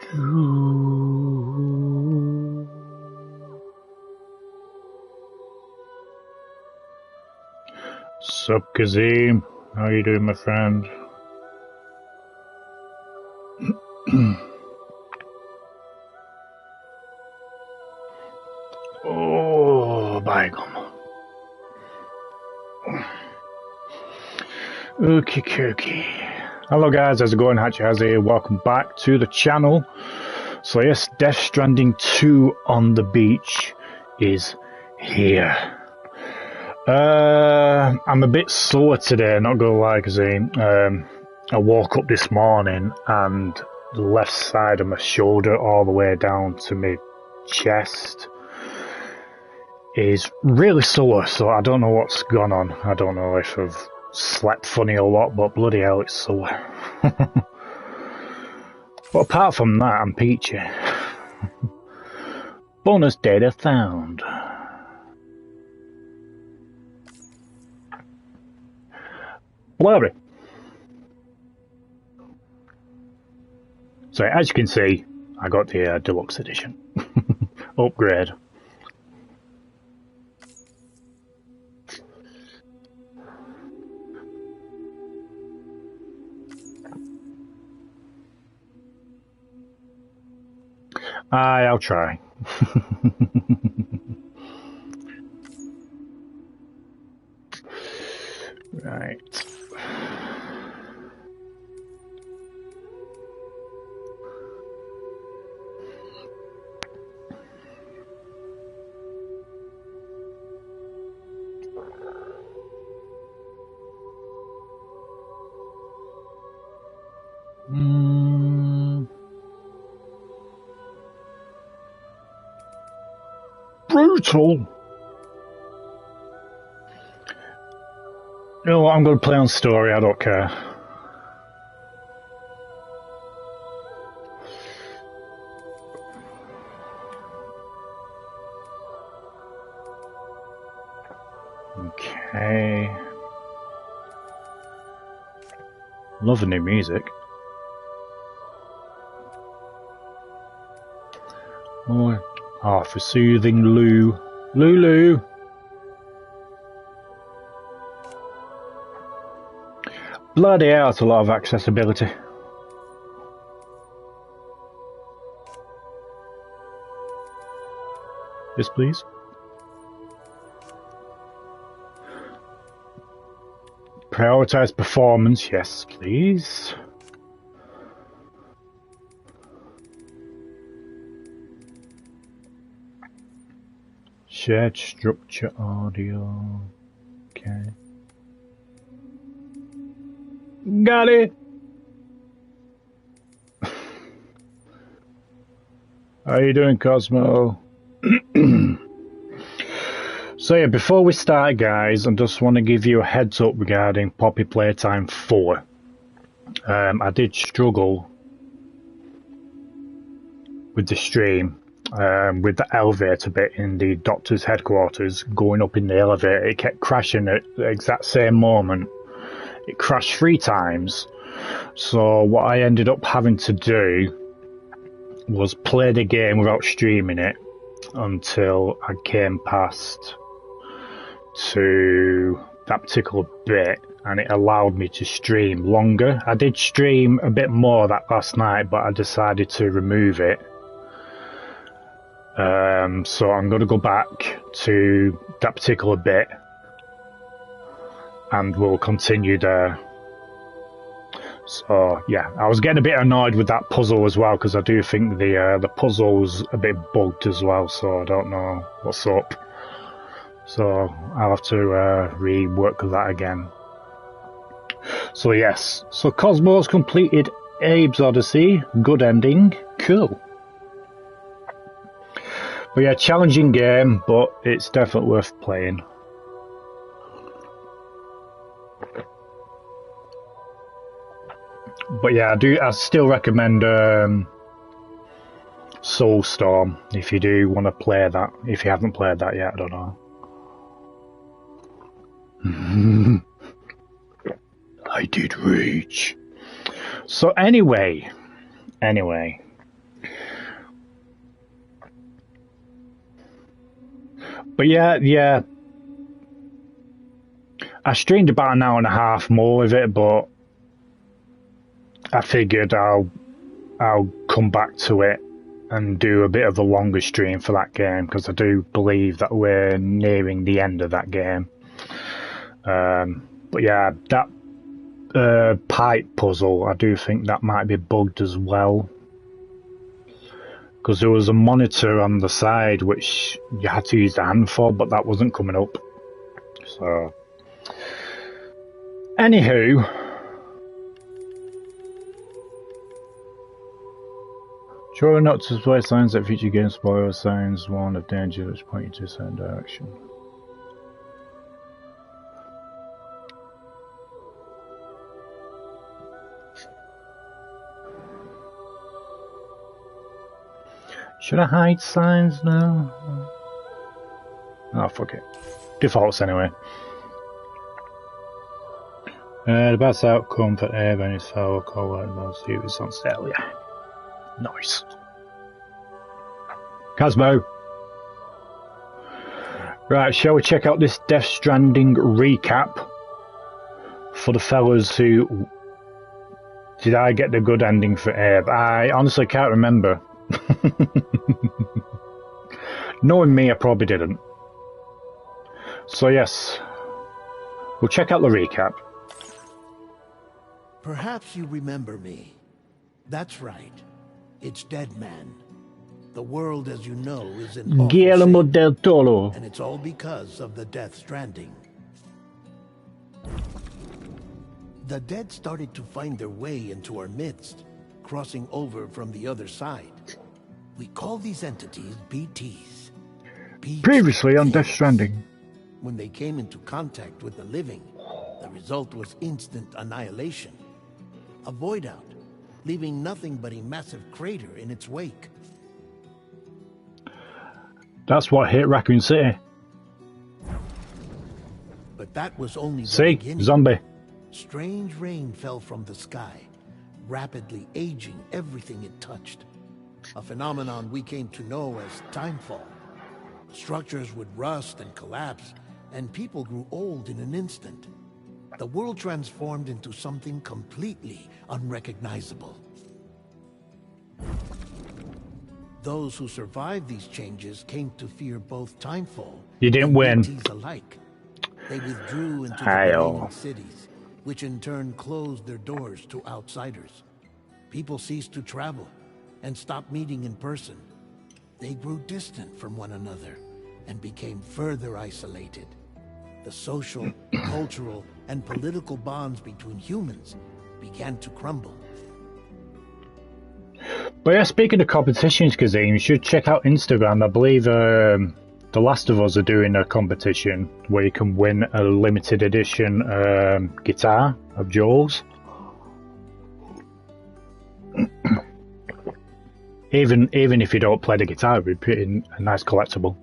Sup, Kazim? How you doing, my friend? Oh, by gum. Okie dokie. Hello guys, how's it going? HatCHeTHaZ here. Welcome back to the channel. So yes, Death Stranding 2 on the beach is here. I'm a bit sore today, not gonna lie, because I woke up this morning and the left side of my shoulder all the way down to my chest is really sore, so I don't know what's gone on. I don't know if I've slept funny or what, but bloody hell, it's sore. But apart from that, I'm peachy. Bonus data found. Blurry. So as you can see, I got the deluxe edition. Upgrade. I'll try. Right. Brutal. You know what, I'm going to play on story, I don't care. Okay. Love the new music. More. Oh, for soothing Lulu. Bloody hell, it's a lot of accessibility. Yes, please. Prioritize performance, yes, please. Shared structure audio. Okay. Got it! How you doing, Cosmo? So yeah, before we start guys, I just want to give you a heads up regarding Poppy Playtime 4. I did struggle with the stream. With the elevator bit in the doctor's headquarters, going up in the elevator, it kept crashing at the exact same moment. It crashed 3 times. So what I ended up having to do was play the game without streaming it until I came past to that particular bit, and it allowed me to stream longer. I did stream a bit more that last night, but I decided to remove it. So I'm going to go back to that particular bit and we'll continue there. So yeah, I was getting a bit annoyed with that puzzle as well, because I do think the puzzle's a bit bugged as well, so I don't know what's up. So I'll have to rework that again. So yes, so Cosmo's completed Abe's Odyssey, good ending, cool. But yeah, challenging game, but it's definitely worth playing. But yeah, I still recommend Soulstorm if you do want to play that. If you haven't played that yet, I don't know. I did rage. So anyway. But yeah. I streamed about an hour and a half more of it, but I figured I'll come back to it and do a bit of a longer stream for that game, because I do believe that we're nearing the end of that game. But yeah, that pipe puzzle, I do think that might be bugged as well, because there was a monitor on the side which you had to use the hand for, but that wasn't coming up. So anywho, sure not to display signs that future game spoiler, signs warn of danger which point you to a certain direction. Should I hide signs now? Oh, fuck it. Defaults anyway. The best outcome for Airburn is foul call out most series on sale, yeah. Nice. Cosmo. Right, shall we check out this Death Stranding recap for the fellas who... Did I get the good ending for Abe? I honestly can't remember. Knowing me, I probably didn't. So yes, we'll check out the recap. Perhaps you remember me. That's right. It's Deadman. The world, as you know, is in Guillermo del Toro. And it's all because of the Death Stranding. The dead started to find their way into our midst, crossing over from the other side. We call these entities BTs. Previously on Death Stranding. When they came into contact with the living, the result was instant annihilation. A void out, leaving nothing but a massive crater in its wake. That's what hit Raccoon City. But that was only the See? beginning. Zombie. Strange rain fell from the sky, rapidly aging everything it touched. A phenomenon we came to know as timefall. Structures would rust and collapse, and people grew old in an instant. The world transformed into something completely unrecognizable. Those who survived these changes came to fear both timefall You didn't and win. BTs alike. They withdrew into the remaining cities, which in turn closed their doors to outsiders. People ceased to travel and stopped meeting in person. They grew distant from one another and became further isolated. The social, cultural, and political bonds between humans began to crumble. But yeah, speaking of competitions, Kazim, you should check out Instagram. I believe The Last of Us are doing a competition where you can win a limited edition guitar of Joel's. even if you don't play the guitar, it'd be a nice collectible.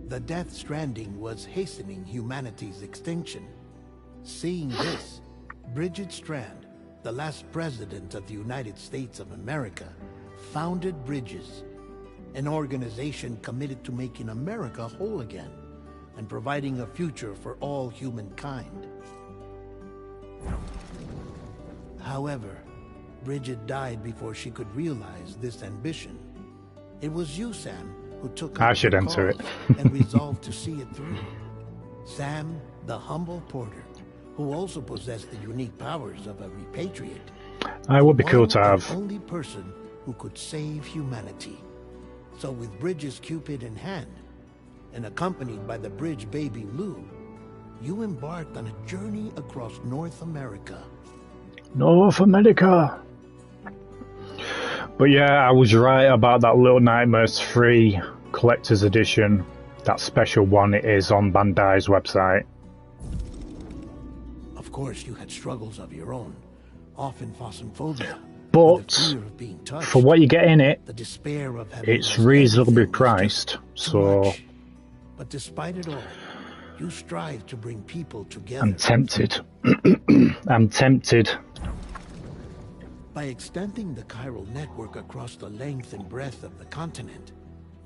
The Death Stranding was hastening humanity's extinction. Seeing this, Bridget Strand, the last president of the United States of America, founded Bridges, an organization committed to making America whole again and providing a future for all humankind. However, Bridget died before she could realize this ambition. It was you, Sam, who took I up should the enter it. cause and resolved to see it through. Sam, the humble porter, who also possessed the unique powers of a repatriate. It would be cool to have. The only person who could save humanity. So with Bridges Cupid in hand, and accompanied by the bridge baby Lou, you embarked on a journey across North America. North America! But yeah, I was right about that Little Nightmares 3 Collector's Edition. That special one, it is on Bandai's website. Of course, you had struggles of your own, often phosmophobia. But the fear of being touched, for what you get in it, the despair of having it's lost reasonably everything was priced. just too So much. But despite it all, you strive to bring people together. I'm tempted. I'm tempted. By extending the chiral network across the length and breadth of the continent,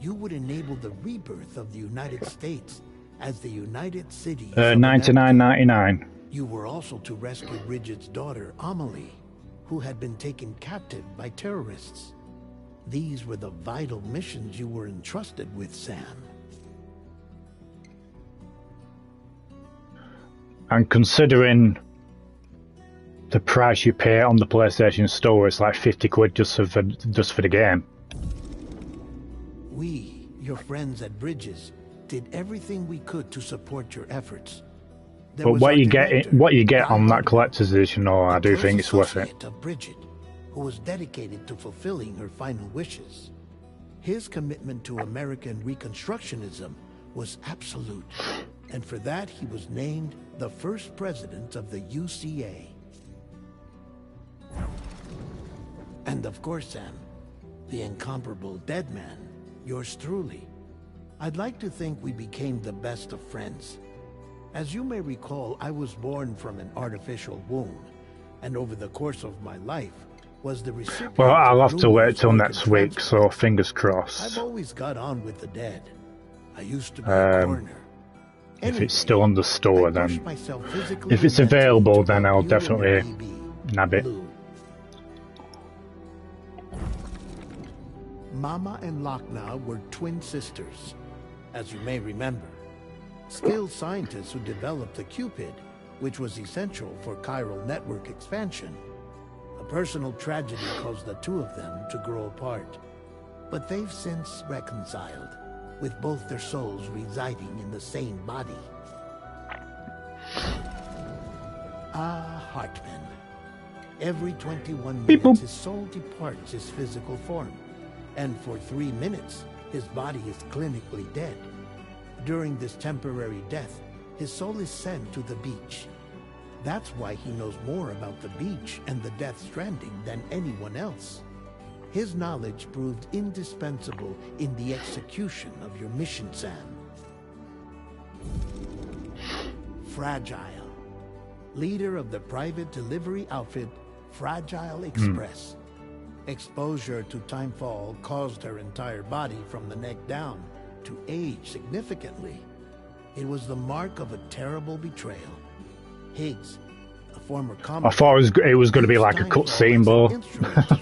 You would enable the rebirth of the United States as the United Cities. 99.99. You were also to rescue Bridget's daughter, Amelie, who had been taken captive by terrorists. These were the vital missions you were entrusted with, Sam. And considering the price you pay on the PlayStation Store, it's like 50 quid just for the game. We, your friends at Bridges, did everything we could to support your efforts. But what you get on that collector's edition, I do think it's worth it. Of Bridget, who was dedicated to fulfilling her final wishes. His commitment to American Reconstructionism was absolute, and for that he was named the first president of the UCA. And of course, Sam, the incomparable Dead Man, yours truly. I'd like to think we became the best of friends. As you may recall, I was born from an artificial womb, and over the course of my life was the recipient. Well, I'll have to wait till next week, so fingers crossed. I've always got on with the dead. I used to be a coroner. If it's still on the store, then if it's available, then I'll definitely nab it. Mama and Lochna were twin sisters, as you may remember. Skilled scientists who developed the Cupid, which was essential for chiral network expansion. A personal tragedy caused the two of them to grow apart. But they've since reconciled, with both their souls residing in the same body. Hartman. Every 21 minutes his soul departs his physical form, and for 3 minutes his body is clinically dead. During this temporary death, his soul is sent to the beach. That's why he knows more about the beach and the Death Stranding than anyone else. His knowledge proved indispensable in the execution of your mission, Sam. Fragile. Leader of the private delivery outfit, Fragile Express. Exposure to timefall caused her entire body from the neck down to age significantly. It was the mark of a terrible betrayal. Higgs, a former combat, I thought it was going to be like a cutscene, bro.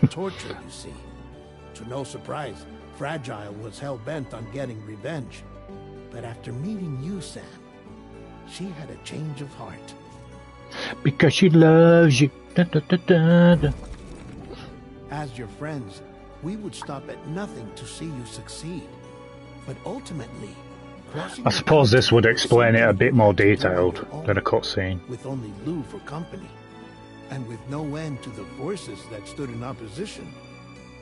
Torture, you see. To no surprise, Fragile was hell-bent on getting revenge. But after meeting you, Sam, she had a change of heart. Because she loves you. Da, da, da, da, da. As your friends, we would stop at nothing to see you succeed. But ultimately, I suppose this would explain it a bit more detailed than a cutscene. With only Lou for company, and with no end to the forces that stood in opposition.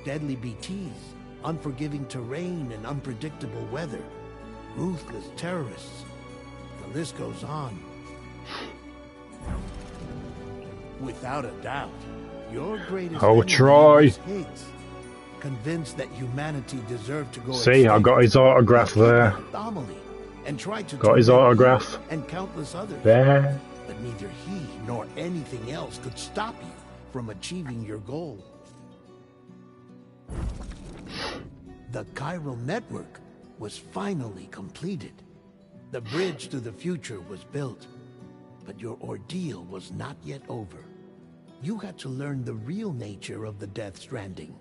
Deadly BTs, unforgiving terrain and unpredictable weather, ruthless terrorists. The list goes on. Without a doubt, your greatest enemy Troy. was Higgs, convinced that humanity deserved to go. See, I got his autograph there. And tried to got his autograph. And countless others. There. But neither he nor anything else could stop you from achieving your goal. The chiral network was finally completed. The bridge to the future was built. But your ordeal was not yet over. You had to learn the real nature of the Death Stranding.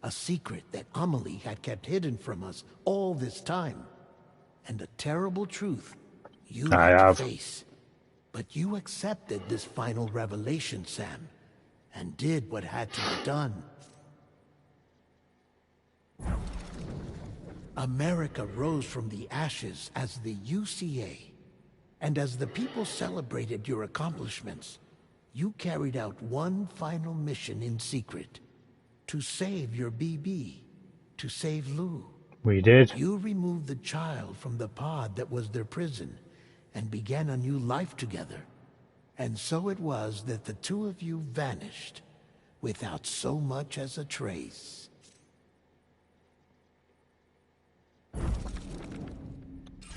A secret that Amelie had kept hidden from us all this time. And a terrible truth you had to face. But you accepted this final revelation, Sam, and did what had to be done. America rose from the ashes as the UCA. And as the people celebrated your accomplishments, you carried out one final mission in secret. To save your BB. To save Lou. We did. You removed the child from the pod that was their prison and began a new life together. And so it was that the two of you vanished without so much as a trace.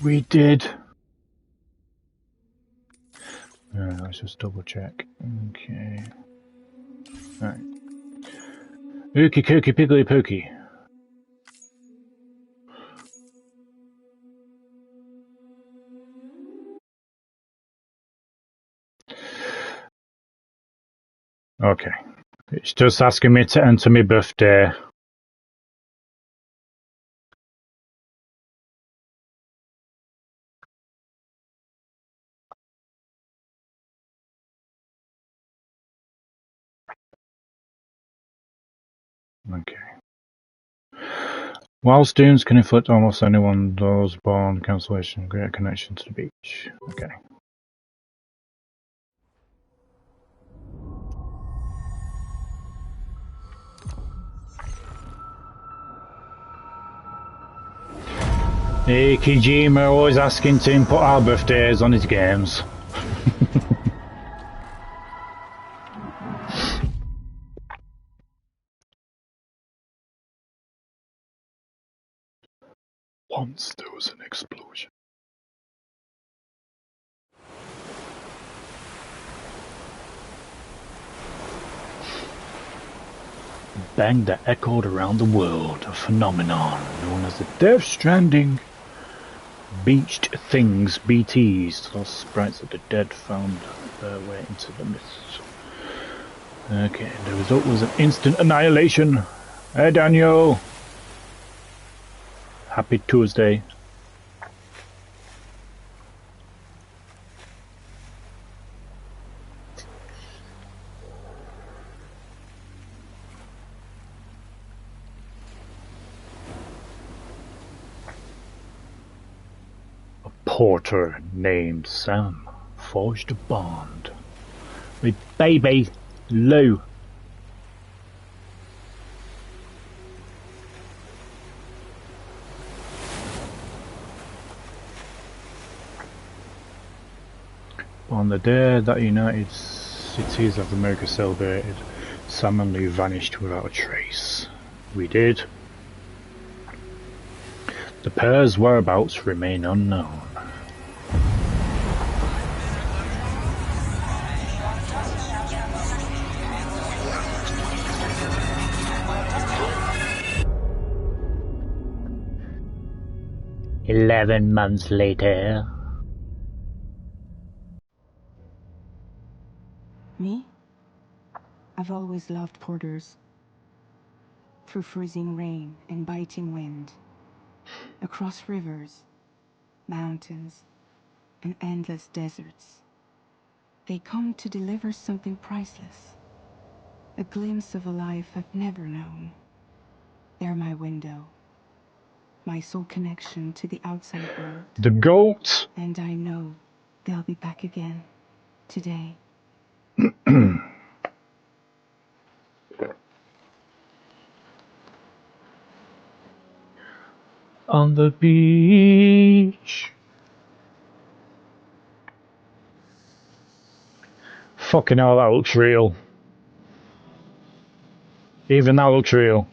We did. Let's just double check. Okay. Alright. Ookie cookie piggly pookie. Okay. It's just asking me to enter my birthday. Okay. While students can inflict almost anyone, those born cancellation, great connection to the beach. Okay. Hey, Kijima always asking to input our birthdays on his games. Once there was an explosion. Bang that echoed around the world, a phenomenon known as the Death Stranding. Beached things, BTs, lost sprites of the dead found their way into the mist. Okay, the result was an instant annihilation. Hey Daniel! Happy Tuesday. A porter named Sam forged a bond with baby Lou. On the day that United Cities of America celebrated, Sam and Lou vanished without a trace. We did. The pair's whereabouts remain unknown. "11 months later." Me? I've always loved porters. Through freezing rain and biting wind, across rivers, mountains, and endless deserts, they come to deliver something priceless. A glimpse of a life I've never known. They're my window, my sole connection to the outside world. The goat! And I know they'll be back again, today. On the beach. Fucking hell, that looks real. Even that looks real.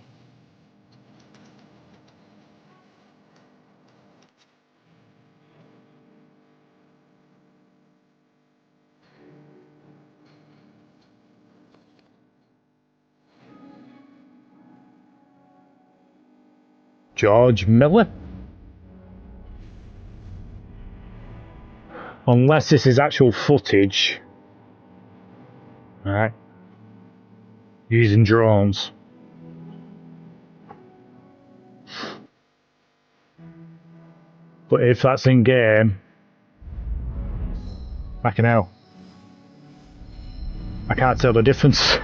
George Miller? Unless this is actual footage. Alright. Using drones. But if that's in game, fucking hell. I can't tell the difference.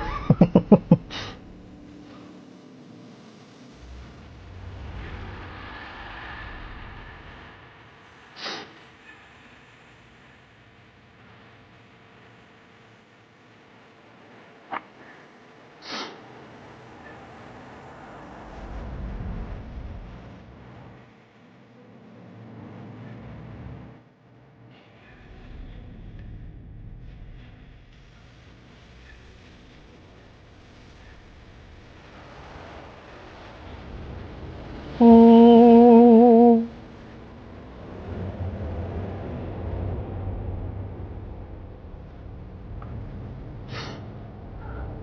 Oh.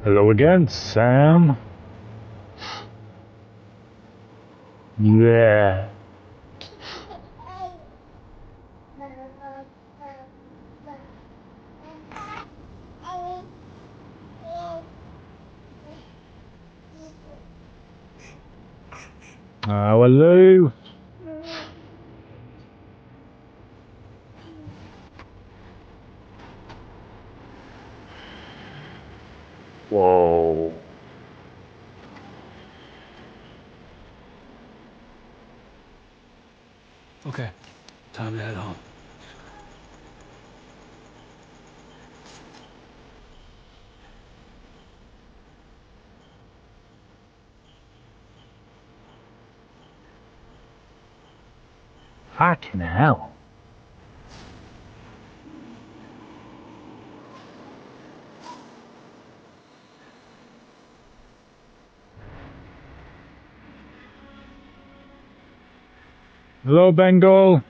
Hello again, Sam. Yeah. Hello. Whoa. Okay, time to head home. Fucking hell. Hello, Bengal.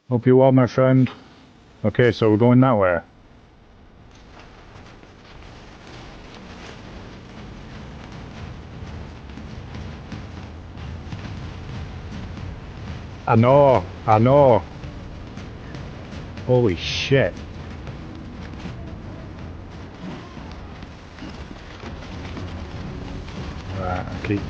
Hope you're well, my friend. Okay, so we're going that way. I know. Holy shit. Right, I keep...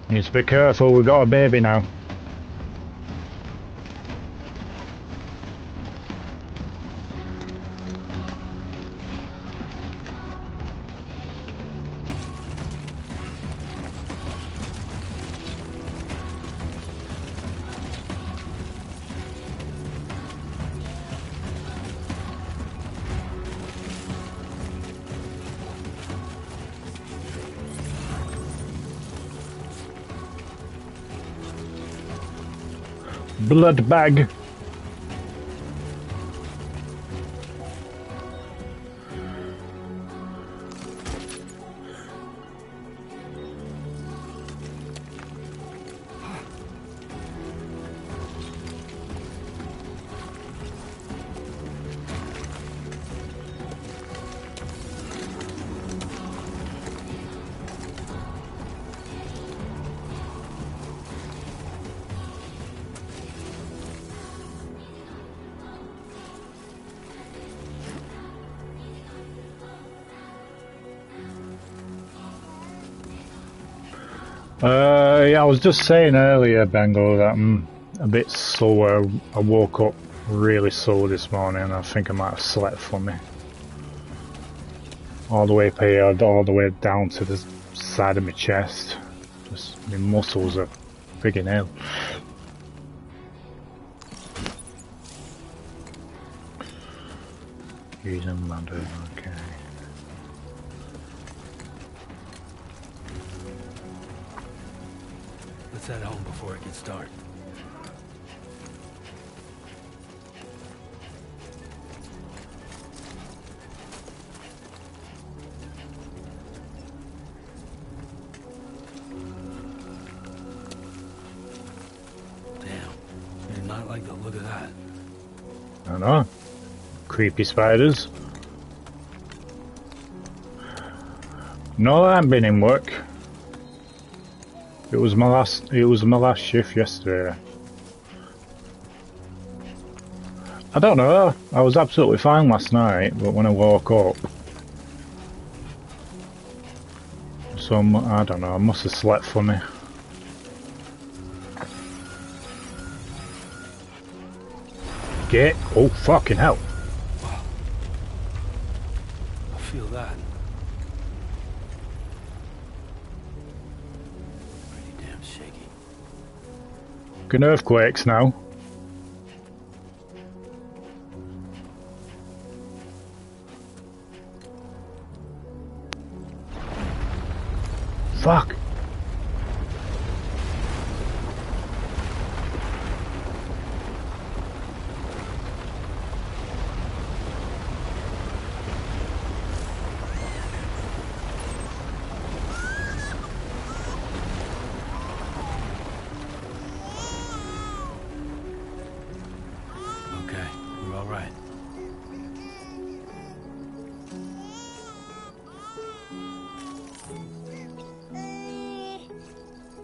Need to be careful, we've got a baby now. Blood bag. Yeah, I was just saying earlier, Bengal, that I'm a bit sore. I woke up really sore this morning. I think I might have slept funny. All the way up here, all the way down to the side of my chest. Just, my muscles are friggin' hell. Using ladder, okay. Let's head home before it gets dark. Damn, you're not like the look of that. I know. Creepy spiders. No, I haven't been in work. It was my last shift yesterday. I don't know. I was absolutely fine last night, but when I woke up, I don't know. I must have slept funny. Oh fucking hell! I feel that. Pretty damn shaky. Fucking earthquakes now. Fuck.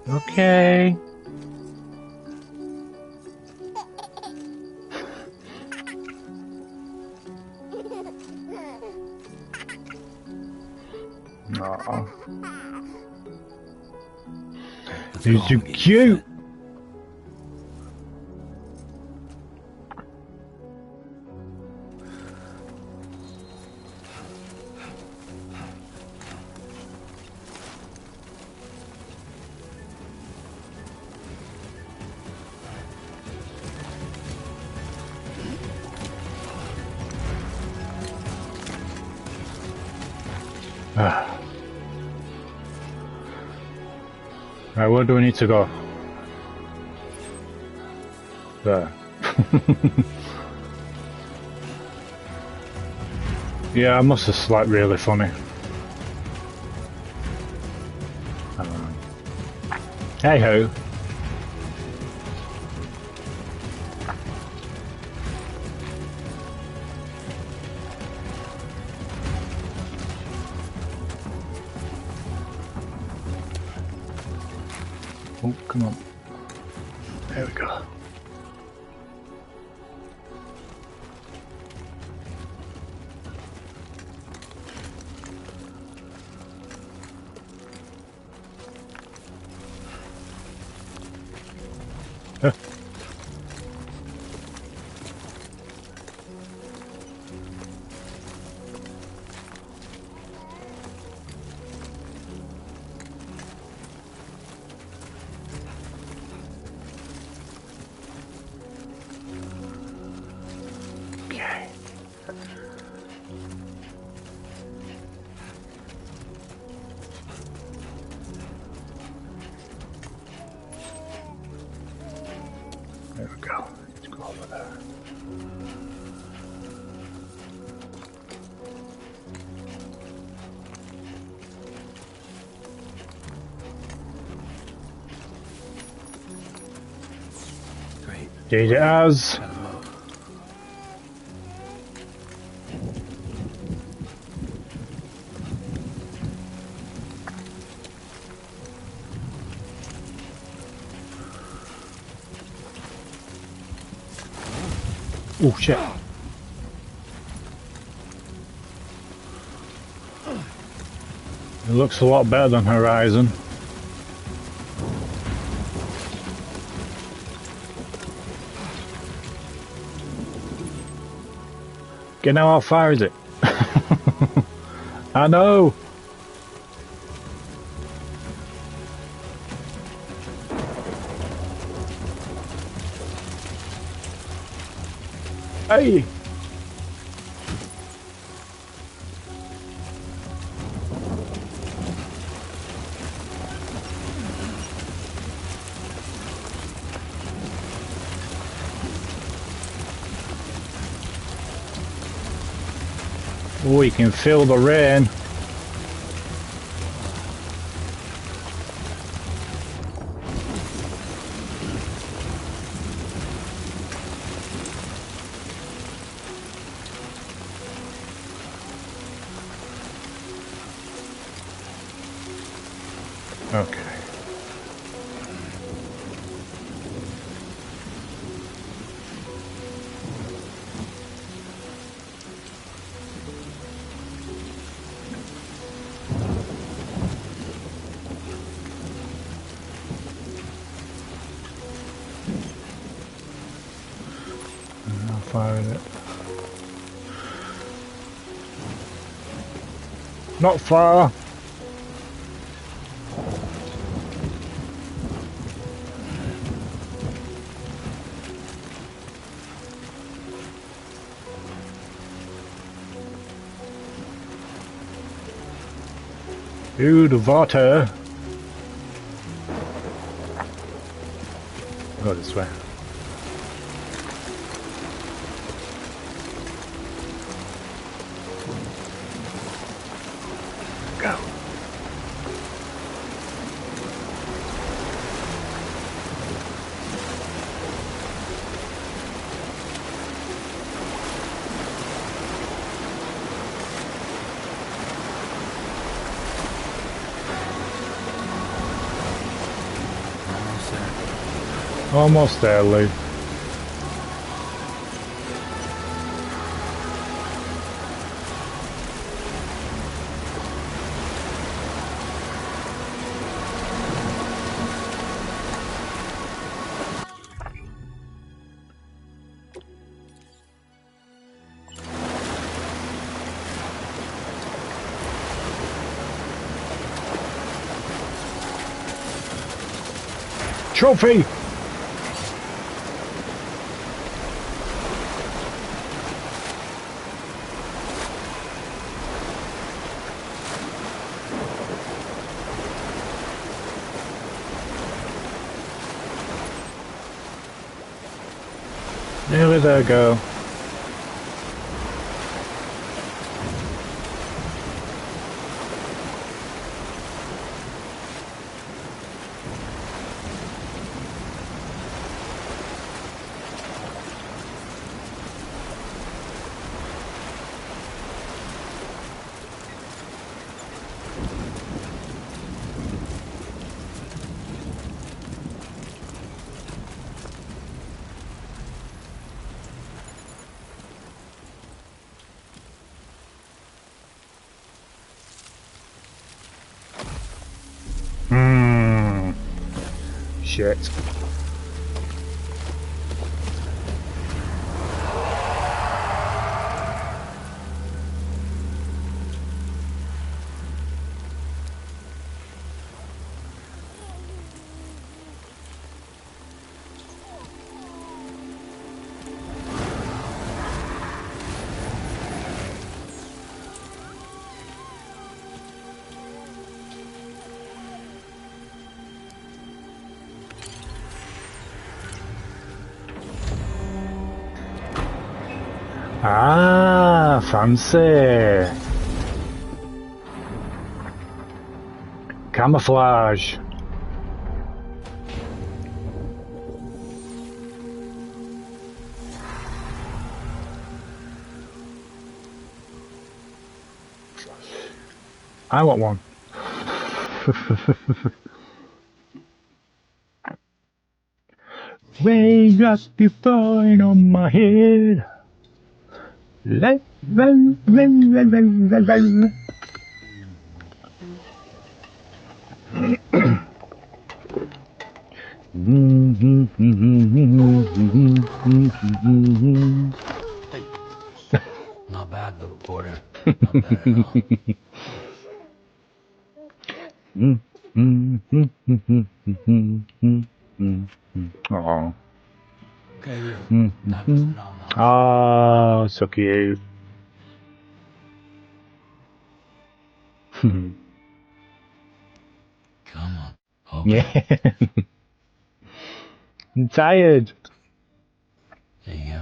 Okay. Aw. Let's go He's home so and get you cute. fed. Right, where do we need to go? There. Yeah, I must have slept really funny. Hey ho. Oh, come on. There we go. Huh. Okay. There we go. Let's go over there. Great. HatCHeTHaZ. Gotta move. Oh shit. It looks a lot better than Horizon. Okay, now how far is it? I know. Hey. Oh, you can feel the rain. Okay. How far is it? Not far. Ooh, the water. Go this way. Go. Almost there, Lou. Trophy! Nearly there, go. Shit. Ah, fancy. Camouflage. I want one. Raindrops be falling on my head. Let run, run, run, run, run, run. Not bad, little porter. Not bad at all. Oh. Okay, you. Time to turn on the Oh, so cute. Come on. Okay. Yeah. I'm tired. There you go.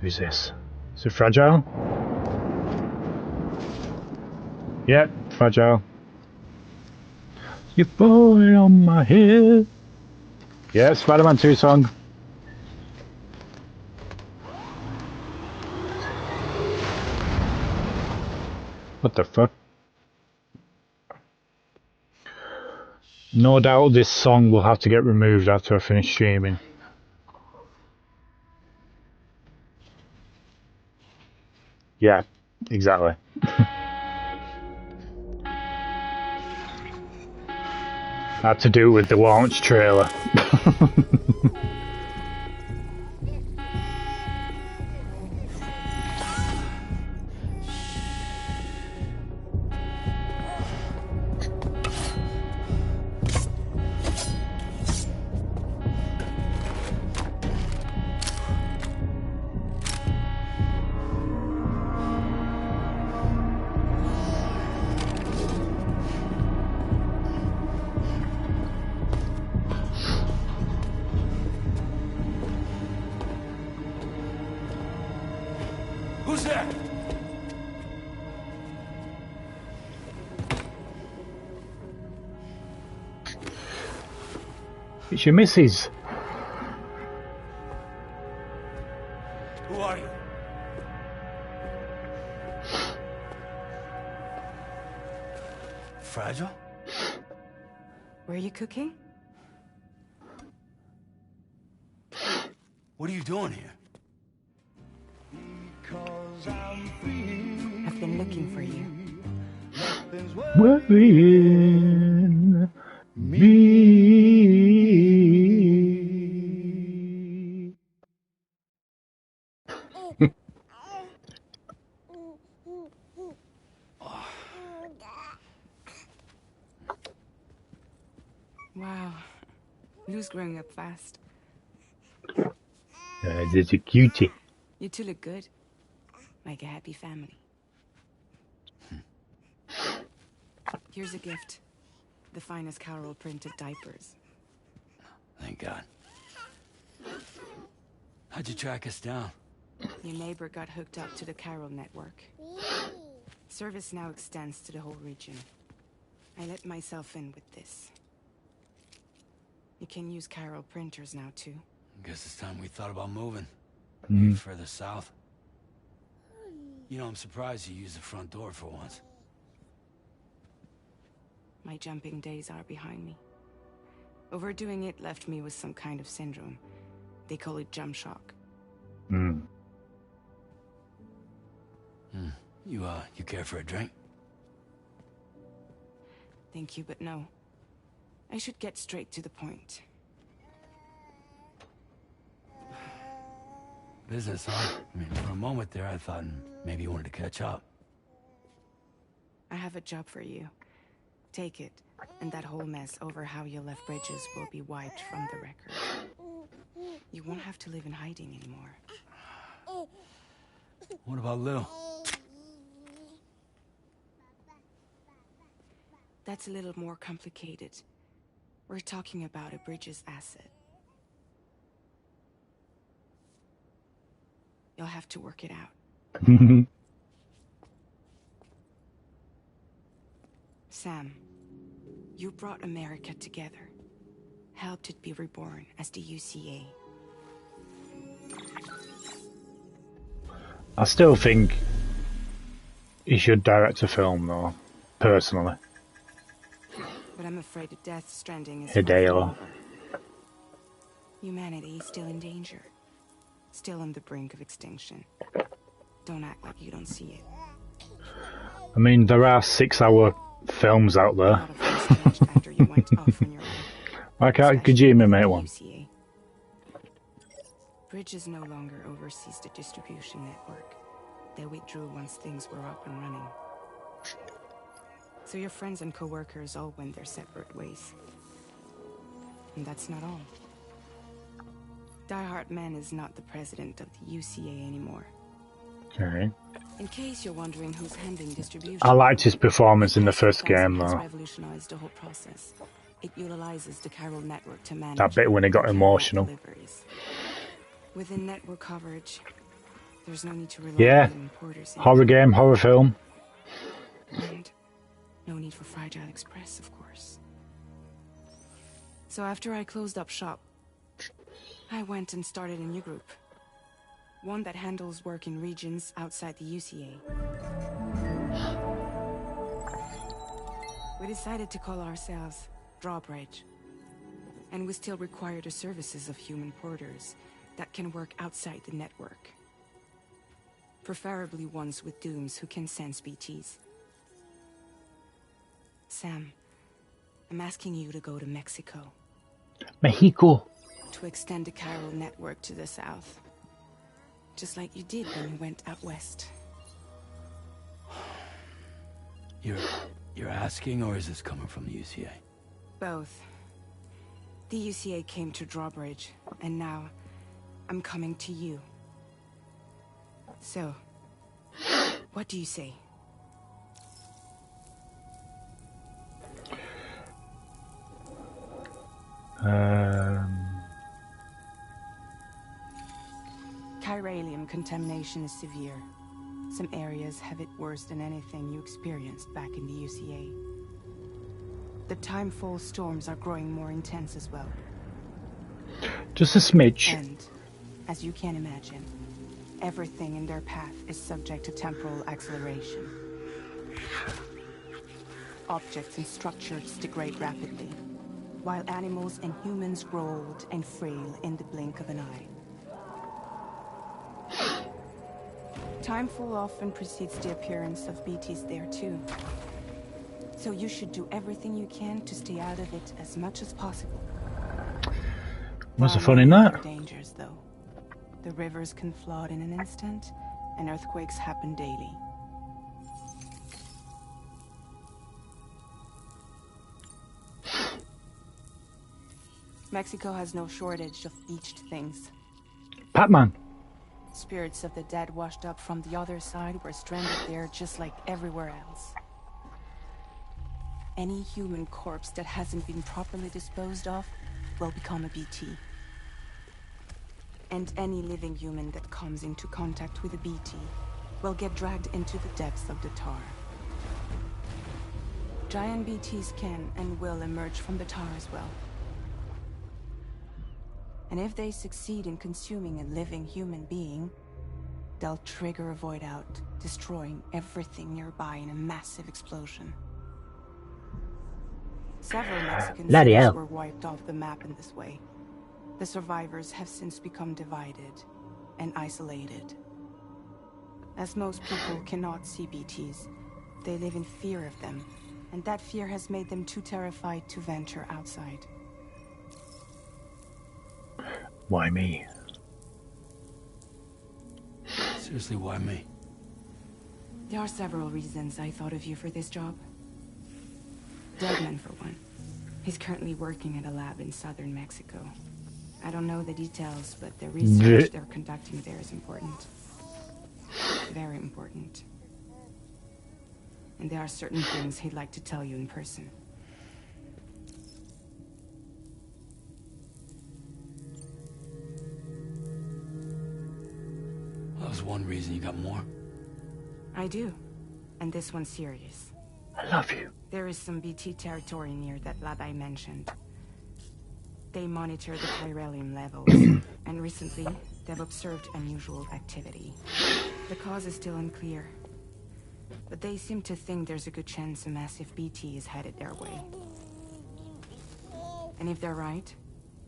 Who's this? Is it Fragile? Yep, Fragile. You're falling on my head. Yeah, Spider-Man 2 song. What the fuck? No doubt this song will have to get removed after I finish streaming. Yeah, exactly. Had to do with the launch trailer. Who's there? It's your missus. Who are you? fragile? Were you cooking? What are you doing here? I've been looking for you. Worrying me. Wow. Lou's growing up fast. There's a cutie. You two look good. Like a happy family. Here's a gift. The finest Carol printed diapers. Thank God. How'd you track us down? Your neighbor got hooked up to the Carol network. Service now extends to the whole region. I let myself in with this. You can use Carol printers now too. Guess it's time we thought about moving. Mm. Maybe further south. You know, I'm surprised you used the front door for once. My jumping days are behind me. Overdoing it left me with some kind of syndrome. They call it jump shock. Mm. You care for a drink? Thank you, but no. I should get straight to the point. Business, huh? I mean, for a moment there, I thought maybe you wanted to catch up. I have a job for you. Take it, and that whole mess over how you left Bridges will be wiped from the record. You won't have to live in hiding anymore. What about Lou? That's a little more complicated. We're talking about a Bridges asset. You'll have to work it out. Sam, you brought America together. Helped it be reborn as the UCA. I still think he should direct a film, though, personally. But I'm afraid that Death Stranding is Hideo. Humanity is still in danger. Still on the brink of extinction. Don't act like you don't see it. I mean, there are 6-hour films out there. A lot of things changed after you went off on your own. Why can't Especially Kojima with make the one? UCA. Bridges no longer oversees the distribution network. They withdrew once things were up and running. So your friends and co-workers all went their separate ways. And that's not all. Die Hard Man is not the president of the UCA anymore. Okay. In case you're wondering who's handling distribution, I liked his performance in the first game, has though. revolutionized the whole process. It utilizes the Carol network to manage That bit when it got and carry out emotional. deliveries. Within network coverage, there's no need to rely Yeah. on importers. Horror game, horror film. And no need for Fragile Express, of course. So after I closed up shop, I went and started a new group. One that handles work in regions outside the UCA. We decided to call ourselves Drawbridge. And we still require the services of human porters that can work outside the network. Preferably ones with dooms who can sense BTs. Sam, I'm asking you to go to Mexico. Mexico. To extend the Carol network to the south. Just like you did when you went out west. You're asking, or is this coming from the UCA? Both. The UCA came to Drawbridge, and now I'm coming to you. So, what do you say? Chiralium contamination is severe. Some areas have it worse than anything you experienced back in the UCA. The timefall storms are growing more intense as well. Just a smidge. And, as you can imagine, everything in their path is subject to temporal acceleration. objects and structures degrade rapidly, while animals and humans grow old and frail in the blink of an eye. Timefall often precedes the appearance of BTs there too. So you should do everything you can to stay out of it as much as possible. What's the fun in that? Dangers, though. The rivers can flood in an instant, and earthquakes happen daily. Mexico has no shortage of beached things. Pac-Man. Spirits of the dead washed up from the other side were stranded there just like everywhere else. Any human corpse that hasn't been properly disposed of will become a BT. And any living human that comes into contact with a BT will get dragged into the depths of the tar. Giant BTs can and will emerge from the tar as well. And if they succeed in consuming a living human being, they'll trigger a void out, destroying everything nearby in a massive explosion. Several Mexican cities were wiped off the map in this way. The survivors have since become divided and isolated. As most people cannot see BTs, they live in fear of them, and that fear has made them too terrified to venture outside. Why me? Seriously, why me? There are several reasons I thought of you for this job. Deadman, for one. He's currently working at a lab in southern Mexico. I don't know the details, but the research they're conducting there is important. Very important. And there are certain things he'd like to tell you in person. That was one reason. You got more? I do. And this one's serious. I love you. There is some BT territory near that lab I mentioned. They monitor the chiralium levels, and recently, they've observed unusual activity. The cause is still unclear, but they seem to think there's a good chance a massive BT is headed their way. And if they're right,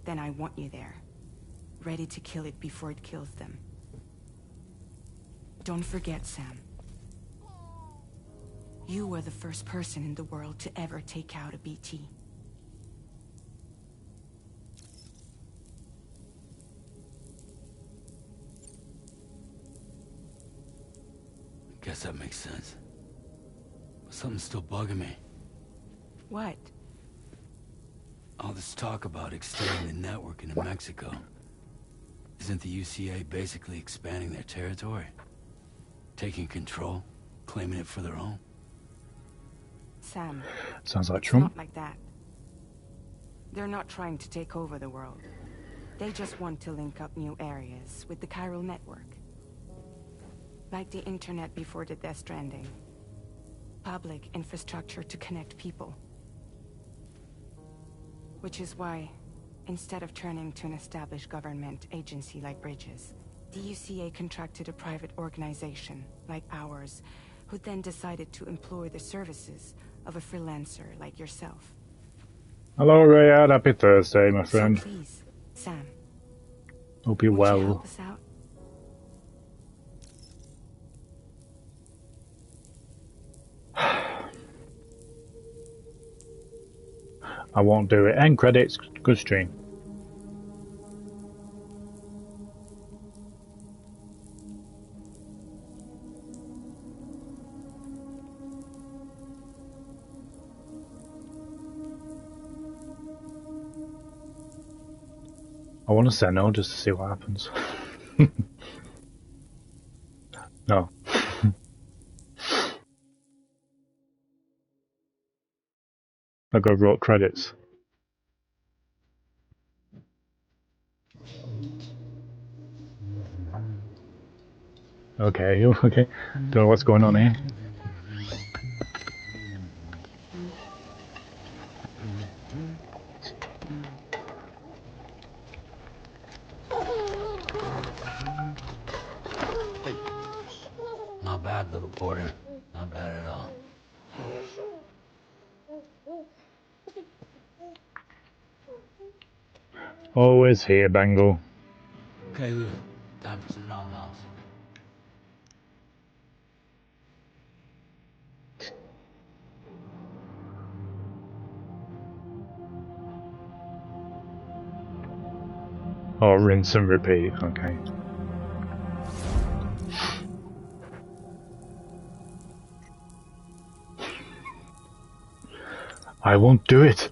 then I want you there, ready to kill it before it kills them. Don't forget, Sam. You were the first person in the world to ever take out a BT. Guess that makes sense. But something's still bugging me. What? All this talk about extending the network into Mexico. Isn't the UCA basically expanding their territory? Taking control? Claiming it for their own? Sam. Sounds like It's Trump. not like that. They're not trying to take over the world. They just want to link up new areas with the chiral network. Like the internet before the Death Stranding. Public infrastructure to connect people. Which is why, instead of turning to an established government agency like Bridges, the UCA contracted a private organization, like ours, who then decided to employ the services of a freelancer like yourself. Hello, Rayad. Happy Thursday, my friend. So please, Sam. Hope you're Won't you well. help us out? I won't do it. End credits. Good stream. I want to say no just to see what happens. No. I got wrote credits. Okay, okay. Don't know what's going on here. Not bad, little porter. Not bad at all. Always here, Bengal. Okay, Lou. Time for some nom-noms. Oh, rinse and repeat. Okay. I won't do it.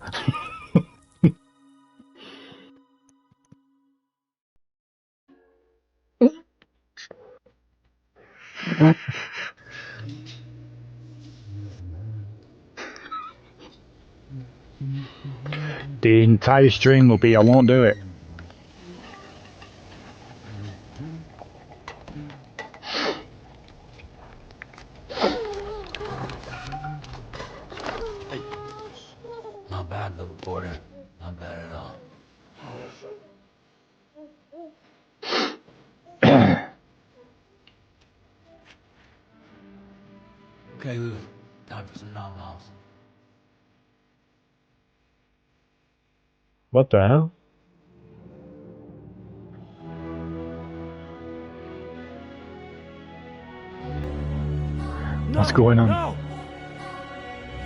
The entire stream will be I won't do it. Not bad, little porter. Not bad at all. Okay, Lou. Time for some nom-noms. What the hell? What's going on? No!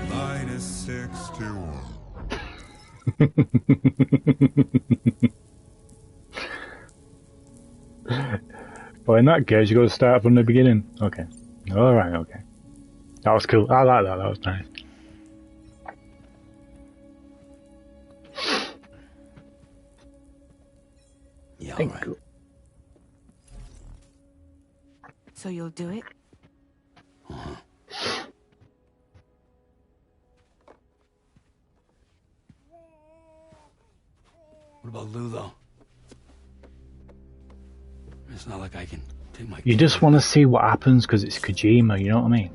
-61. Well, in that case, you got to start from the beginning. Okay. Alright, okay. That was cool. I like that. That was nice. Yeah, Thank all right. you. So you'll do it? What about Lou, though? It's not like I can take my... You just want to see what happens because it's Kojima, you know what I mean?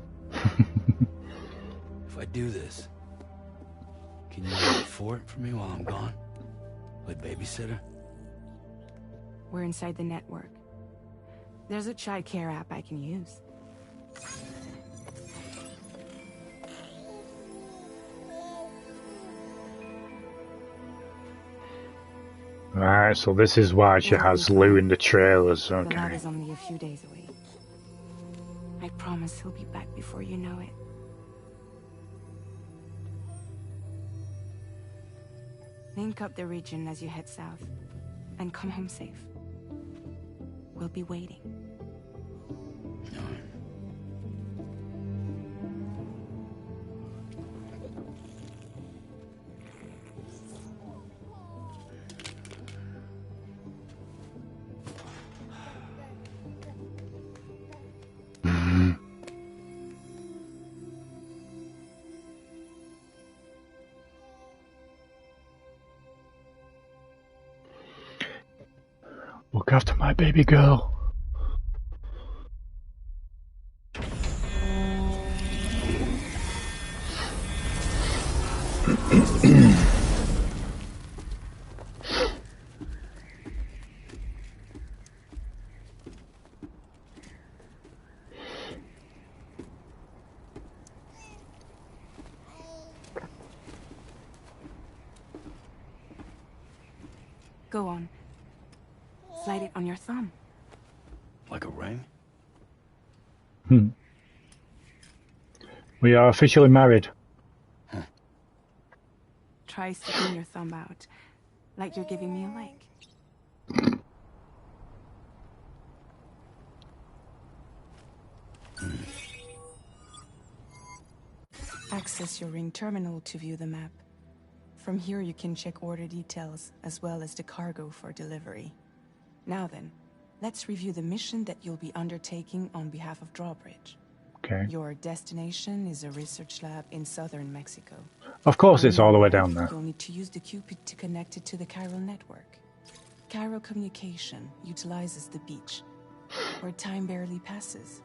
If I do this, can you wait for it for me while I'm gone? Play babysitter? We're inside the network. There's a child care app I can use. Right, so this is why she has Lou in the trailers, The lab okay. is only a few days away. I promise he'll be back before you know it. Link up the region as you head south, and come home safe. We'll be waiting. All right. Look after my baby girl. Go on. Slide it on your thumb. Like a ring? We are officially married. Try sticking your thumb out, like you're giving me a like. Access your ring terminal to view the map. From here you can check order details, as well as the cargo for delivery. Now then, let's review the mission that you'll be undertaking on behalf of Drawbridge. Okay. Your destination is a research lab in southern Mexico. Of course When it's you all the way arrive, down there. You'll need to use the Cupid to connect it to the chiral network. Chiral communication utilizes the beach, where time barely passes.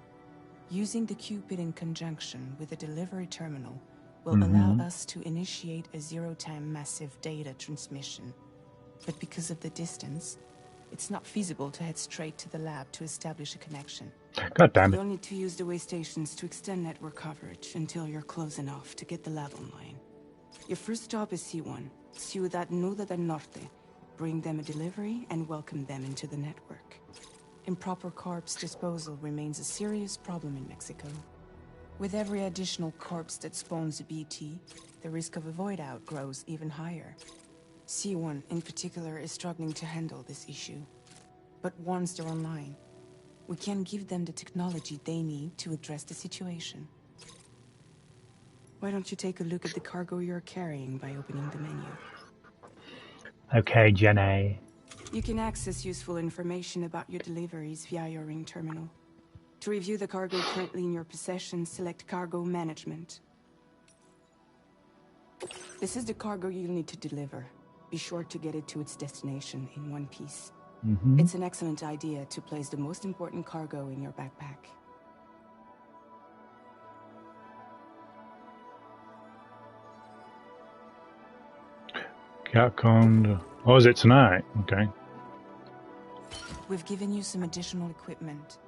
Using the Cupid in conjunction with the delivery terminal will allow us to initiate a zero-time massive data transmission. But because of the distance, it's not feasible to head straight to the lab to establish a connection. God damn it. You'll need to use the way stations to extend network coverage until you're close enough to get the lab online. Your first stop is C1, Ciudad Nuda del Norte, bring them a delivery, and welcome them into the network. Improper corpse disposal remains a serious problem in Mexico. With every additional corpse that spawns a BT, the risk of a void out grows even higher. C1 in particular is struggling to handle this issue. But once they're online, we can give them the technology they need to address the situation. Why don't you take a look at the cargo you're carrying by opening the menu? Okay, Jenny. You can access useful information about your deliveries via your ring terminal. To review the cargo currently in your possession, select Cargo Management. This is the cargo you'll need to deliver. Be sure to get it to its destination in one piece. It's an excellent idea to place the most important cargo in your backpack. Capcom. Oh, is it tonight? Okay. We've given you some additional equipment.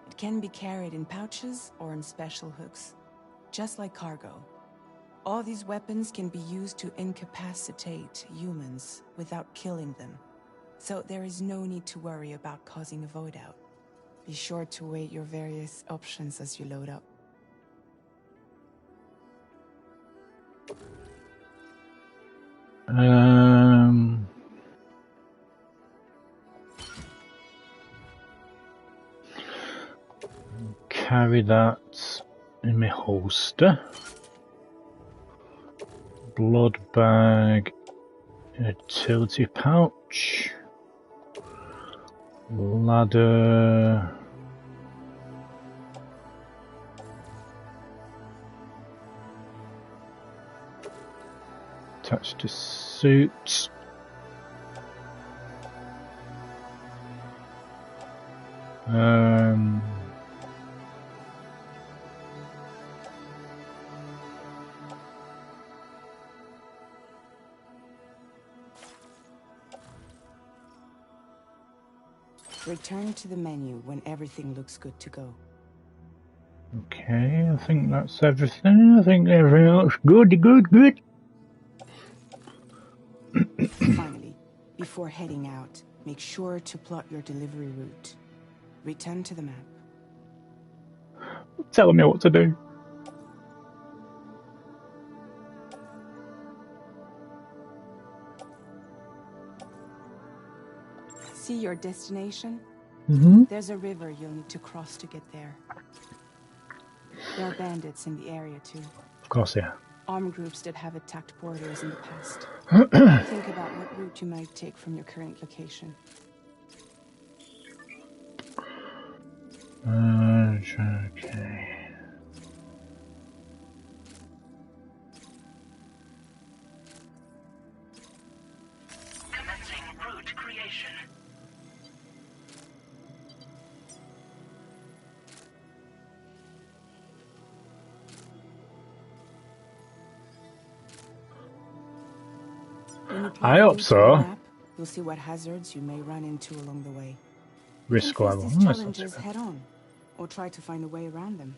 It can be carried in pouches or in special hooks, just like cargo. All these weapons can be used to incapacitate humans without killing them. So there is no need to worry about causing a void out. Be sure to weigh your various options as you load up. Carry that in my holster. Blood bag, utility pouch, ladder. Attached to suit. Return to the menu when everything looks good to go. Okay, I think that's everything. I think everything looks good. Finally, before heading out, make sure to plot your delivery route. Return to the map. Telling me what to do. See your destination? There's a river you'll need to cross to get there. There are bandits in the area too. Of course, yeah. Armed groups that have attacked porters in the past. Think about what route you might take from your current location. Okay. Commencing route creation. I hope so. Map, you'll see what hazards you may run into along the way. Risk level. These challenges head on, or try to find a way around them.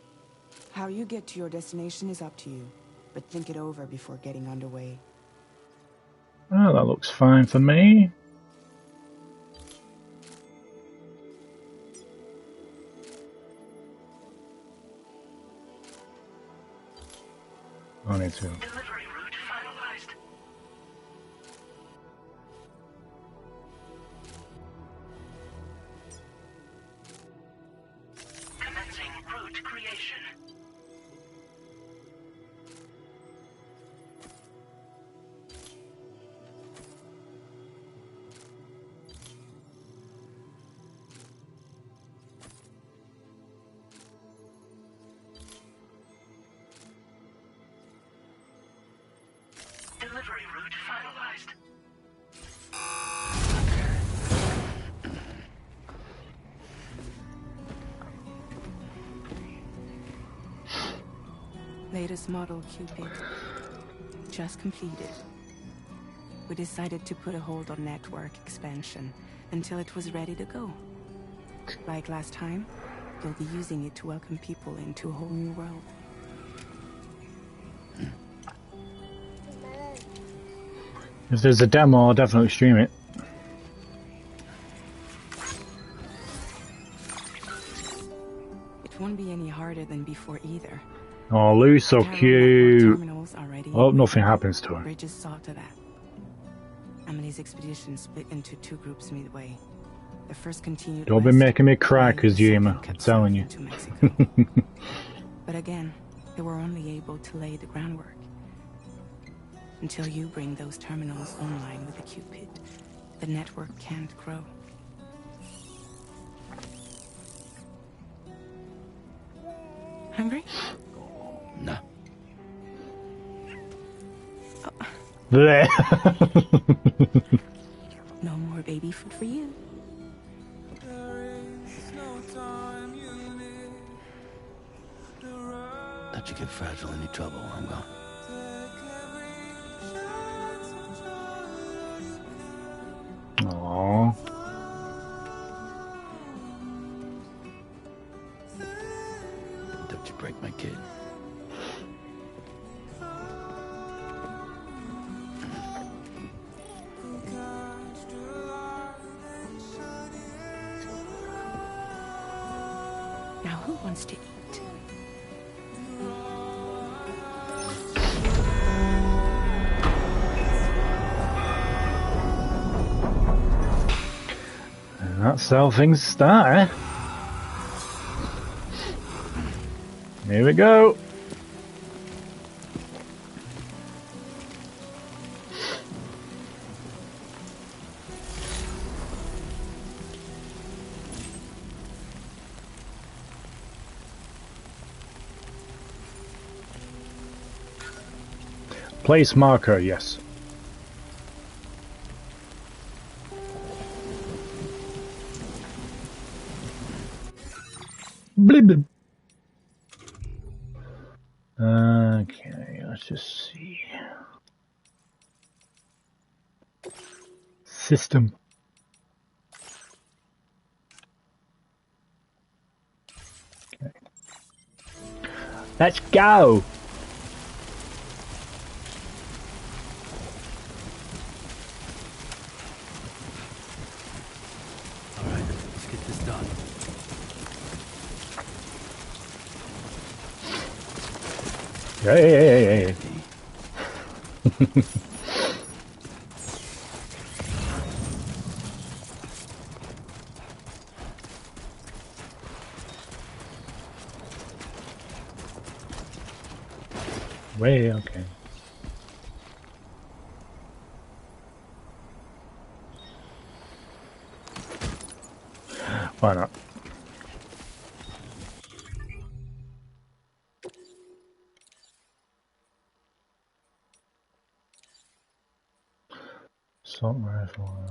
How you get to your destination is up to you, but think it over before getting underway. Oh, that looks fine for me. I need to. Delivery route finalized. Commencing route creation. Delivery route finalized. Latest model Cupid. Just completed. We decided to put a hold on network expansion until it was ready to go. Like last time, you'll be using it to welcome people into a whole new world. If there's a demo, I'll definitely stream it. It won't be any harder than before either. Oh, Lou's so cute. Oh, nothing happens to him. Bridges saw to that. Emily's expedition split into two groups midway. The first continued Don't be west, making me cry, while the Kojima. second I'm kept telling south you. into Mexico. But again, they were only able to lay the groundwork. Until you bring those terminals online with the Cupid, the network can't grow. Hungry? No. Bleh. No more baby food for you. Let you get fragile any trouble while I'm gone. Aww. Don't you break my kid. Now who wants to eat? And that's how things start, eh? Here we go. Place marker, yes. Blib. Okay, let's just see. System. Okay. Let's go. All right, let's get this done. Hey. Way, okay. Why not? Assault rifle,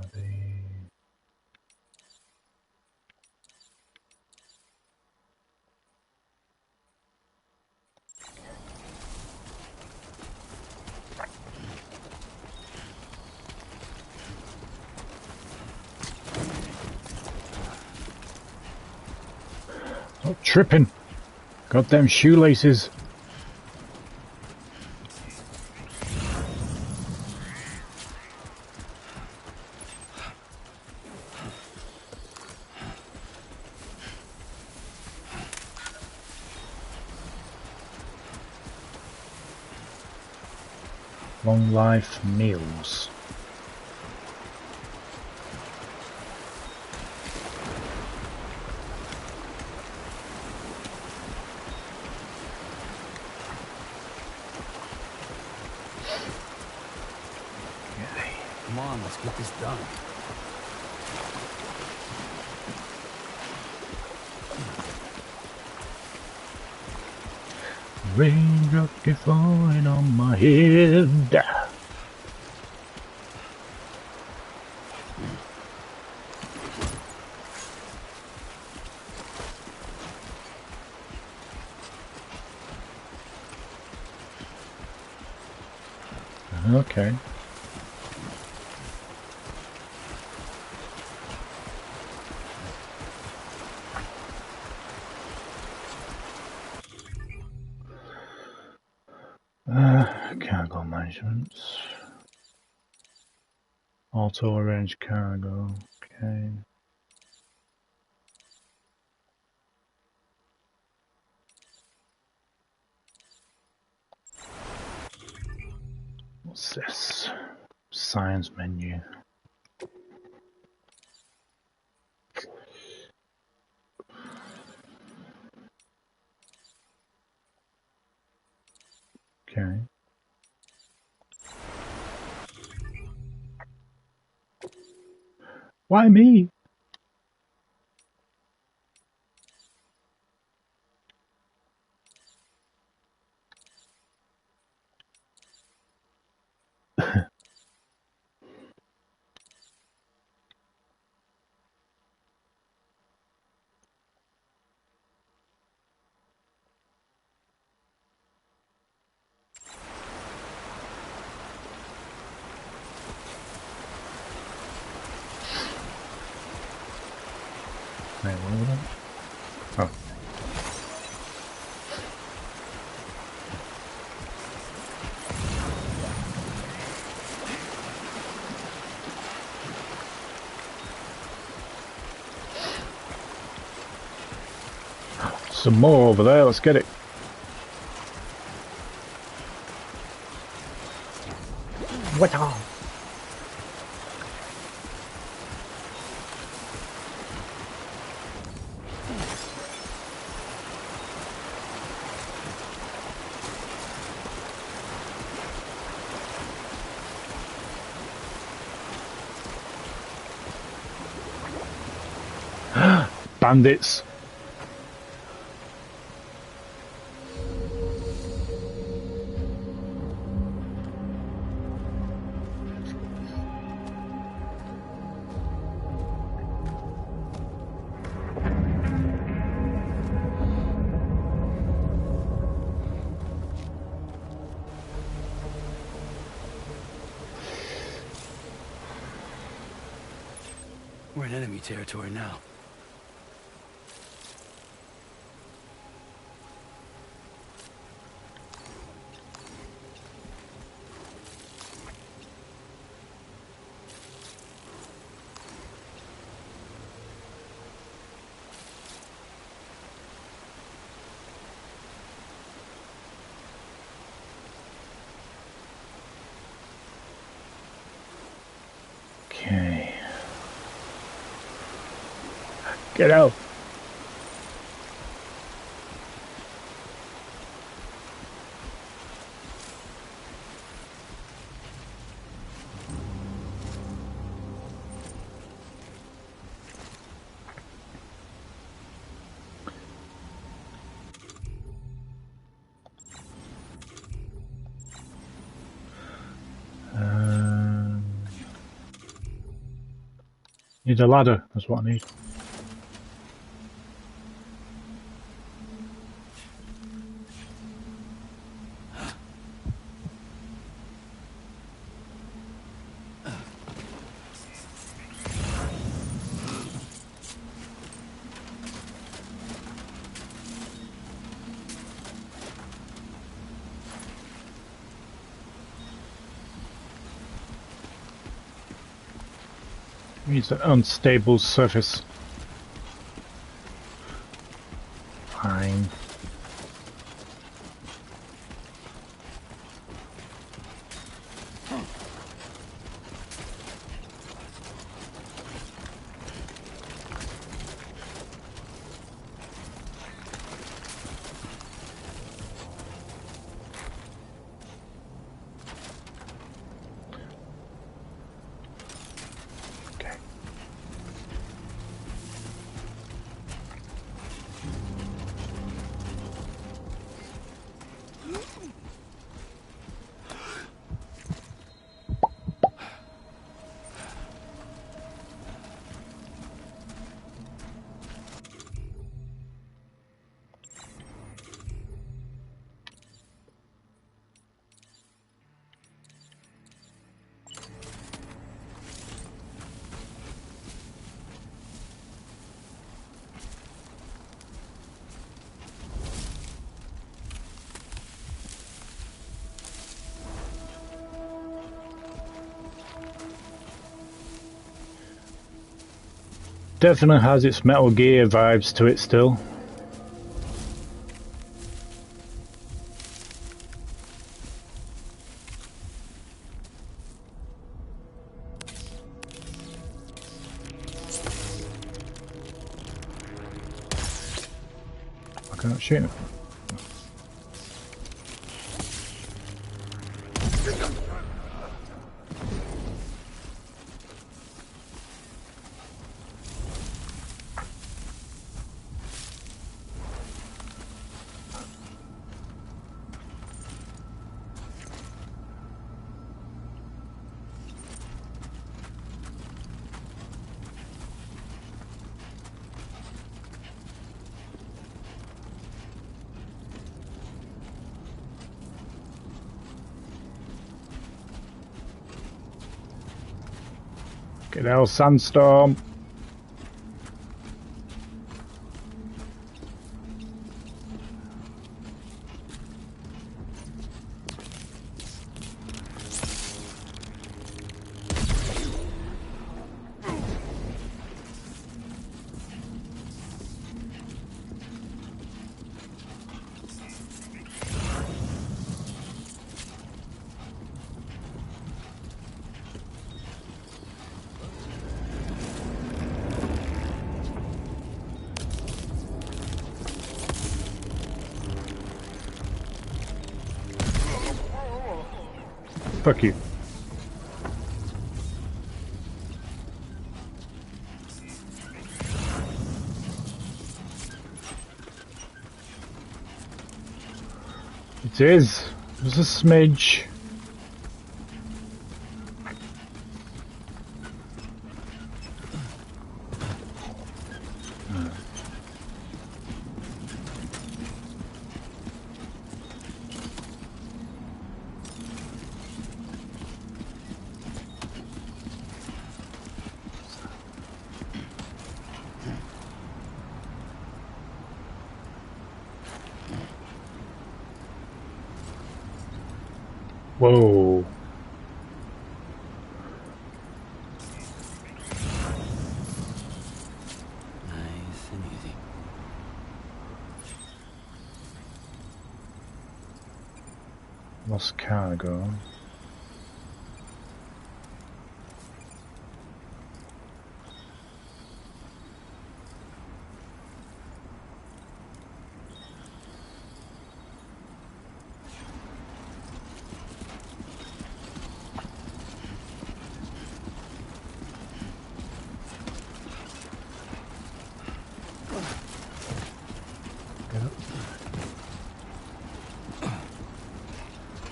Oh, tripping. Goddamn shoelaces. Long life meals. Come on, let's get this done. Raindrop keep falling on my head. Okay. Cargo managements. Auto arrange cargo. Okay. What's this? Science menu. Okay. Why me? Wait, what was that? Oh. Some more over there, let's get it. What on? Bandits. We're in enemy territory now. Okay. Get out. Need a ladder, that's what I need. Needs an unstable surface. Fine. Definitely has its Metal Gear vibes to it still. Can't shoot him. Get out, sandstorm. Fuck you. It is. There's a smidge. Whoa. Nice and easy. Lost cargo.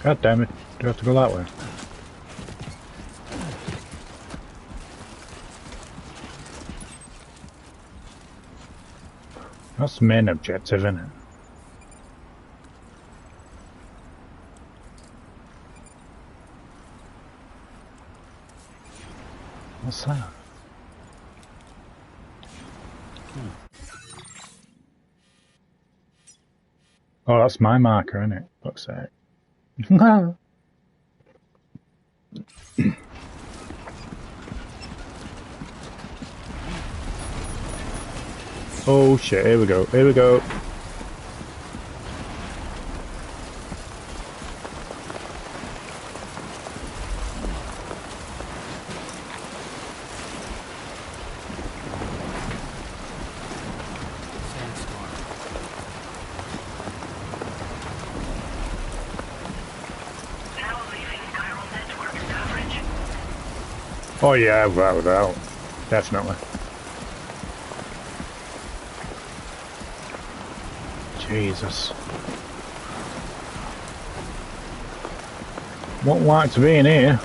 God damn it. Do I have to go that way? That's the main objective, isn't it? What's that? Oh, that's my marker, isn't it? Fuck's sake. Oh shit, here we go, here we go. Oh yeah, without. Definitely. Jesus. Won't like to be in here.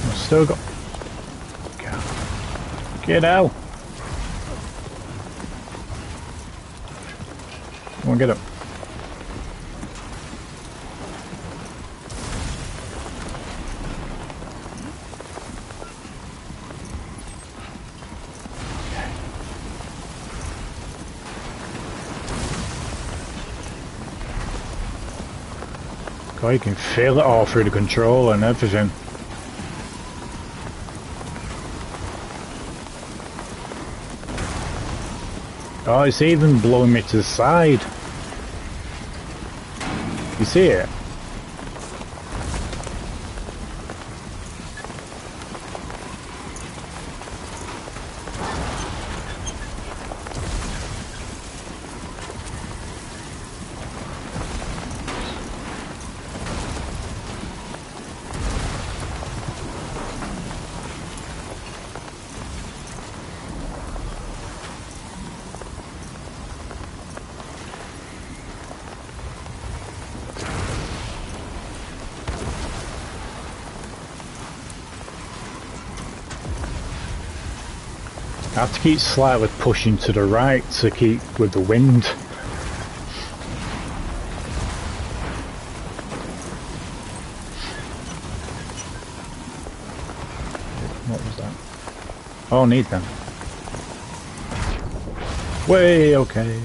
I've still got... Get out. Come on, get up. God, you can feel it all through the control and everything. Oh, it's even blowing me to the side. You see it? I have to keep slightly pushing to the right to keep with the wind. What was that? Oh, need them. Way okay.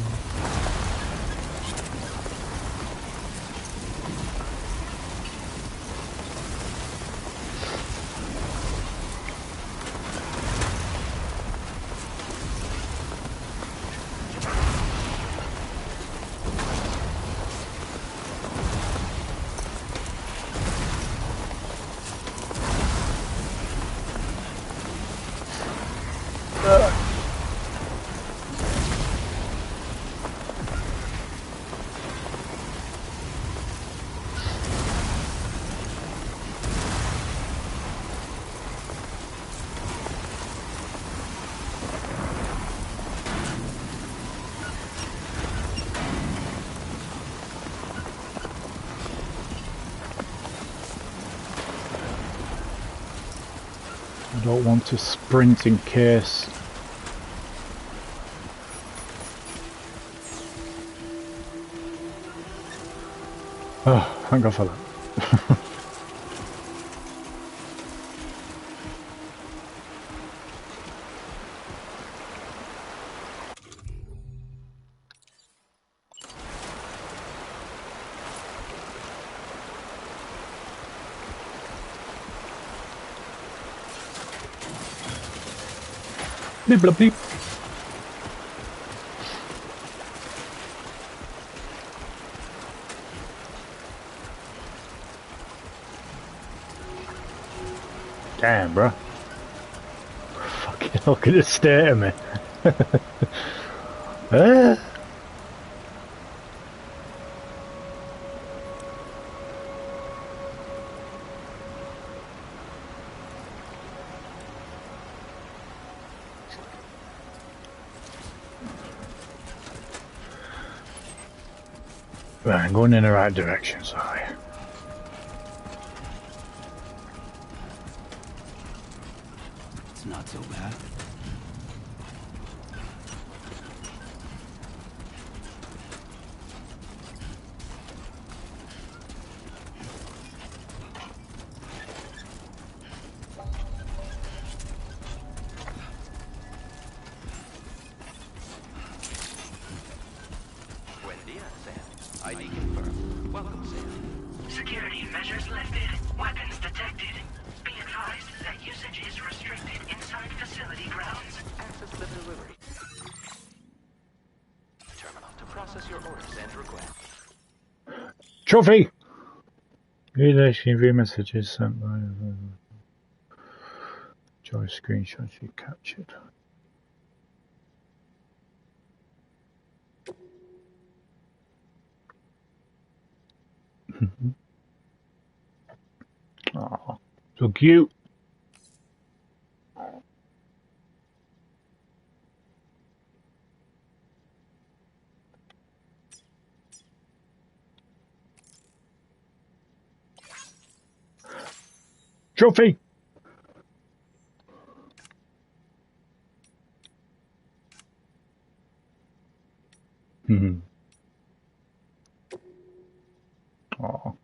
I don't want to sprint in case. Oh, thank God for that. Bleep, bleep, bleep. Damn, bro. Fucking look at the state of me. Right, I'm going in the right direction, sorry. It's not so bad. ID confirmed. Welcome, Sam. Security measures lifted. Weapons detected. Be advised that usage is restricted inside facility grounds. Access the delivery terminal to process your orders and requests. Trophy! Relation view messages sent by Joy screenshots you captured. Oh, so cute. Trophy! Oh.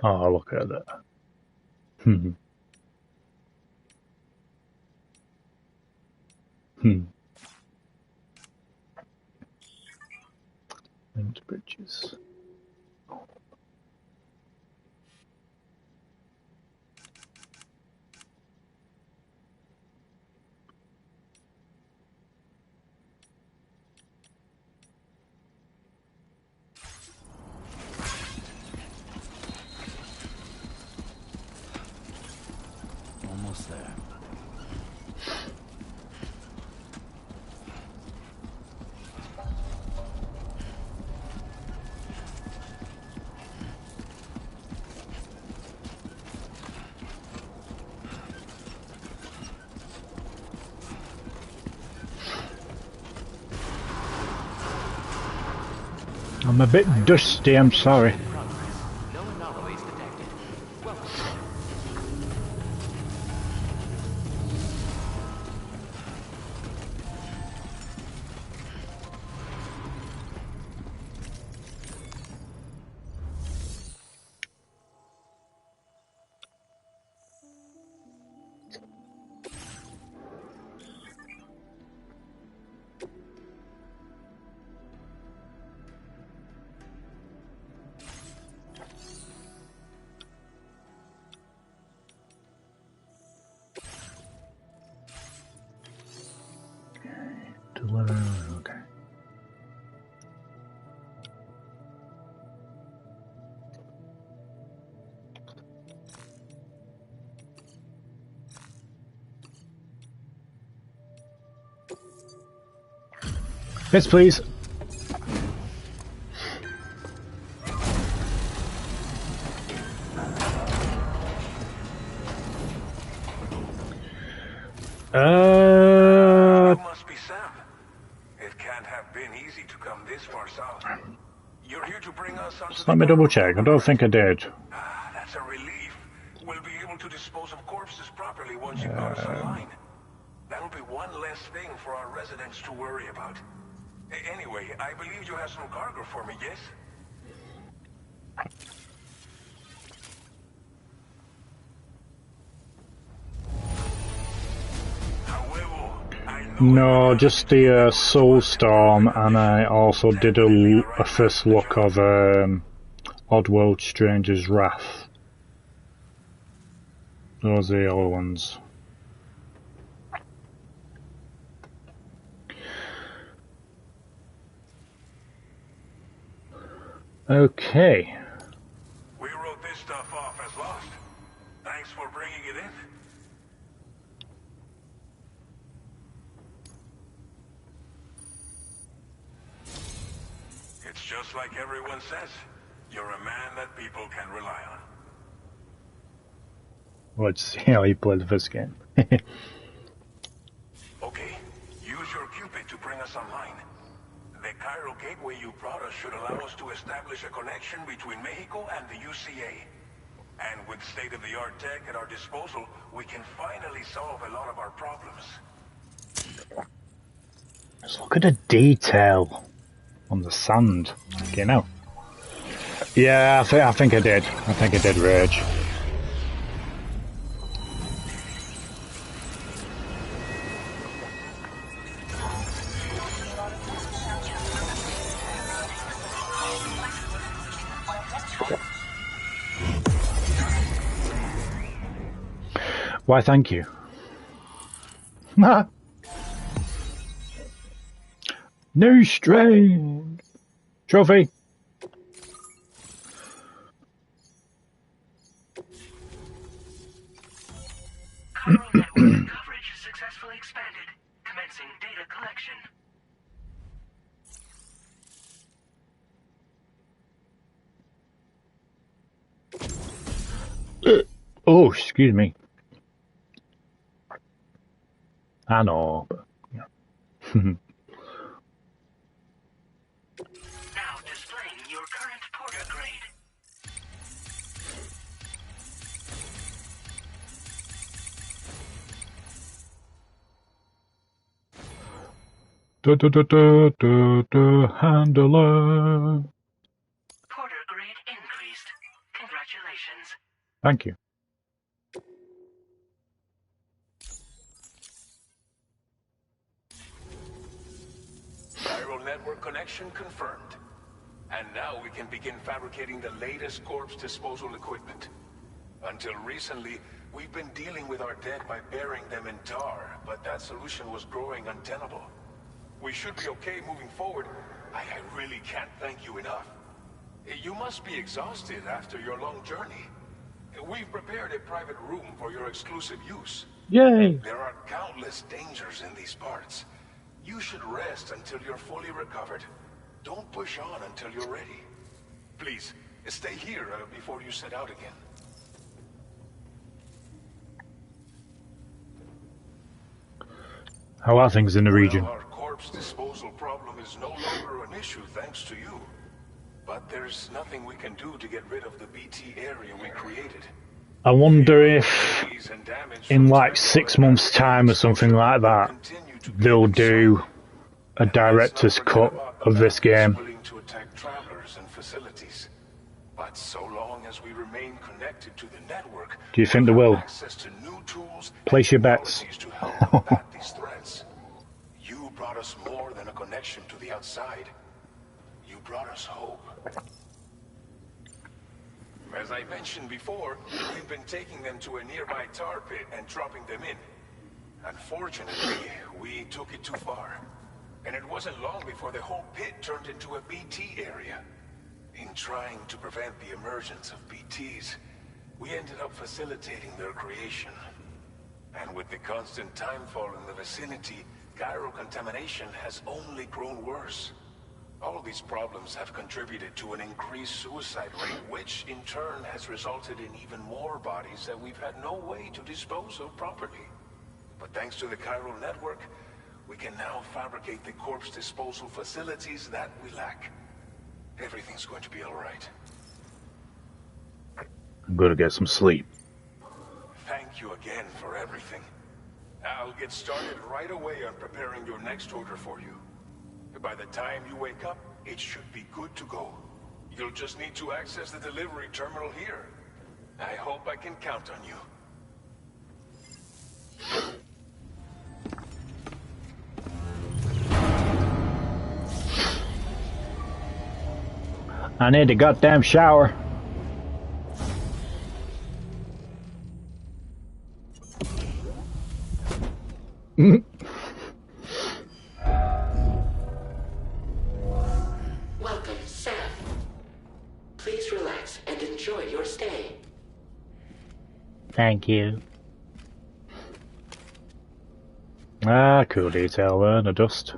Oh, look at that. And bridges. Almost there. I'm a bit dusty, I'm sorry. No anomalies detected. Welcome. Okay. Yes, please. You must be Sam. It can't have been easy to come this far south. You're here to bring us onto Let me double check. I don't think I did. That's a relief. We'll be able to dispose of corpses properly once you've got us online. That'll be one less thing for our residents to worry about. Anyway, I believe you have some cargo for me, yes? No, just the Soulstorm, and I also did a first look of Oddworld Stranger's Wrath. Those are the other ones. Okay. We wrote this stuff off as lost. Thanks for bringing it in. It's just like everyone says. You're a man that people can rely on. Let's see how he played the first game. Okay, use your Cupid to bring us online. The Cairo gateway you brought us should allow us to establish a connection between Mexico and the UCA. And with state-of-the-art tech at our disposal, we can finally solve a lot of our problems. Just look at the detail on the sand. Okay, now. Yeah, I think I did. I think I did rage. Why, thank you. No strain. Trophy. Chiral network coverage successfully expanded. Commencing data collection. Oh, excuse me. I know, but yeah. Now displaying your current porter grade. Handler. Porter grade increased. Congratulations. Thank you. Chiral network connection confirmed. And now we can begin fabricating the latest corpse disposal equipment. Until recently, we've been dealing with our dead by burying them in tar, but that solution was growing untenable. We should be okay moving forward. I really can't thank you enough. You must be exhausted after your long journey. We've prepared a private room for your exclusive use. Yay! There are countless dangers in these parts. You should rest until you're fully recovered. Don't push on until you're ready. Please, stay here before you set out again. How are things in the region? Well, our corpse disposal problem is no longer an issue thanks to you. nothing we can do to get rid of the BT area we created. I wonder if in like 6 months' time or something like that, they'll do a director's cut of this game. To attack travelers and facilities. But so long as we remain connected to the network, do you think they will? Access to new tools, place your bets. To help combat these threats. You brought us more than a connection to the outside. You brought us hope. As I mentioned before, we've been taking them to a nearby tar pit and dropping them in. Unfortunately, we took it too far. And it wasn't long before the whole pit turned into a BT area. In trying to prevent the emergence of BTs, we ended up facilitating their creation. And with the constant timefall in the vicinity, gyro contamination has only grown worse. All these problems have contributed to an increased suicide rate, which in turn has resulted in even more bodies that we've had no way to dispose of properly. But thanks to the chiral network, we can now fabricate the corpse disposal facilities that we lack. Everything's going to be all right. I'm gonna get some sleep. Thank you again for everything. I'll get started right away on preparing your next order for you. By the time you wake up, it should be good to go. You'll just need to access the delivery terminal here. I hope I can count on you. I need a goddamn shower. Welcome, Sam. Please relax and enjoy your stay. Thank you. Ah, cool detail there, the dust.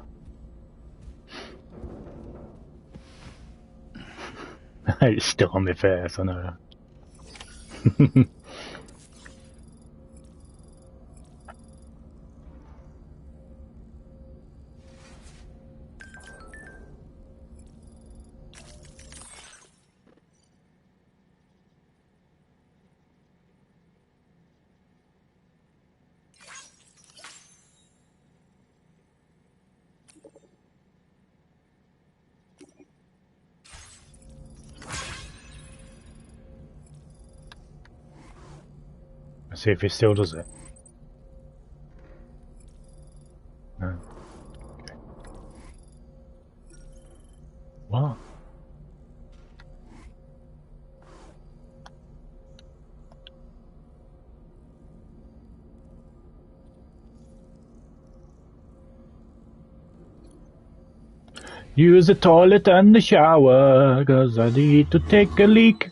It's still on my face, I know. See if he still does it. No. Okay. What? Use the toilet and the shower, 'cause I need to take a leak.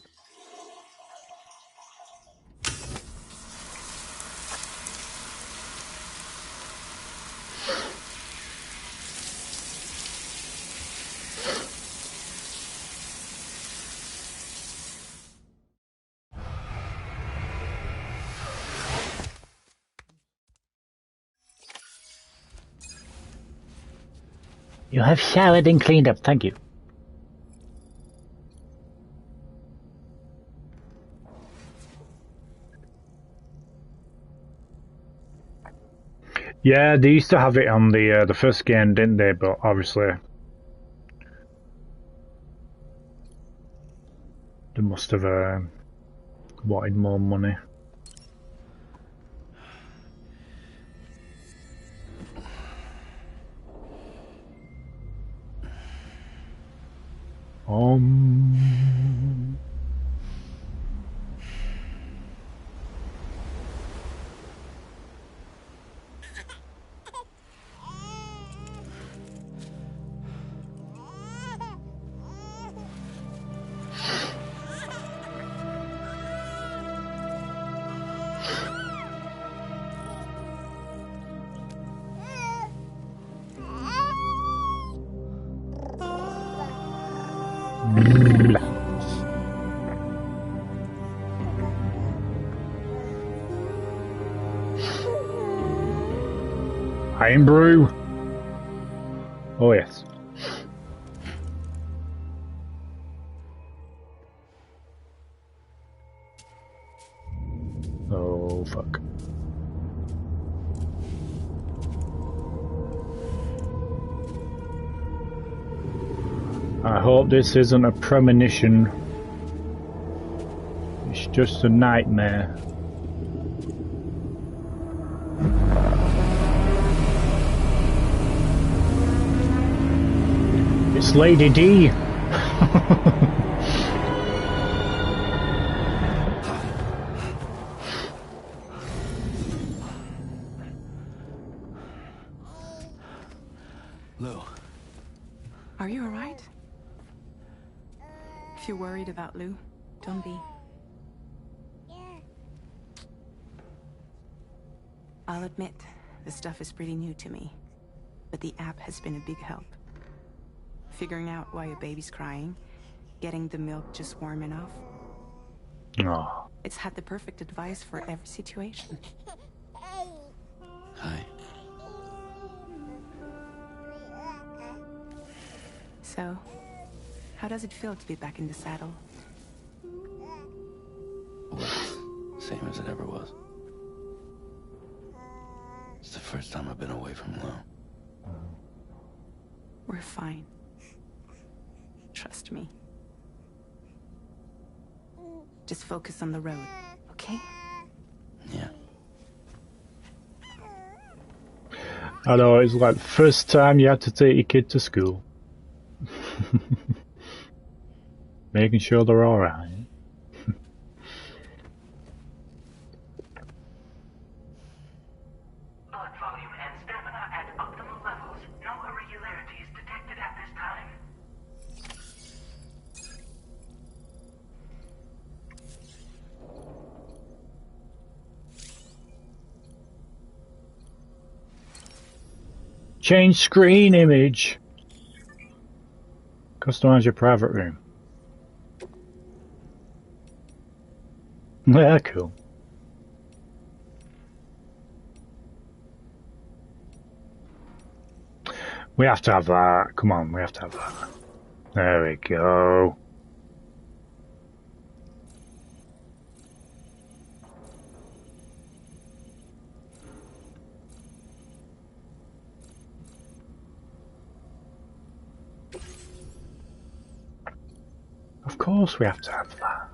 You have showered and cleaned up, thank you. Yeah, they used to have it on the first game, didn't they? But obviously, they must have wanted more money. Iron brew. Oh yes. Oh, fuck. I hope this isn't a premonition. It's just a nightmare. It's Lady D. Lou. Are you alright? If you're worried about Lou, don't be. I'll admit, this stuff is pretty new to me, but the app has been a big help. Figuring out why a baby's crying, getting the milk just warm enough. Oh. It's had the perfect advice for every situation. Hi. So, how does it feel to be back in the saddle? Well, it's same as it ever was. It's the first time I've been away from Lou. We're fine. Trust me. Just focus on the road, okay? Yeah. I know, it's like the first time you had to take your kid to school. Making sure they're alright. Blood volume and stamina at optimal levels. No irregularities detected at this time. Change screen image. Customize your private room. Yeah, cool. We have to have that. Come on, we have to have that. There we go. Of course we have to have that.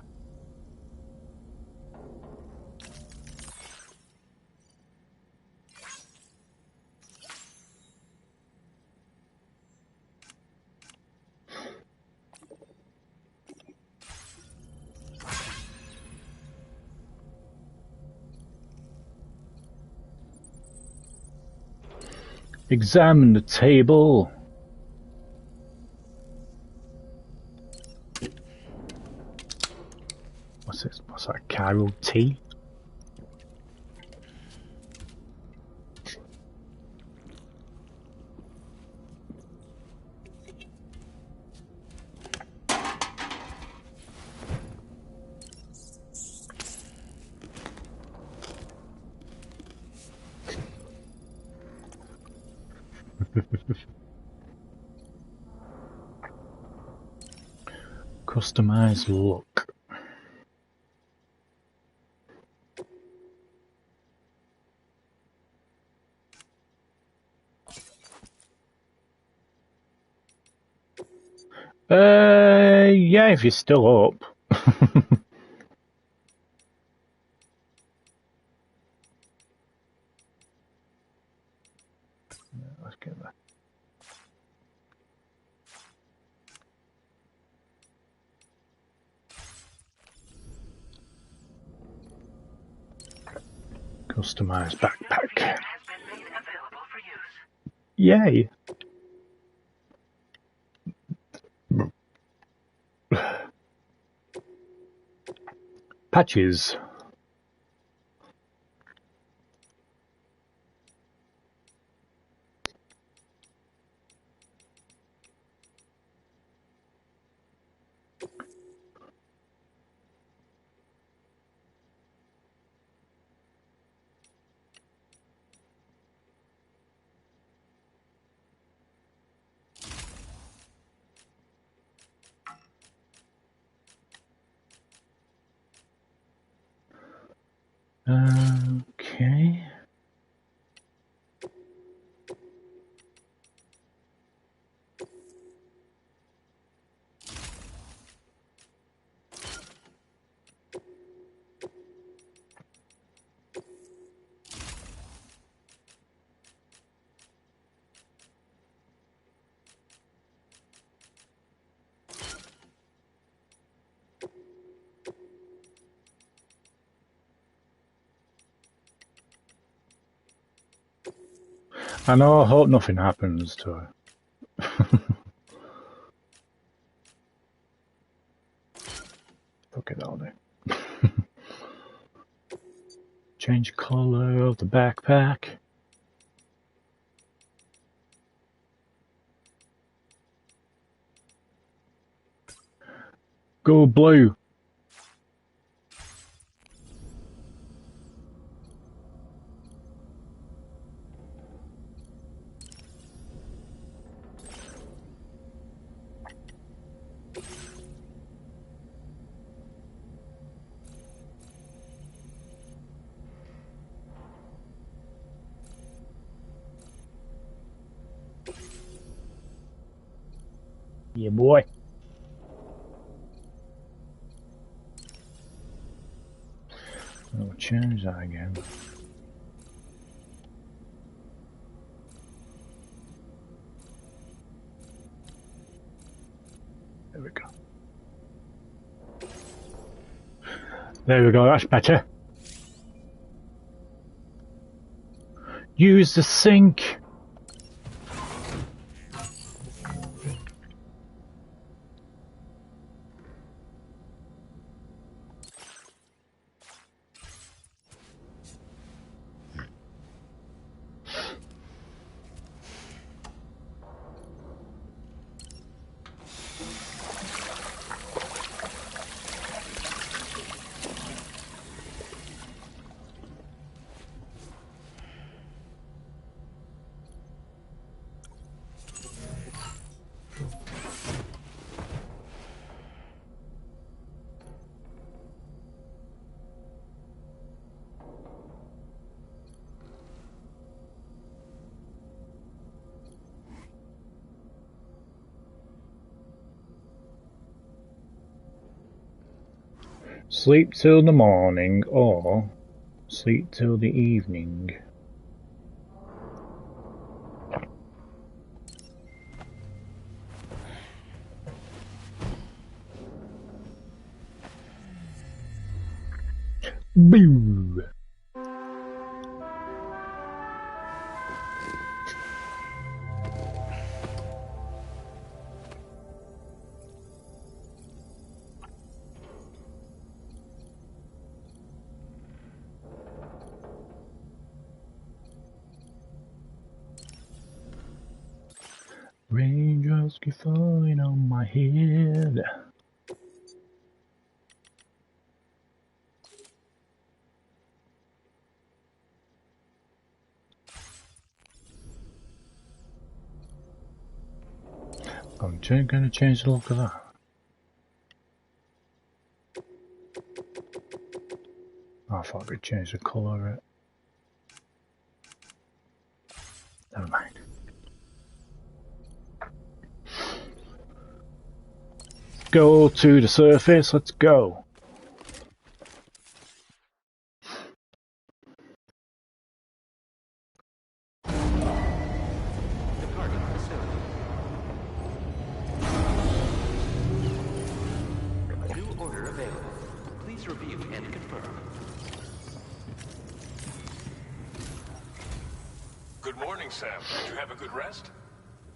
Examine the table. What's this? What's that? Carol tea? Customize look. Yeah, if you're still up. Let's get that. Customize backpack. Has been made available for use. Yay! Patches. Okay. I know, I hope nothing happens to her. Look at all that. Change color of the backpack. Go blue. Yeah, boy. We'll change that again. There we go. There we go, that's better. Use the sink. Sleep till the morning or sleep till the evening. Boo! Raindrops keep falling on my head. I'm gonna change the look of that. I thought I could change the colour of it. Never mind. Go to the surface, let's go. New order available. Please review and confirm. Good morning, Sam. Did you have a good rest?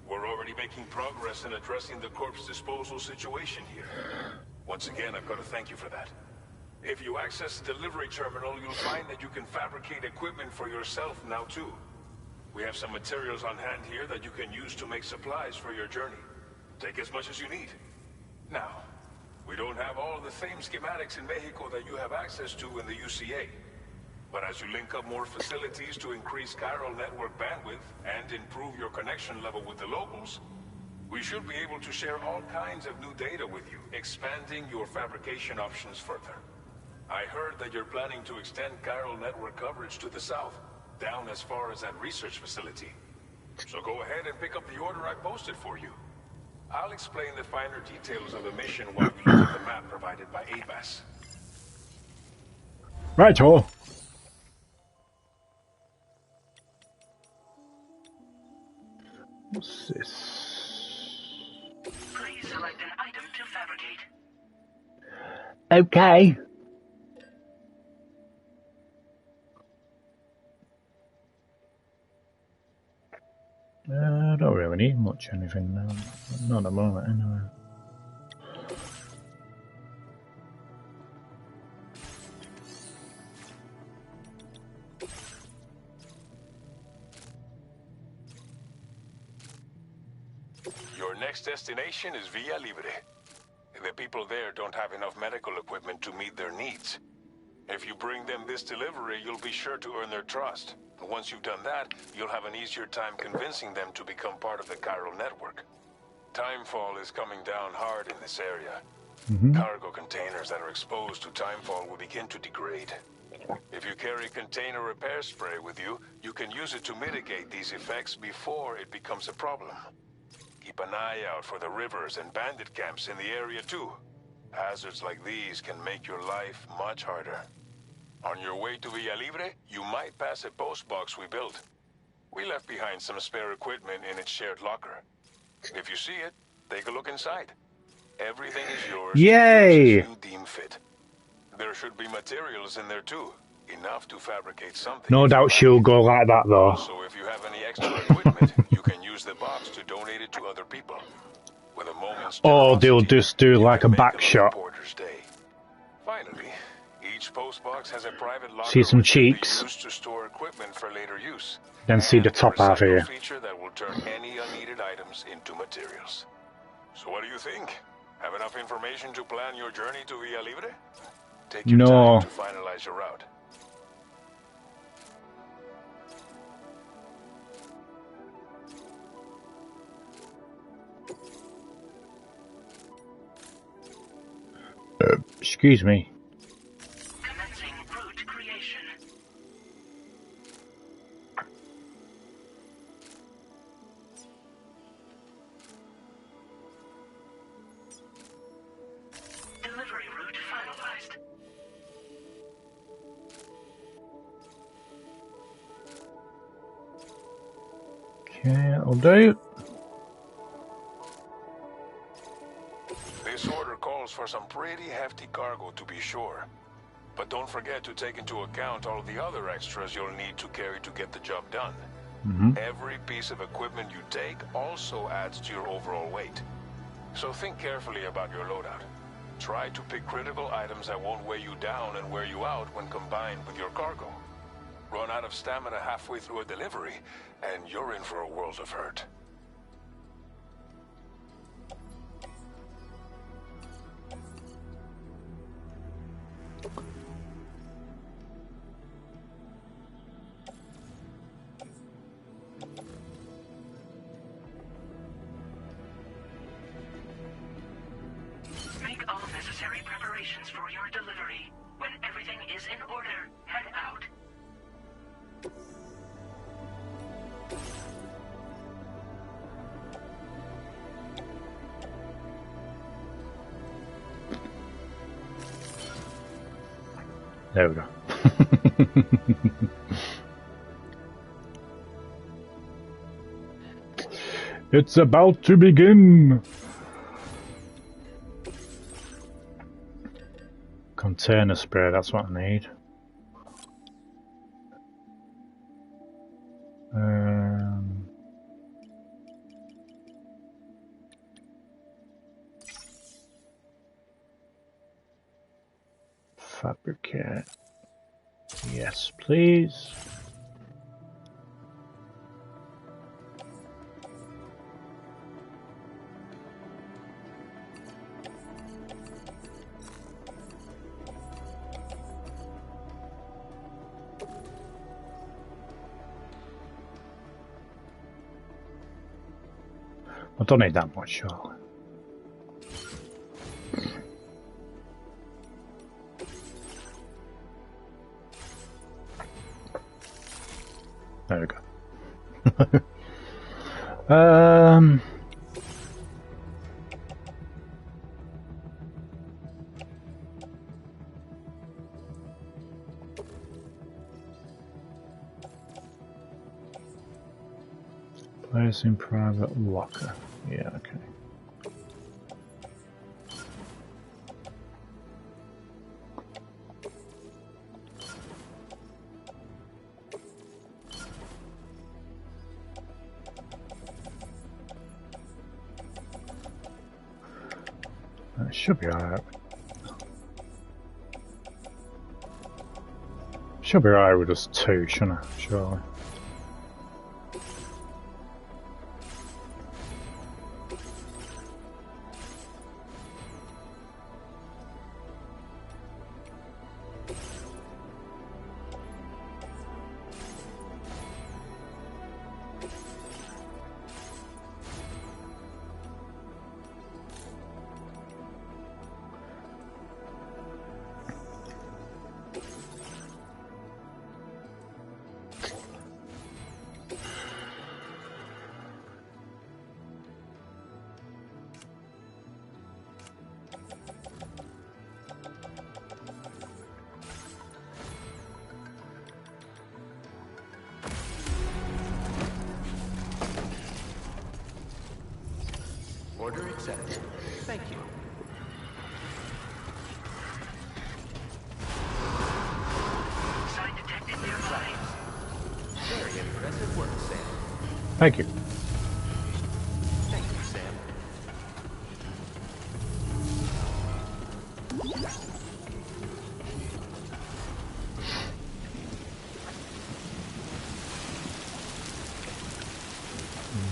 We're already making progress in addressing the corpse disposal situation here. Once again, I've got to thank you for that. If you access the delivery terminal, you'll find that you can fabricate equipment for yourself now too. We have some materials on hand here that you can use to make supplies for your journey. Take as much as you need. Now, we don't have all the same schematics in Mexico that you have access to in the UCA. But as you link up more facilities to increase chiral network bandwidth and improve your connection level with the locals, we should be able to share all kinds of new data with you, expanding your fabrication options further. I heard that you're planning to extend chiral network coverage to the south, down as far as that research facility. So go ahead and pick up the order I posted for you. I'll explain the finer details of the mission while we look at the map provided by HatCHeTHaZ. Right-o. What's this? Please select an item to fabricate. Okay. I don't really need much anything now. Not at the moment, anyway. Your next destination is Villa Libre. The people there don't have enough medical equipment to meet their needs. If you bring them this delivery, you'll be sure to earn their trust. Once you've done that, you'll have an easier time convincing them to become part of the chiral network. Timefall is coming down hard in this area. Cargo containers that are exposed to timefall will begin to degrade. If you carry container repair spray with you, you can use it to mitigate these effects before it becomes a problem. Keep an eye out for the rivers and bandit camps in the area too. Hazards like these can make your life much harder. On your way to Villa Libre, you might pass a post box we built. We left behind some spare equipment in its shared locker. If you see it, take a look inside. Everything is yours. Yay! To use as you deem fit. There should be materials in there too, enough to fabricate something. No doubt she'll go like that though. So if you have any extra equipment, you can use the box to donate it to other people. With a moment's Or they'll generosity, just do you like a can make back them shot. reporter's day. Finally, each post box has a private locker See some which can be cheeks. used to store equipment for later use. Then see the And top a half recycle here. feature that will turn any unneeded items into materials. So what do you think? Have enough information to plan your journey to Villa Libre? Take your No. time to finalize your route. Excuse me. Commencing route creation. Delivery route finalized. Okay, I'll do. This order calls for some pretty hefty cargo to be sure. But don't forget to take into account all the other extras you'll need to carry to get the job done. Every piece of equipment you take also adds to your overall weight. So think carefully about your loadout. Try to pick critical items that won't weigh you down and wear you out when combined with your cargo. Run out of stamina halfway through a delivery, and you're in for a world of hurt. Make all necessary preparations for your delivery. When everything is in order, head out. There we go. It's about to begin. Container spray, that's what I need. Fabricate. Yes, please. I don't need that much, surely. There we go. Place in private locker. Yeah, okay. That should be alright. Should be alright with us two, shouldn't I? Surely. Order accepted. Thank you. Sign detected nearby. Very impressive work, Sam. Thank you. Thank you, Sam.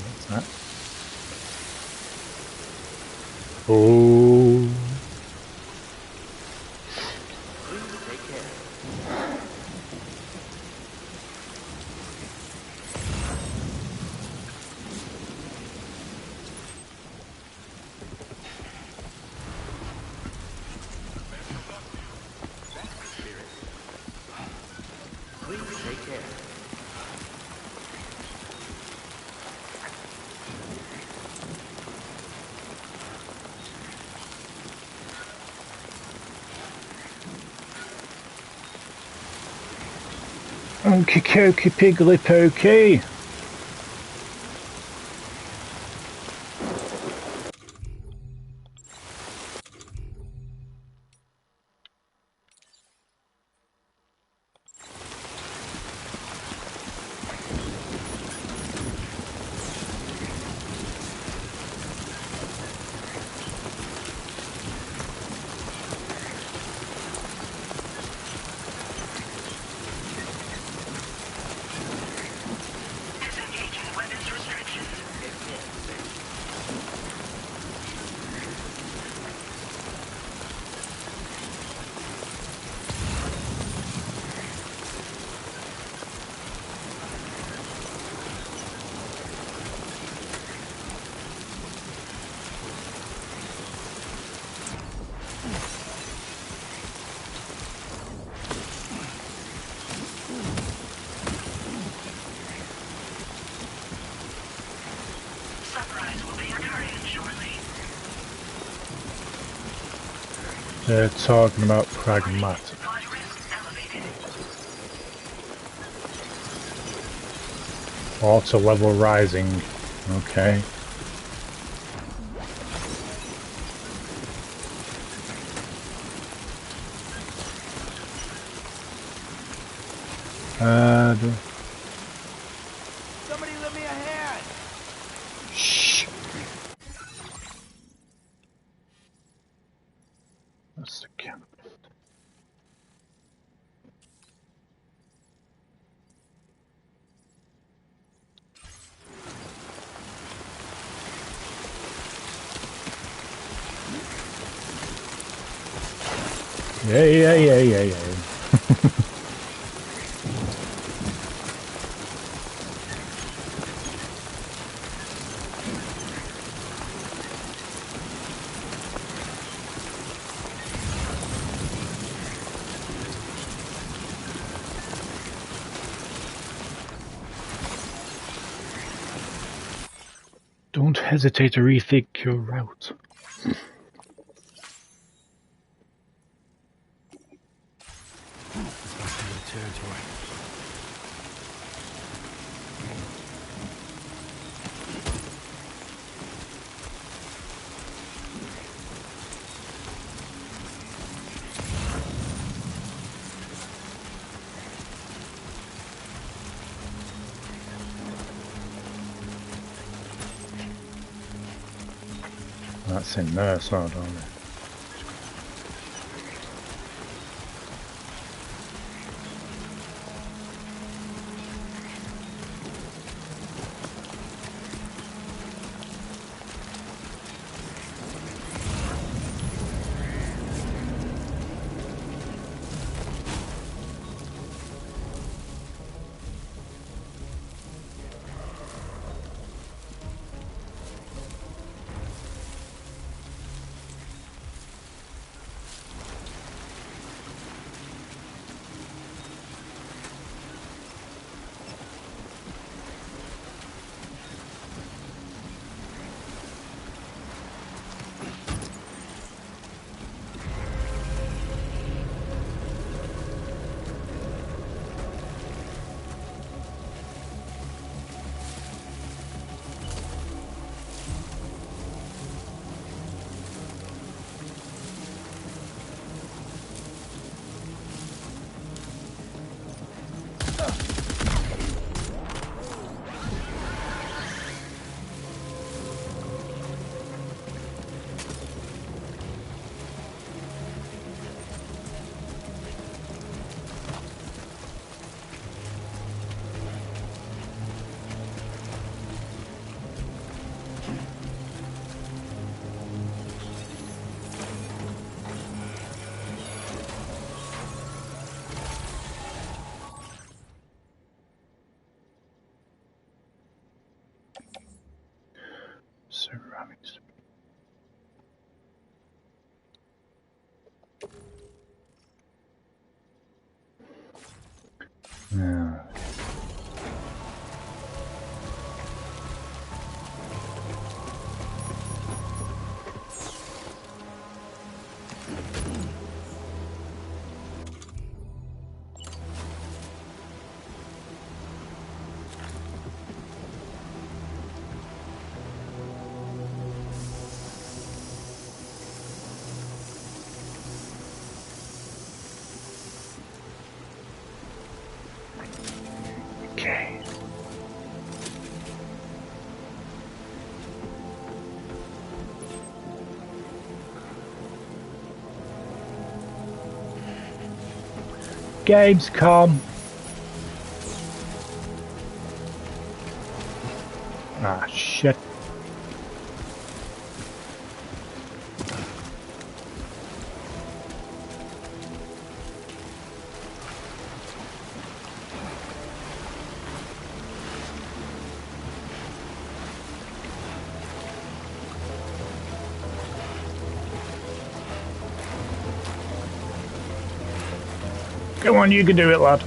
What's that? Oh. Please take care. Please take care. Okie dokie piggly pokey. Disengaging weapons restrictions. Sunrise will be occurring shortly. They're talking about pragmatic. Supply risk elevated. Water level rising. Okay. Somebody lend me a hand. Shh. That's the camp. Yeah. Don't hesitate to rethink your route. This must be their territory. That's in there, so I don't know. Ceramics. Yeah. Okay. Gamescom. Ah, shit. Come on, you can do it, lad.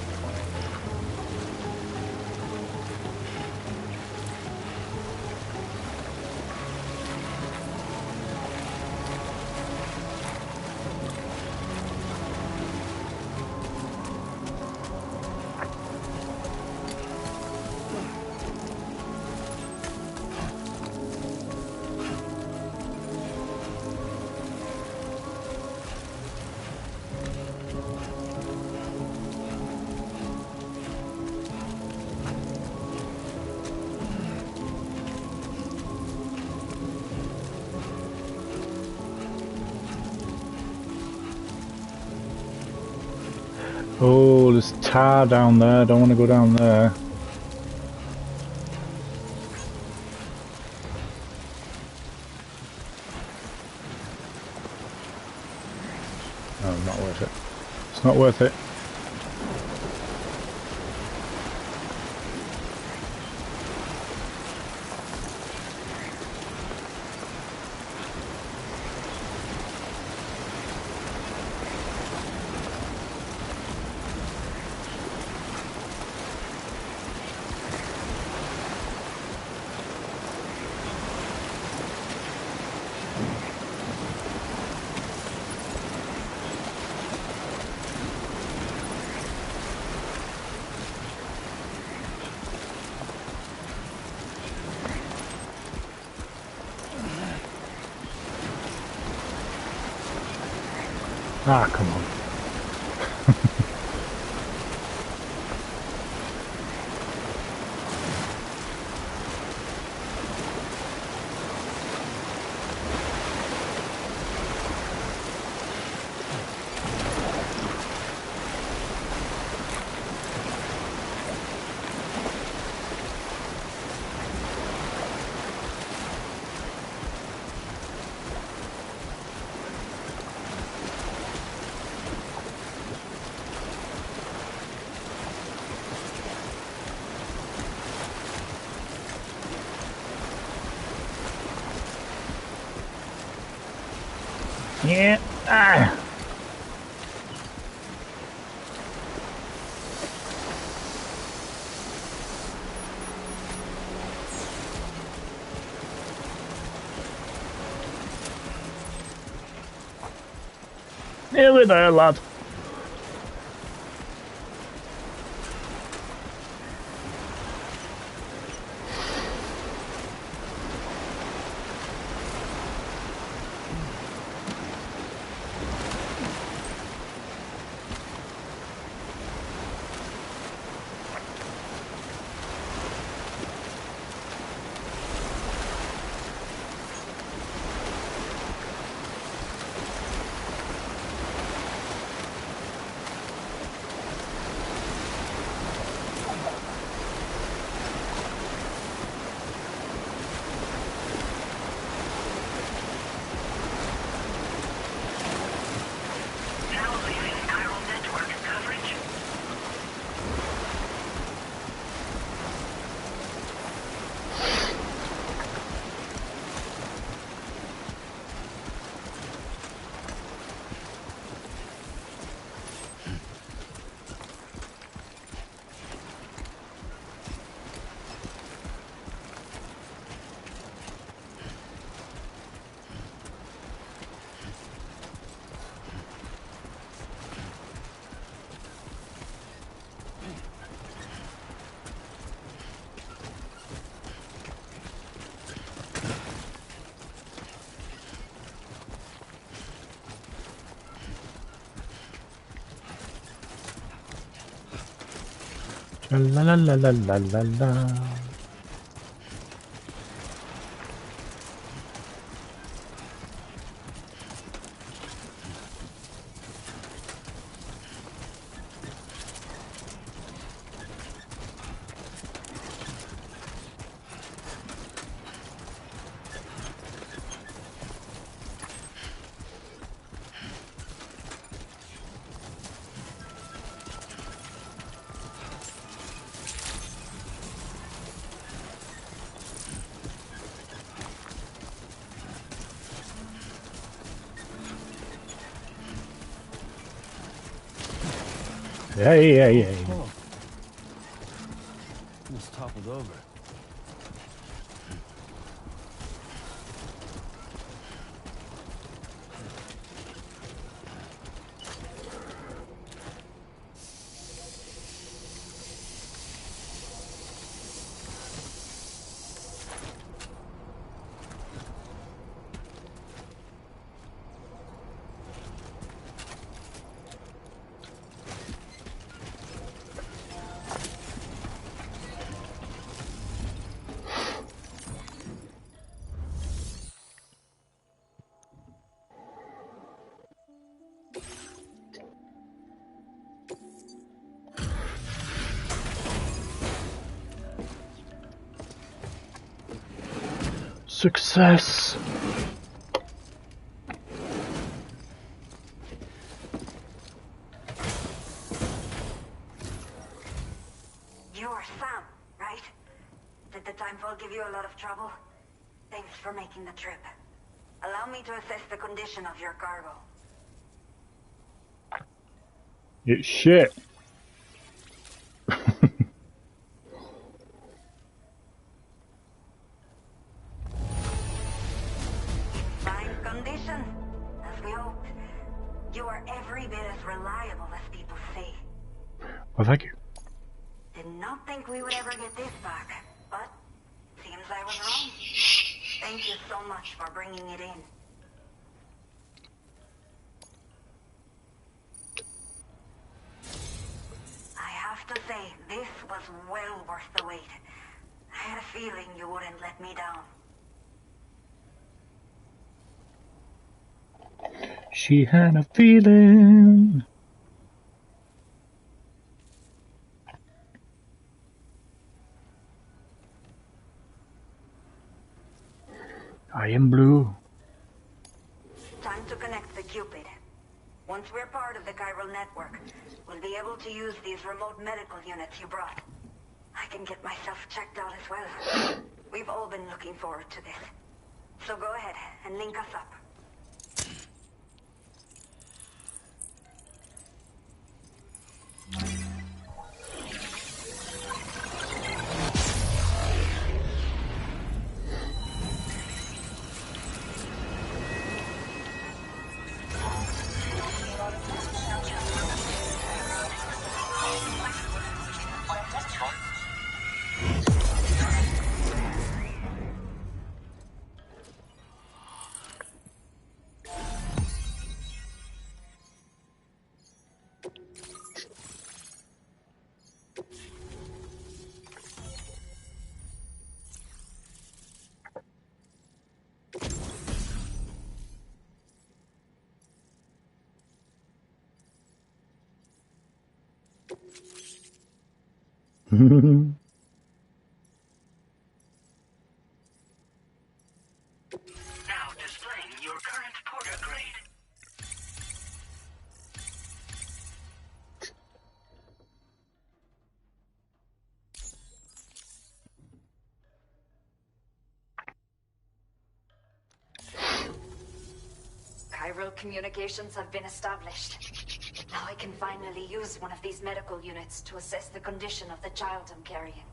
Oh, there's tar down there. I don't want to go down there. No, not worth it. It's not worth it. Ah, come on. Yeah. Ah. Nearly there, lad. La la la la la la la. Yeah. Oh. Almost toppled over. Success. You're Sam, right? Did the timefall give you a lot of trouble? Thanks for making the trip. Allow me to assess the condition of your cargo. It's shit. Fine condition, as we hoped. You are every bit as reliable as people say. Well, thank you. Did not think we would ever get this back, but seems I was wrong. Thank you so much for bringing it in. was well worth the wait. I had a feeling you wouldn't let me down. She had a feeling. I am blue. Time to connect the Cupid. Once we're part of the chiral network, we'll be able to use these remote medical units you brought. I can get myself checked out as well. We've all been looking forward to this. So go ahead and link us up. Now displaying your current porter grade. Chiral communications have been established. Now I can finally use one of these medical units to assess the condition of the child I'm carrying.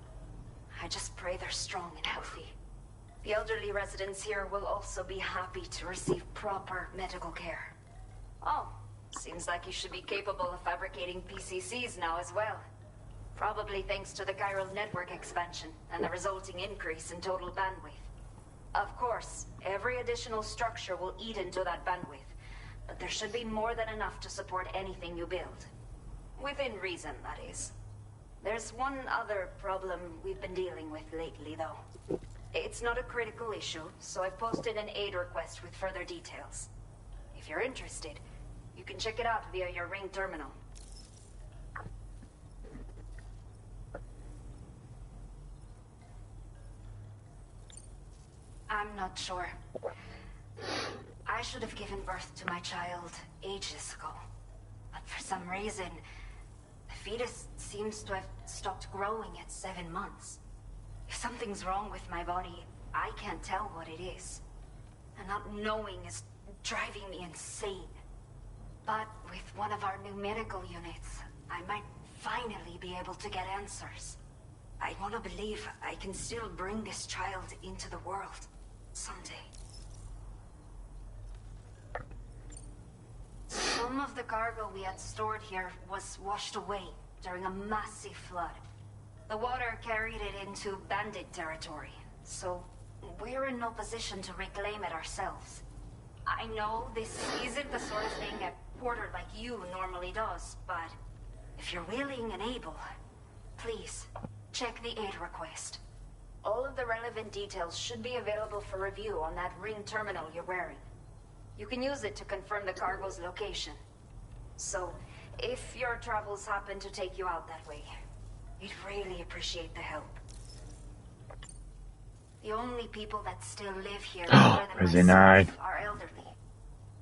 I just pray they're strong and healthy. The elderly residents here will also be happy to receive proper medical care. Oh, seems like you should be capable of fabricating PCCs now as well. Probably thanks to the chiral network expansion and the resulting increase in total bandwidth. Of course, every additional structure will eat into that bandwidth, but there should be more than enough to support anything you build. Within reason, that is. There's one other problem we've been dealing with lately, though. It's not a critical issue, so I've posted an aid request with further details. If you're interested, you can check it out via your Ring terminal. I'm not sure. I should have given birth to my child ages ago. But for some reason, the fetus seems to have stopped growing at 7 months. If something's wrong with my body, I can't tell what it is. And not knowing is driving me insane. But with one of our new medical units, I might finally be able to get answers. I want to believe I can still bring this child into the world someday. Some of the cargo we had stored here was washed away during a massive flood. The water carried it into bandit territory, so we're in no position to reclaim it ourselves. I know this isn't the sort of thing a porter like you normally does, but if you're willing and able, please check the aid request. All of the relevant details should be available for review on that Ring terminal you're wearing. You can use it to confirm the cargo's location. So, if your travels happen to take you out that way, we'd really appreciate the help. The only people that still live here other than myself are elderly.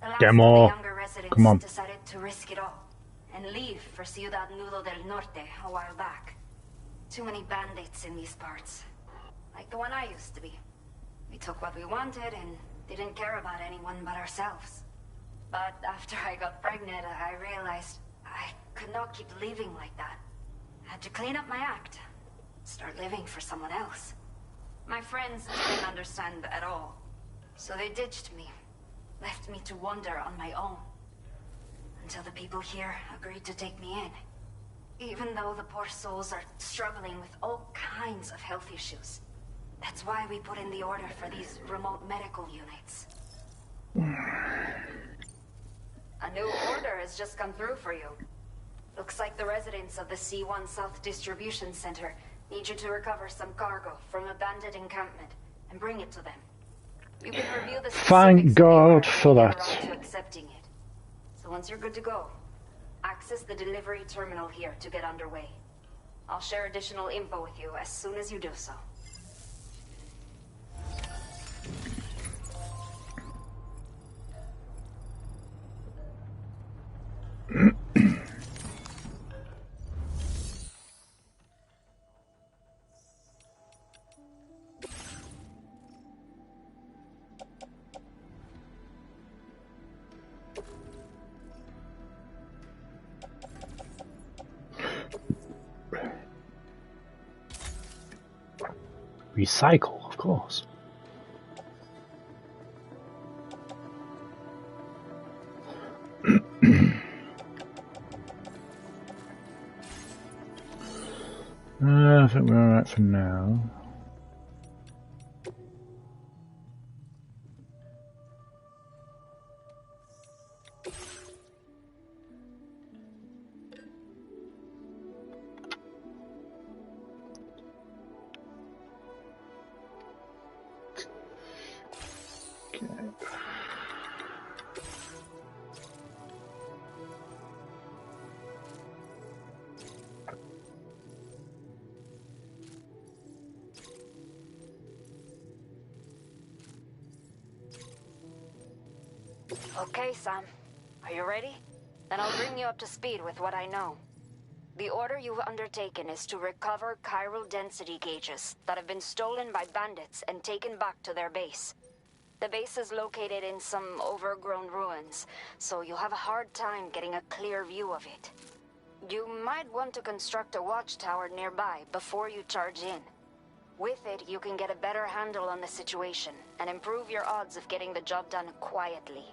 The last of the younger residents decided to risk it all and leave for Ciudad Nudo del Norte a while back. Too many bandits in these parts. Like the one I used to be. We took what we wanted and didn't care about anyone but ourselves. But after I got pregnant, I realized I could not keep living like that. I had to clean up my act. Start living for someone else. My friends didn't understand at all. So they ditched me. Left me to wander on my own. Until the people here agreed to take me in. Even though the poor souls are struggling with all kinds of health issues. That's why we put in the order for these remote medical units. A new order has just come through for you. Looks like the residents of the C1 South Distribution Center need you to recover some cargo from a bandit encampment and bring it to them. You can review the specifics. Thank God for that. To accepting it. So once you're good to go, access the delivery terminal here to get underway. I'll share additional info with you as soon as you do so. Recycle, of course. I think we're alright for now. Okay, Sam. Are you ready? Then I'll bring you up to speed with what I know. The order you've undertaken is to recover chiral density gauges that have been stolen by bandits and taken back to their base. The base is located in some overgrown ruins, so you'll have a hard time getting a clear view of it. You might want to construct a watchtower nearby before you charge in. With it, you can get a better handle on the situation and improve your odds of getting the job done quietly.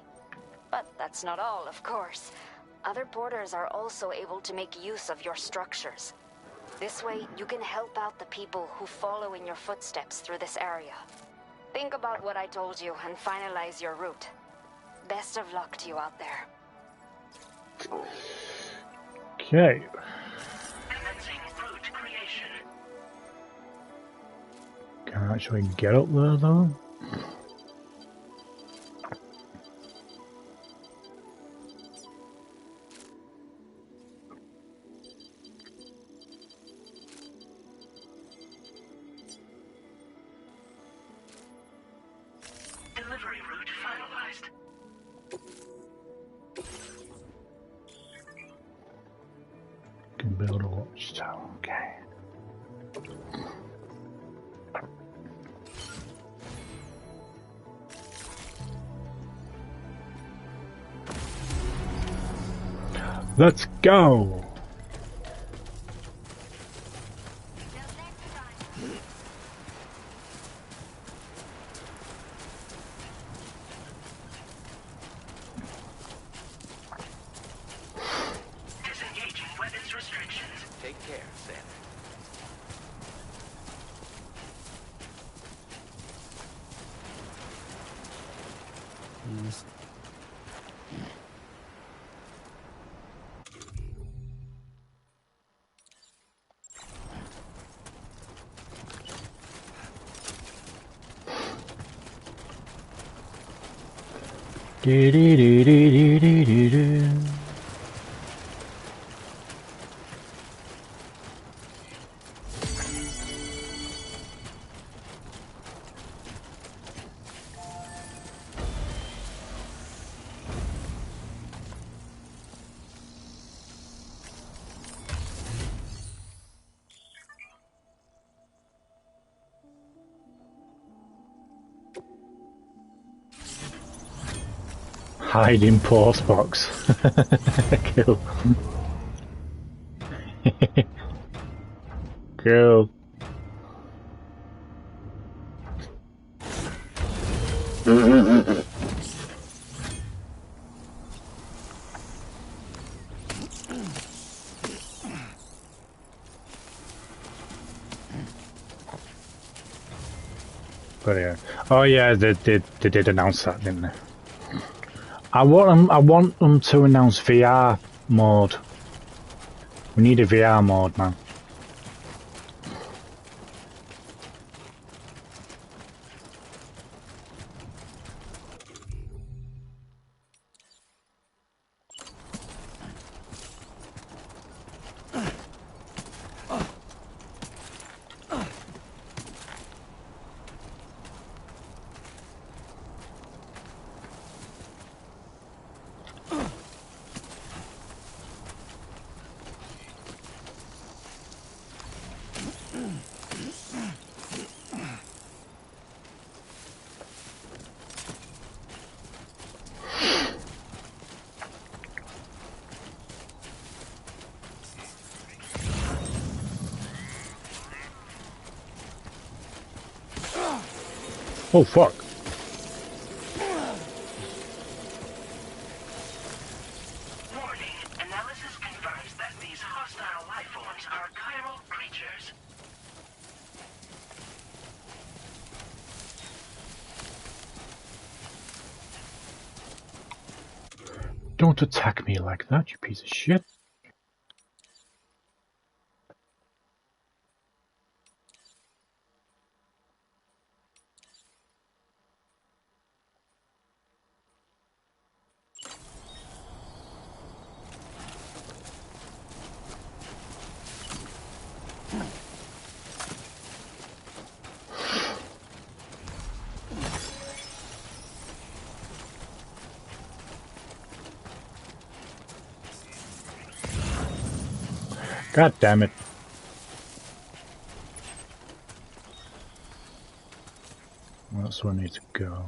But that's not all, of course. Other porters are also able to make use of your structures. This way, you can help out the people who follow in your footsteps through this area. Think about what I told you and finalize your route. Best of luck to you out there. Okay. Can I actually get up there though? Delivery route finalized. Can build a watchtower, okay. Let's go! Disengaging weapons restrictions. Take care, Sam. Hide in post box. Cool. Cool. Brilliant. Oh yeah, they did announce that, didn't they? I want them to announce VR mode We need a VR mode, man. Oh fuck. Warning. Analysis confirms that these hostile life forms are chiral creatures. Don't attack me like that, you piece of shit. God damn it. That's where I need to go.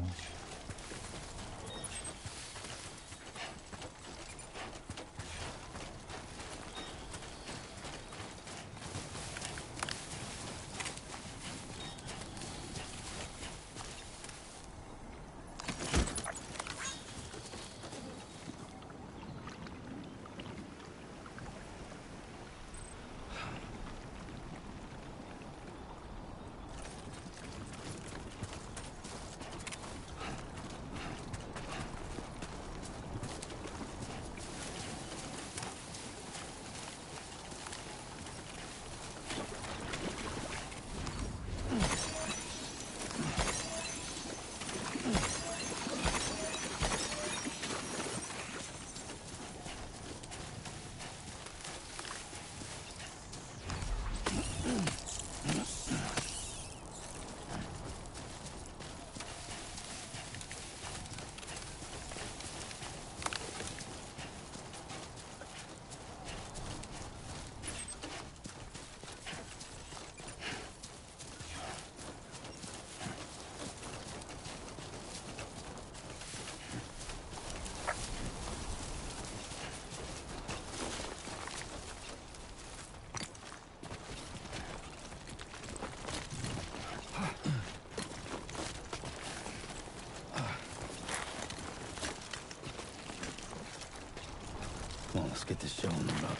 Come on, let's get this show on the road.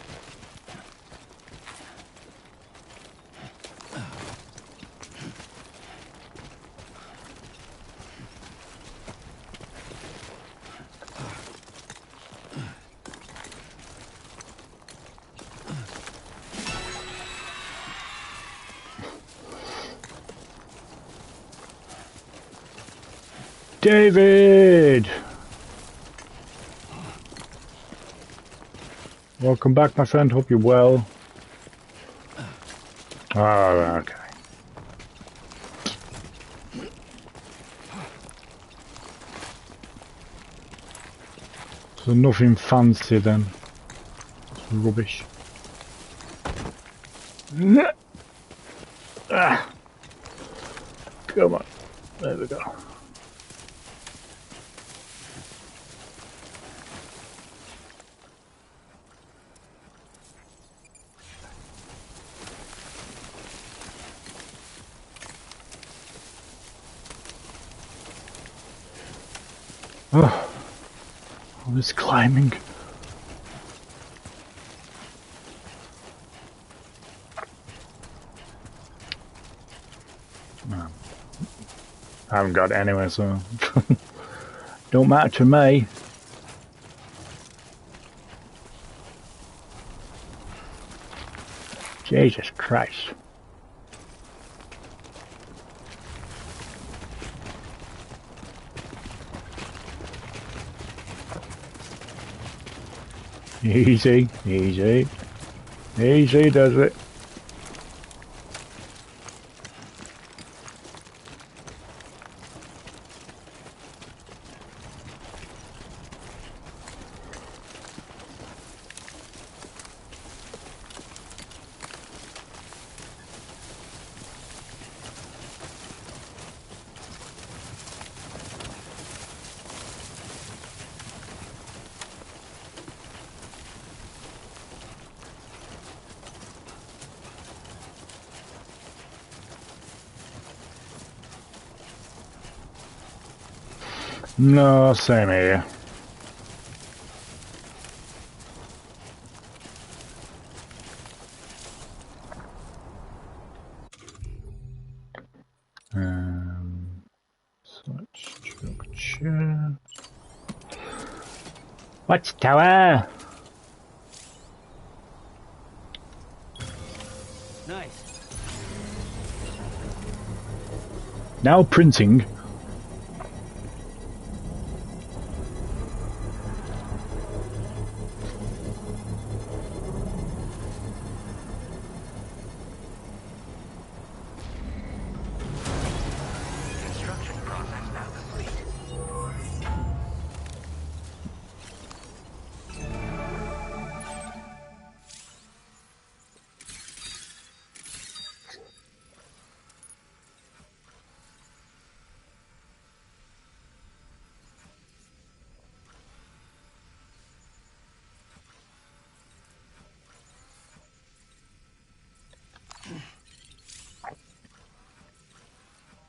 David! Welcome back, my friend. Hope you're well. Oh, okay. So nothing fancy then. It's rubbish. Ah. Come on. There we go. Oh, all this climbing. No. I haven't got it anyway, so don't matter to me. Jesus Christ. Easy, easy. Easy does it. No, same here. Such structure. What's tower? Nice. Now printing.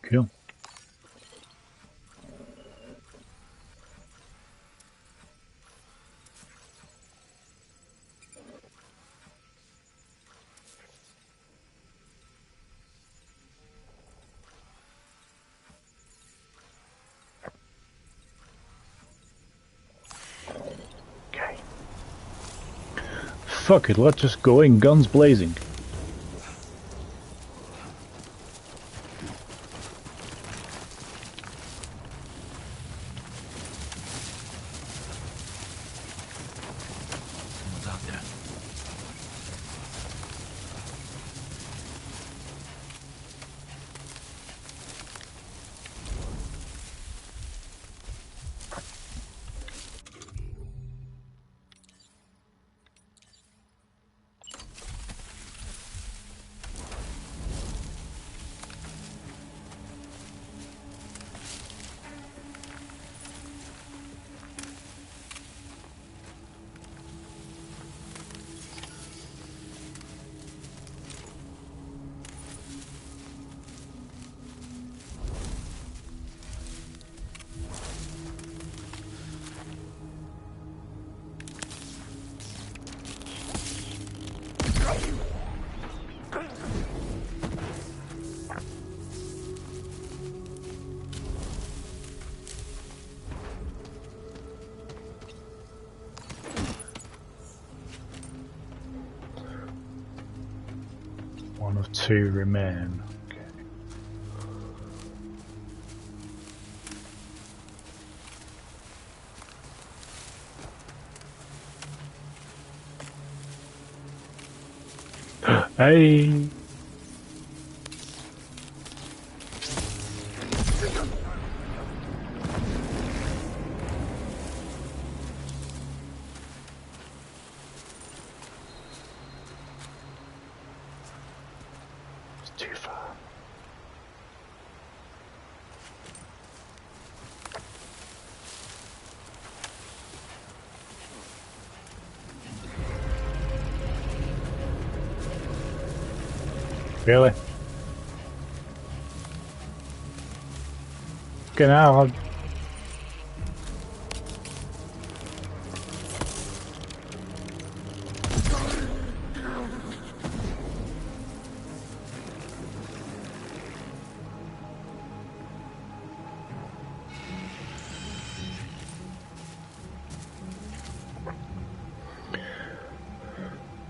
Cool. Okay. Fuck it, let's just go in guns blazing. One of two remain. Okay. Hey. It's too far. Really? Genau.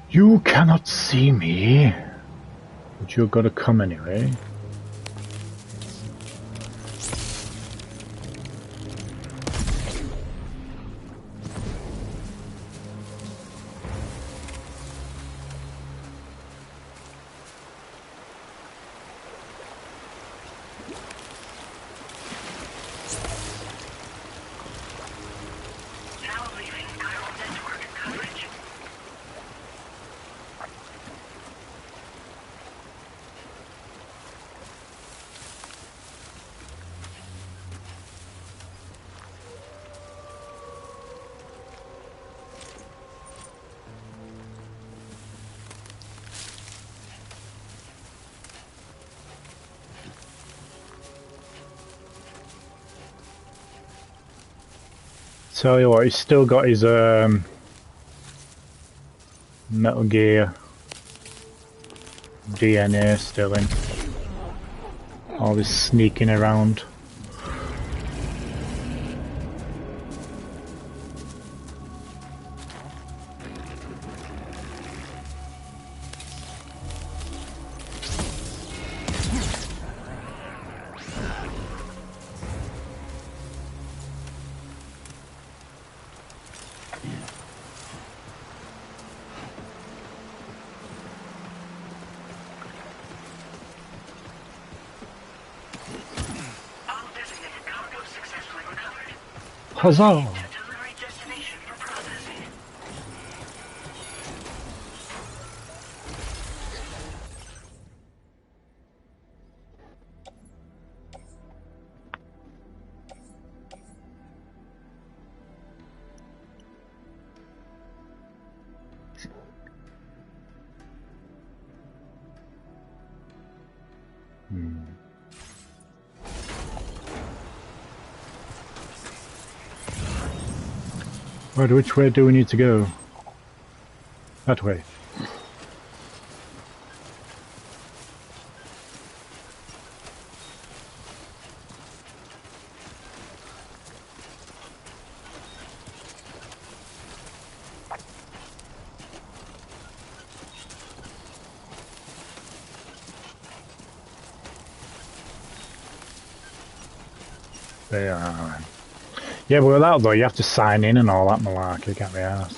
You cannot see me. But you're gonna come anyway. Tell you what, he's still got his Metal Gear DNA still in. All this sneaking around. Huzzah! Right, which way do we need to go? That way. They are. Yeah, but without though, you have to sign in and all that malarkey, can't be arsed.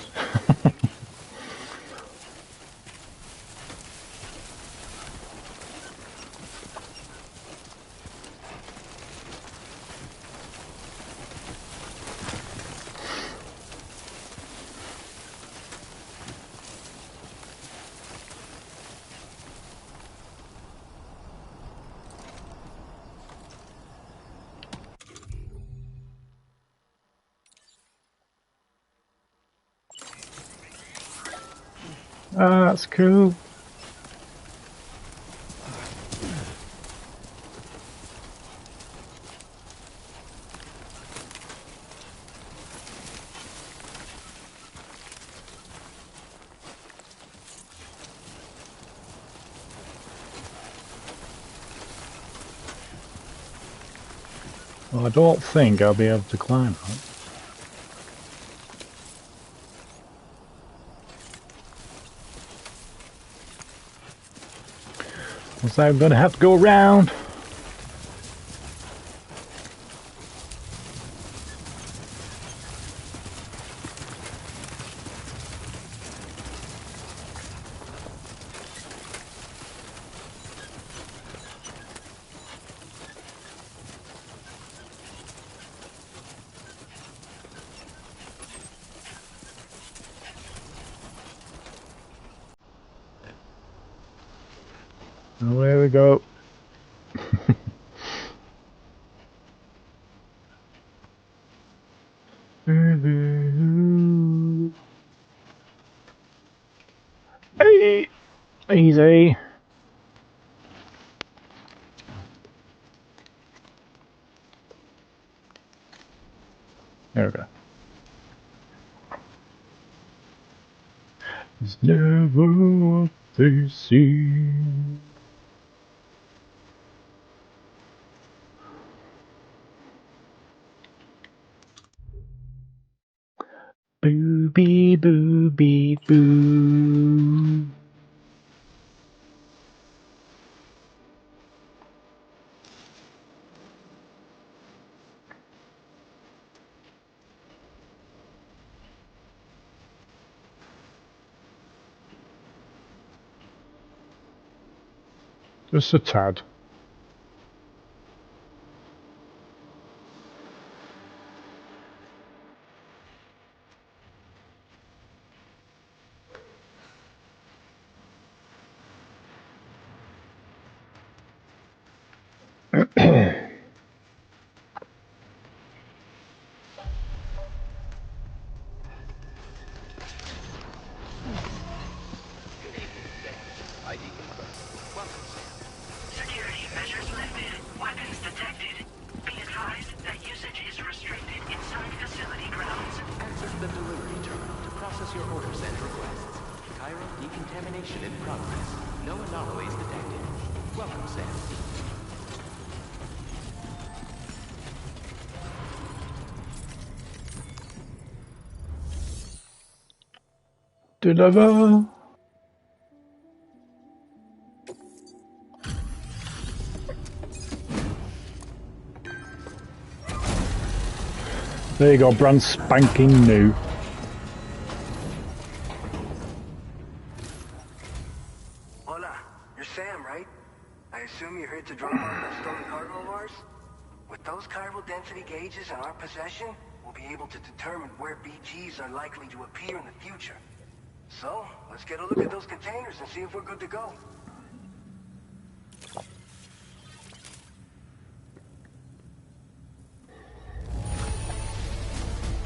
Ah, that's cool. Well, I don't think I'll be able to climb that. So I'm gonna have to go around. Oh, there we go. Hey, easy. There we go. It's never what they seem. Booby, booby, boo. Just a tad. Security measures lifted. Weapons detected. Be advised that usage is restricted inside facility grounds. Access the delivery terminal to process your orders and requests. Chiral decontamination in progress. No anomalies detected. Welcome, Sam. Deliver. There you go, brand spanking new. Hola, you're Sam, right? I assume you're here to drop off that stolen cargo of ours? With those chiral density gauges in our possession, we'll be able to determine where BGs are likely to appear in the future. So, let's get a look at those containers and see if we're good to go.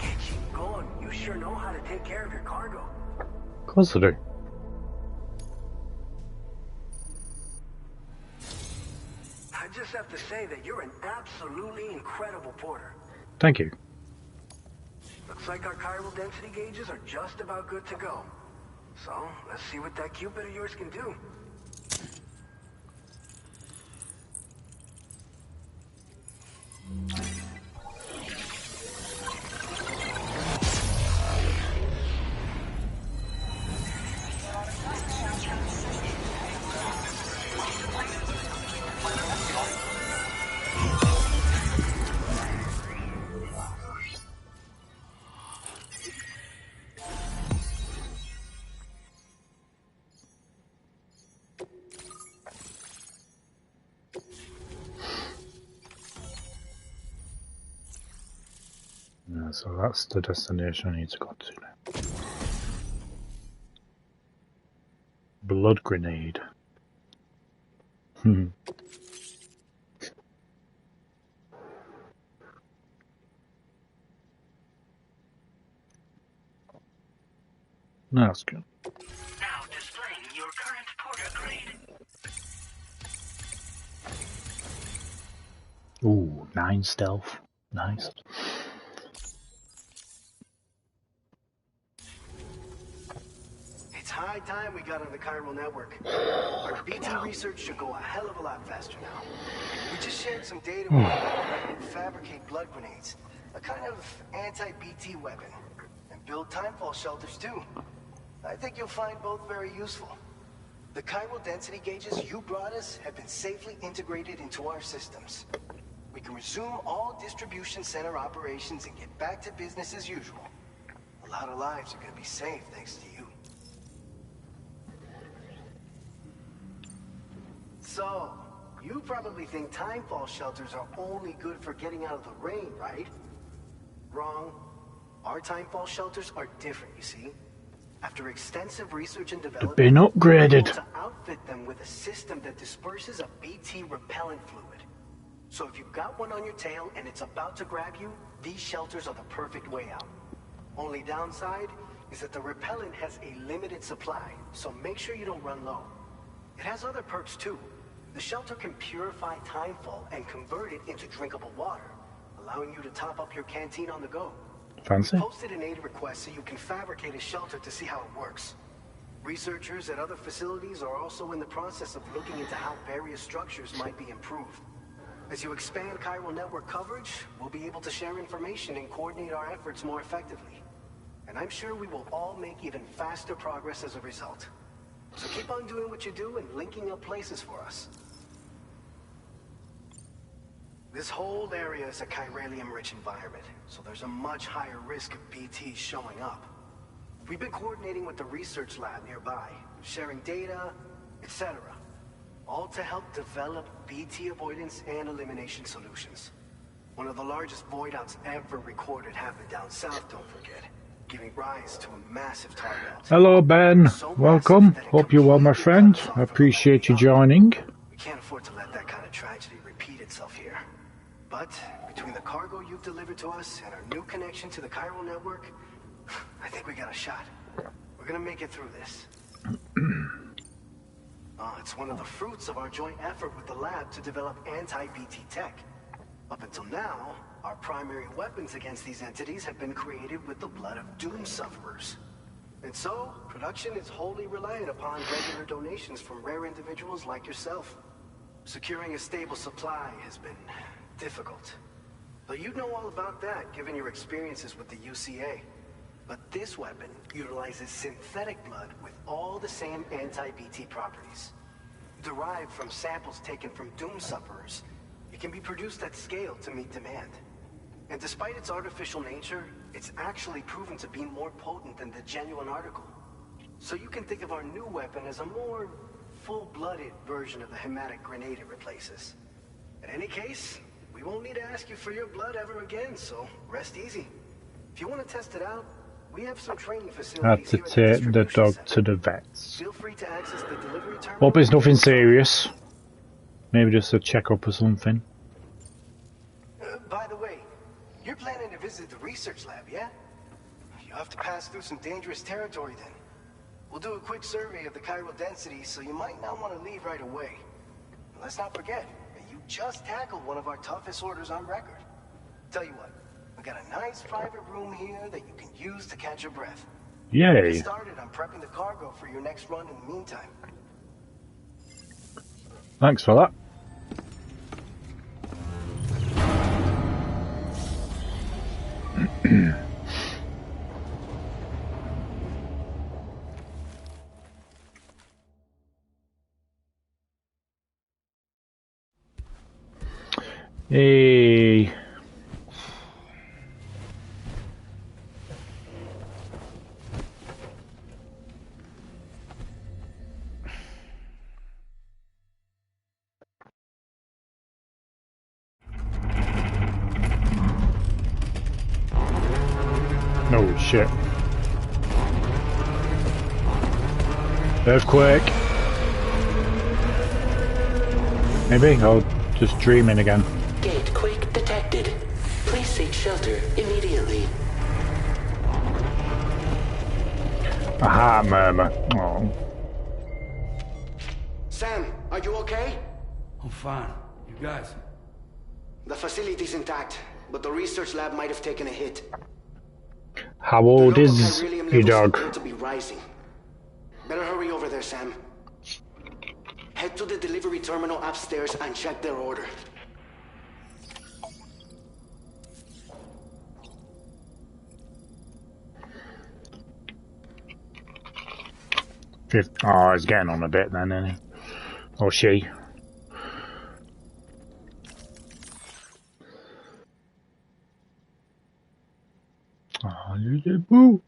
Keep going. You sure know how to take care of your cargo. Of course I do. I just have to say that you're an absolutely incredible porter. Thank you. Looks like our chiral density gauges are just about good to go. So, let's see what that Cupid of yours can do. Yeah, so that's the destination I need to go to now. Blood grenade. That's good. Now displaying your current porter grade. Ooh, 9 stealth. Nice. It's high time we got on the chiral network. Our BT research should go a hell of a lot faster now. We just shared some data with how to fabricate blood grenades, a kind of anti-BT weapon, and build timefall shelters too. I think you'll find both very useful. The chiral density gauges you brought us have been safely integrated into our systems. We can resume all distribution center operations and get back to business as usual. A lot of lives are going to be saved thanks to you. So, you probably think timefall shelters are only good for getting out of the rain, right? Wrong. Our timefall shelters are different, you see. After extensive research and development, Been upgraded. we're able to outfit them with a system that disperses a BT repellent fluid. So if you've got one on your tail and it's about to grab you, these shelters are the perfect way out. Only downside is that the repellent has a limited supply, so make sure you don't run low. It has other perks too. The shelter can purify timefall and convert it into drinkable water, allowing you to top up your canteen on the go. Fancy. We posted an aid request so you can fabricate a shelter to see how it works. Researchers at other facilities are also in the process of looking into how various structures might be improved. As you expand chiral network coverage, we'll be able to share information and coordinate our efforts more effectively. And I'm sure we will all make even faster progress as a result. So keep on doing what you do and linking up places for us. This whole area is a chiralium-rich environment, so there's a much higher risk of BTs showing up. We've been coordinating with the research lab nearby, sharing data, etc. all to help develop BT avoidance and elimination solutions. One of the largest void outs ever recorded happened down south, don't forget, giving rise to a massive tar belt. Hello, Ben. Welcome. Hope you're well, my friend. I appreciate you joining. We can't afford to let that kind of tragedy repeat itself here. But between the cargo you've delivered to us and our new connection to the chiral network, I think we got a shot. We're gonna make it through this. It's one of the fruits of our joint effort with the lab to develop anti-BT tech. Up until now, our primary weapons against these entities have been created with the blood of doom sufferers. And so, production is wholly reliant upon regular donations from rare individuals like yourself. Securing a stable supply has been difficult. But you'd know all about that, given your experiences with the UCA. But this weapon utilizes synthetic blood with all the same anti-BT properties. Derived from samples taken from doom sufferers, it can be produced at scale to meet demand. And despite its artificial nature, it's actually proven to be more potent than the genuine article. So you can think of our new weapon as a more full-blooded version of the hematic grenade it replaces. In any case, we won't need to ask you for your blood ever again, so rest easy. If you want to test it out, we have some training facilities Had to take the dog to the vets. Feel free to access the delivery terminal. Hope it's nothing serious. Maybe just a checkup or something. By the way, you're planning to visit the research lab, yeah? You have to pass through some dangerous territory then. We'll do a quick survey of the chiral density, so you might not want to leave right away. Let's not forget, you just tackled one of our toughest orders on record. Tell you what, we got a nice private room here that you can use to catch your breath. Yay. Get started on prepping the cargo for your next run in the meantime. Thanks for that. Hey. No shit. Earthquake. Maybe I'll just dreaming again. Gate quake detected. Please seek shelter immediately. A heart murmur. Oh. Sam, are you okay? I'm fine. You guys? The facility's intact, but the research lab might have taken a hit. How old is your dog? Appear to be rising. Better hurry over there, Sam. Head to the delivery terminal upstairs and check their order. Oh, he's getting on a bit then, isn't he? Or she. Oh, you boo.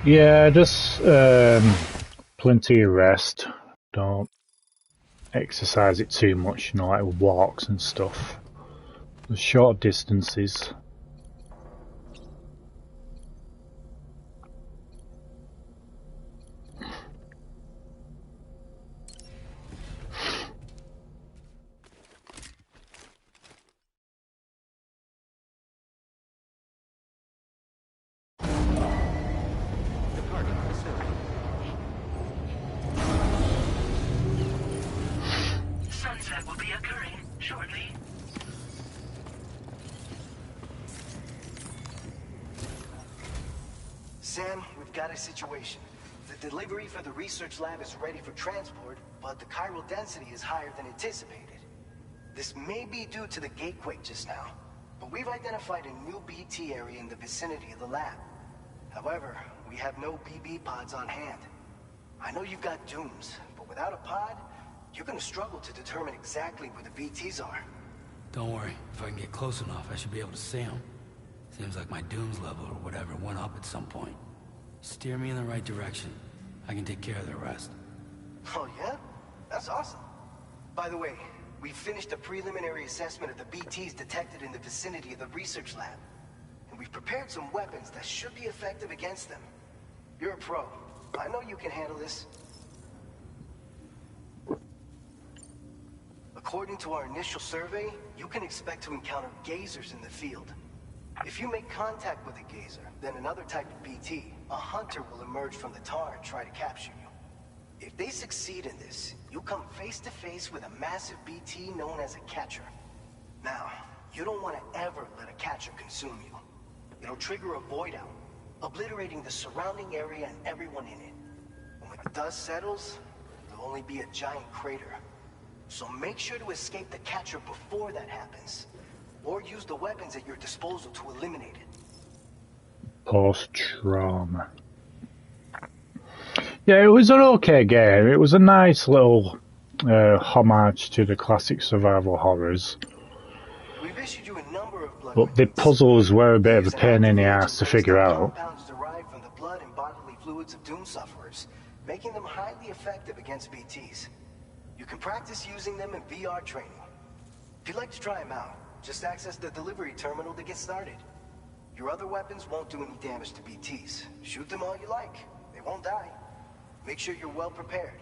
Yeah, just plenty of rest. Don't exercise it too much, you know, like walks and stuff. The short distances. Sam, we've got a situation. The delivery for the research lab is ready for transport, but the chiral density is higher than anticipated. This may be due to the gatequake just now, but we've identified a new BT area in the vicinity of the lab. However, we have no BB pods on hand. I know you've got dooms, but without a pod, you're gonna struggle to determine exactly where the BTs are. Don't worry, if I can get close enough, I should be able to see them. Seems like my dooms level or whatever went up at some point. Steer me in the right direction. I can take care of the rest. Oh yeah? That's awesome. By the way, we finished a preliminary assessment of the BTs detected in the vicinity of the research lab. And we've prepared some weapons that should be effective against them. You're a pro. I know you can handle this. According to our initial survey, you can expect to encounter gazers in the field. If you make contact with a gazer, then another type of BT, a hunter will emerge from the tar and try to capture you. If they succeed in this, you'll come face to face with a massive BT known as a catcher. Now, you don't want to ever let a catcher consume you. It'll trigger a void out, obliterating the surrounding area and everyone in it. And when the dust settles, there'll only be a giant crater. So make sure to escape the catcher before that happens. Or use the weapons at your disposal to eliminate it. Post-trauma. Yeah, it was an okay game. It was a nice little homage to the classic survival horrors. We've issued you a number of blood But the puzzles were a bit of a pain in the ass to figure out. Compounds derived from the blood and bodily fluids of doom sufferers, making them highly effective against BTs. You can practice using them in VR training. If you'd like to try them out, just access the delivery terminal to get started. Your other weapons won't do any damage to BTs. Shoot them all you like. They won't die. Make sure you're well prepared.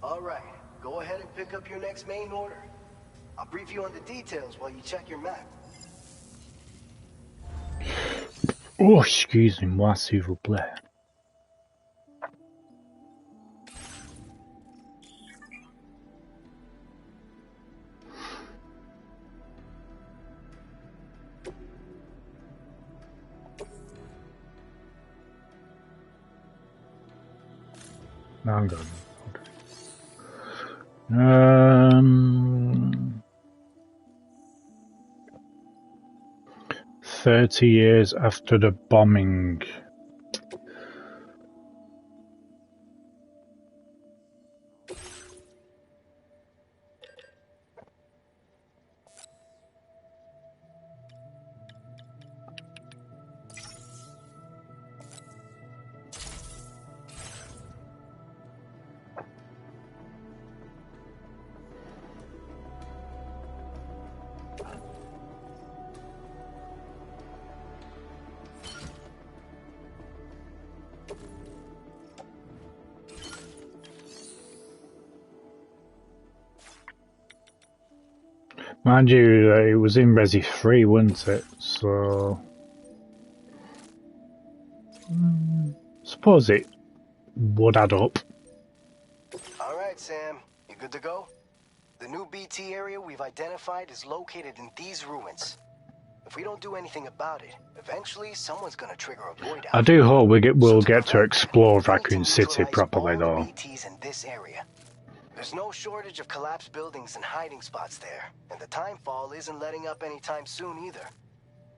All right, go ahead and pick up your next main order. I'll brief you on the details while you check your map. Oh, excusez-moi, s'il vous plaît. Now I'm going. Okay. 30 years after the bombing. Mind you, it was in Resi 3, wasn't it? So... suppose it would add up. Alright, Sam. You good to go? The new BT area we've identified is located in these ruins. If we don't do anything about it, eventually someone's gonna trigger a void out. I do hope we'll get to explore Raccoon City properly, though. BTs in this area. There's no shortage of collapsed buildings and hiding spots there, and the timefall isn't letting up anytime soon either.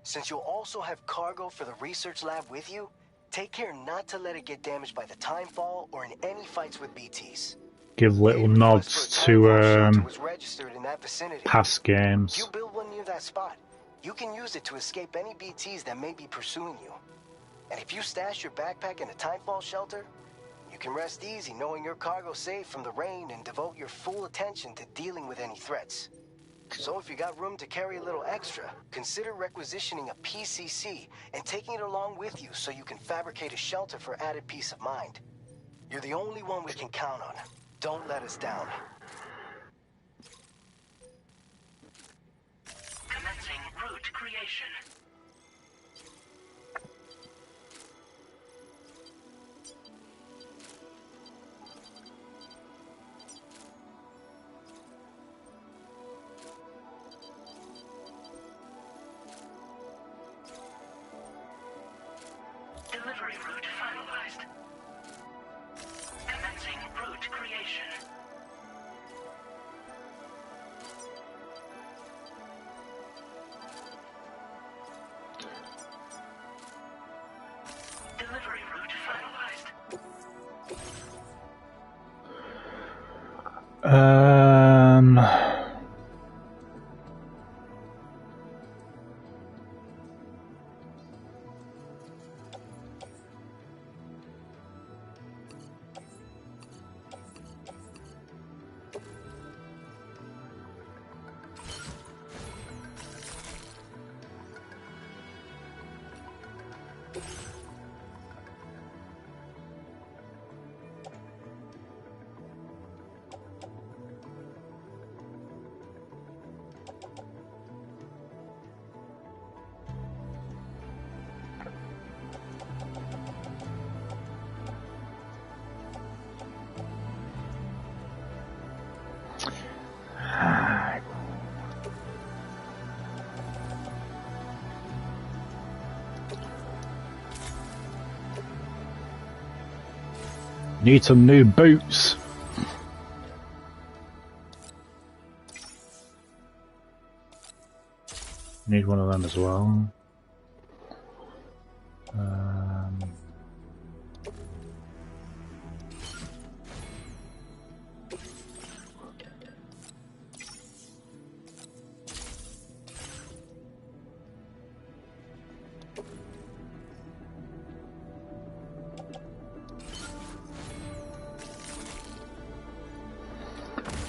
Since you'll also have cargo for the research lab with you, take care not to let it get damaged by the timefall or in any fights with BTs. Give little nods to past games. If you build one near that spot, you can use it to escape any BTs that may be pursuing you. And if you stash your backpack in a timefall shelter, you can rest easy knowing your cargo's safe from the rain and devote your full attention to dealing with any threats. So if you got room to carry a little extra, consider requisitioning a PCC and taking it along with you so you can fabricate a shelter for added peace of mind. You're the only one we can count on. Don't let us down. Commencing route creation. Delivery route finalized. Commencing route creation. Delivery route finalized. Need some new boots. Need one of them as well.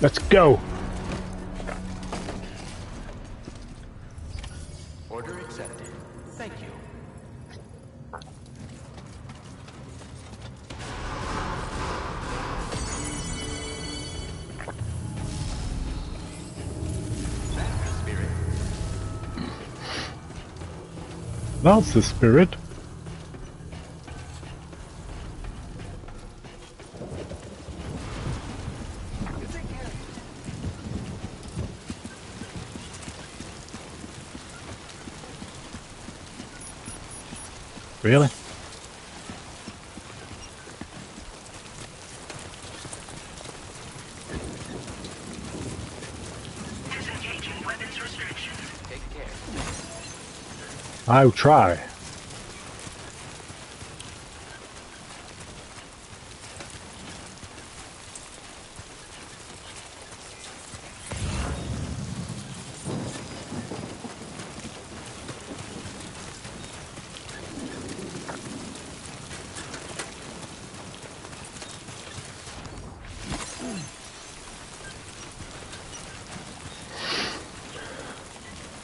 Let's go. Order accepted. Thank you. That's the spirit. That's the spirit. Really? Disengaging weapons restrictions. Take care. I'll try.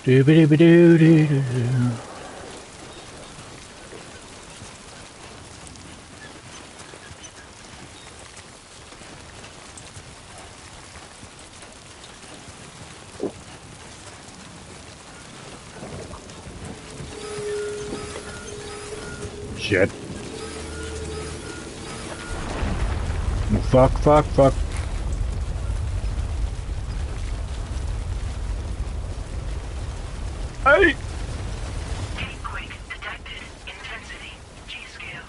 Doo-ba-doo-ba-doo-doo-doo. Shit. Fuck, fuck, fuck. Hey! Earthquake detected. Intensity. G-scale.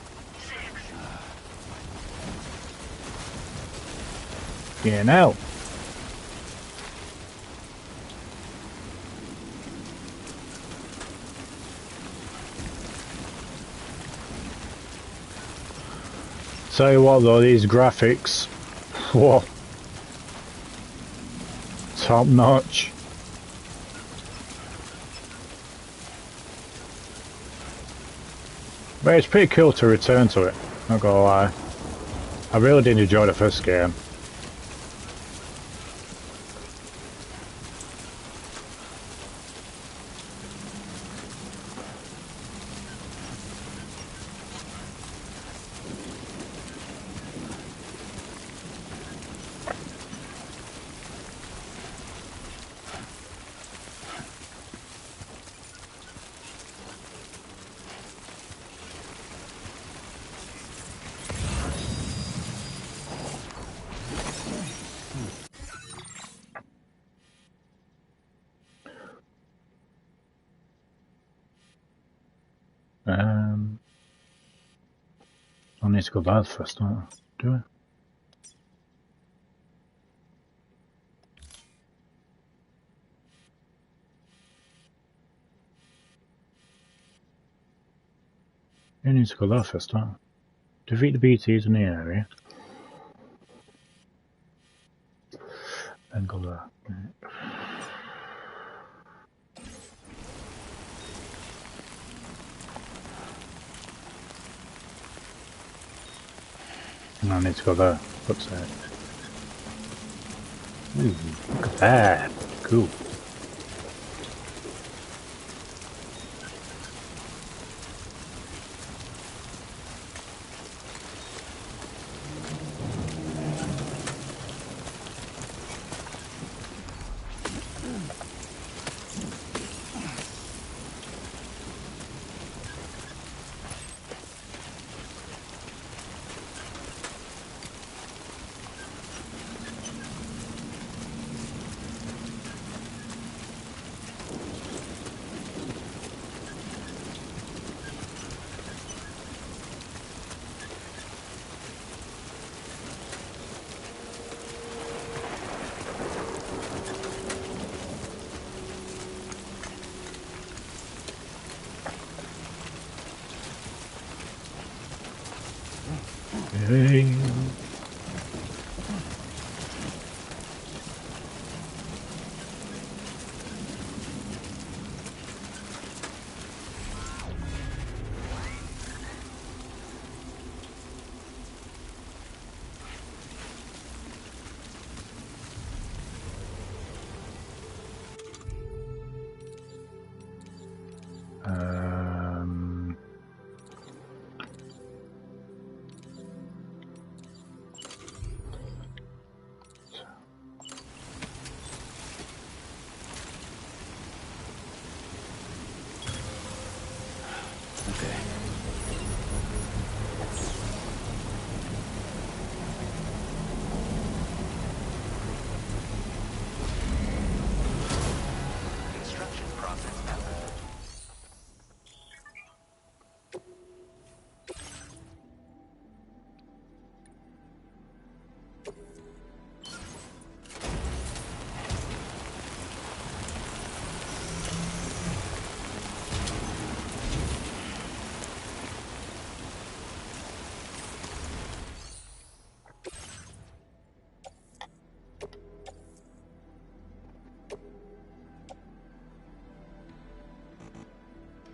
6. Yeah, now. Tell you what though, these graphics, whoa, top notch. But it's pretty cool to return to it, not gonna lie. I really did enjoy the first game. I need to go there first, don't I? Do I? You need to go there first, don't I? Defeat the BTs in the area. Then go there. And I need to go there. What's that? Ooh, look at that. Cool. Hey.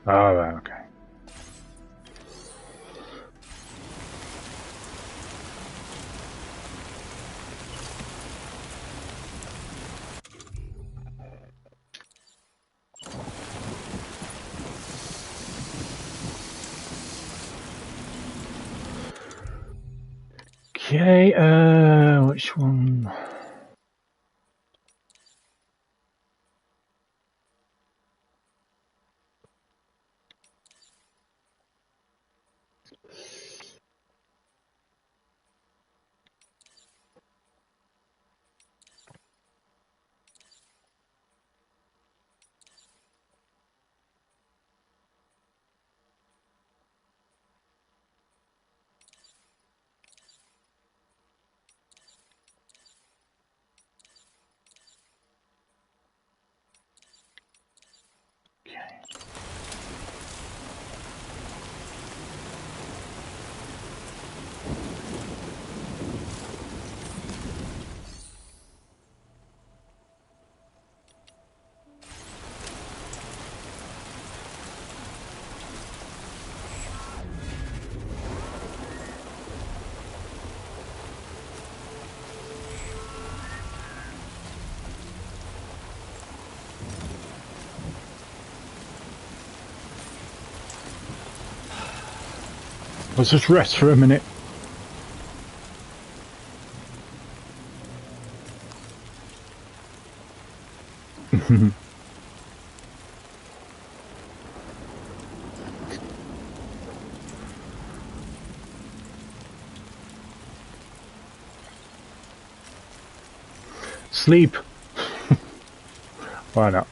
Oh, right, okay. Okay, which one? Let's just rest for a minute. Sleep. Why not?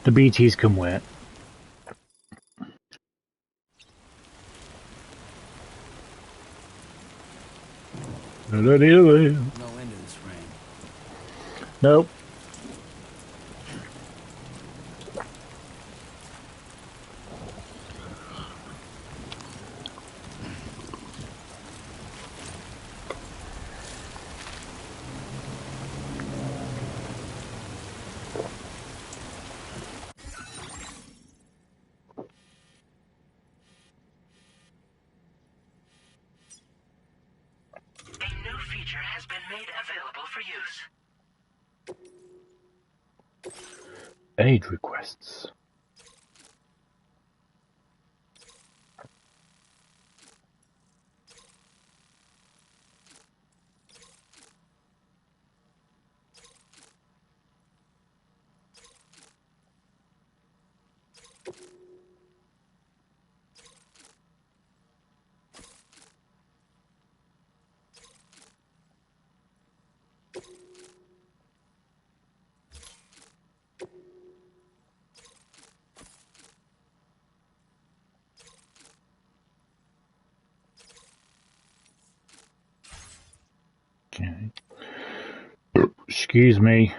The BTs can wait. No end to this rain. Nope. Has been made available for use. Aid requests. Okay. Excuse me.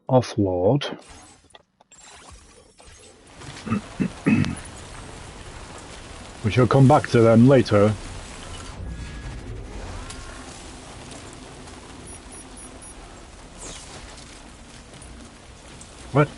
Offload. We shall come back to them later. What?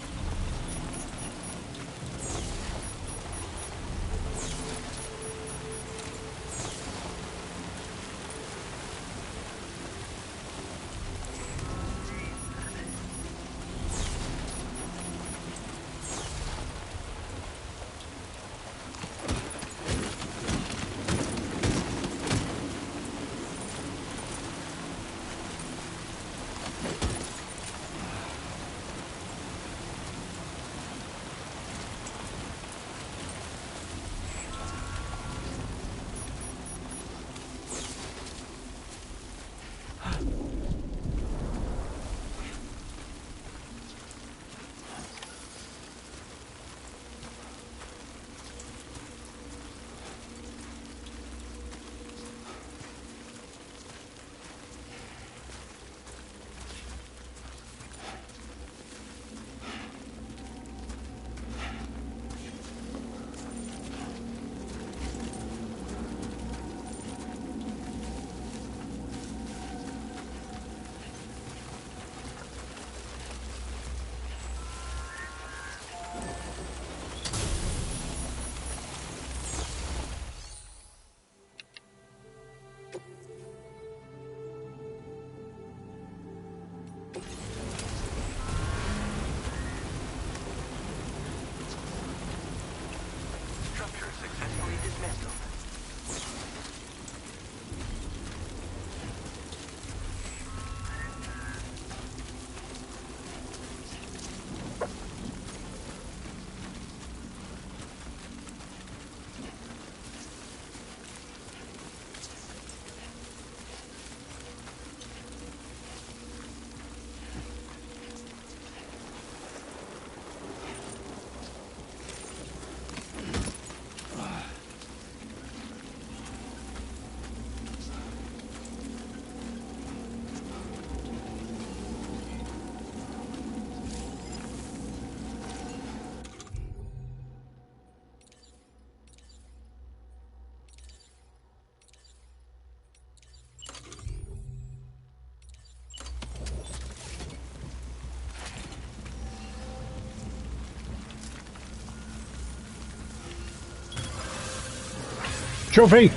Trophy!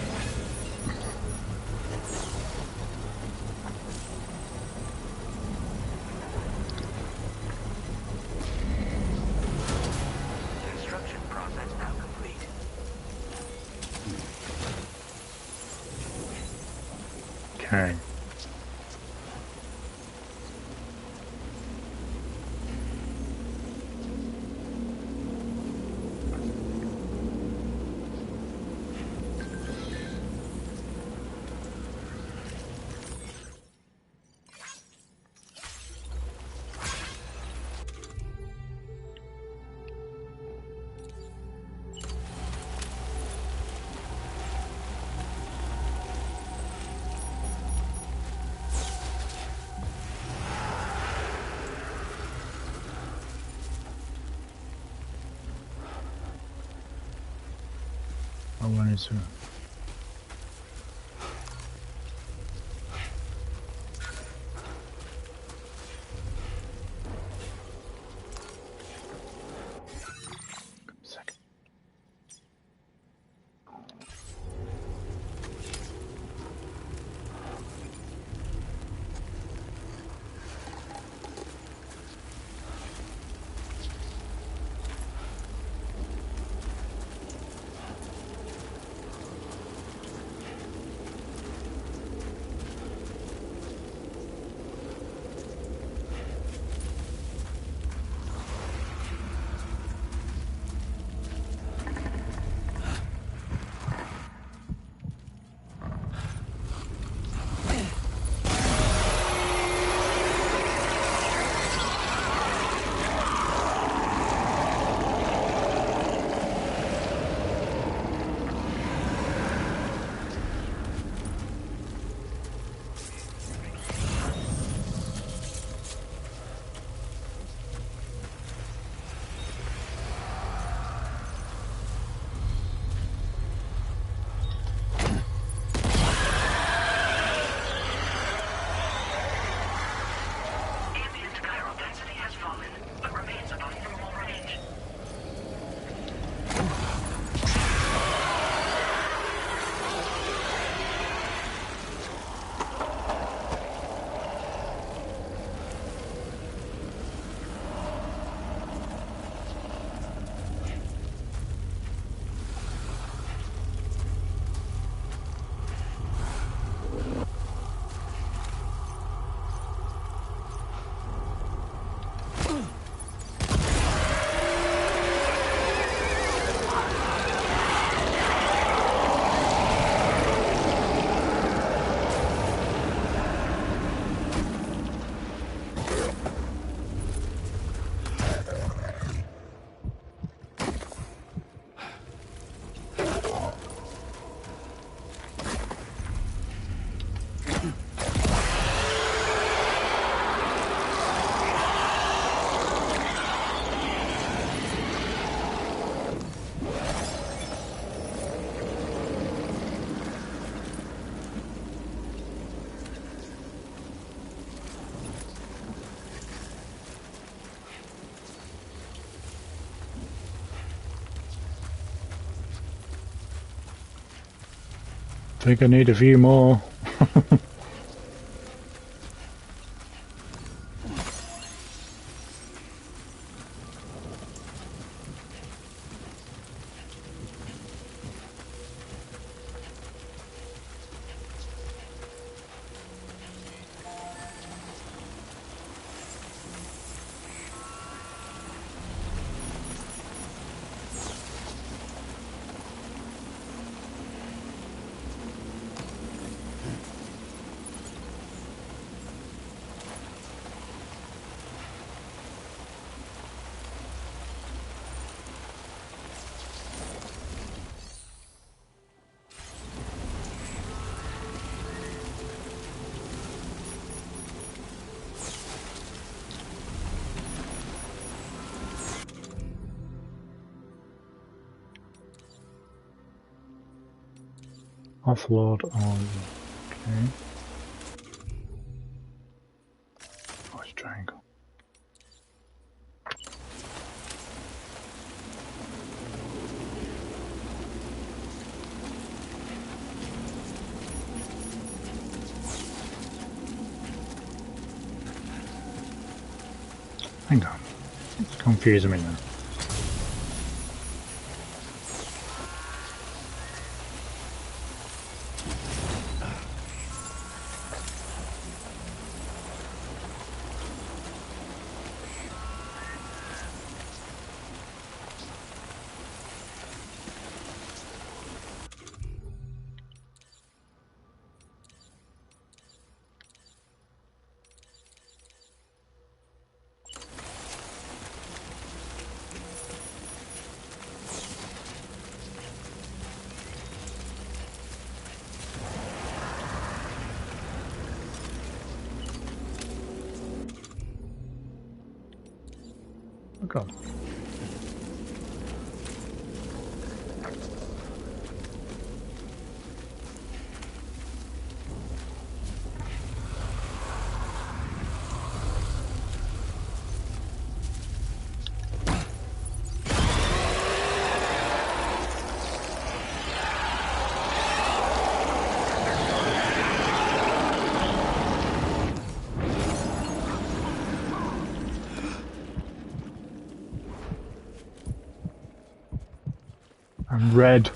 Okay. I wanted to. I think I need a few more. Offload on. Okay. Oh, it's triangle. Hang on. It's confusing me now. Go. I'm red.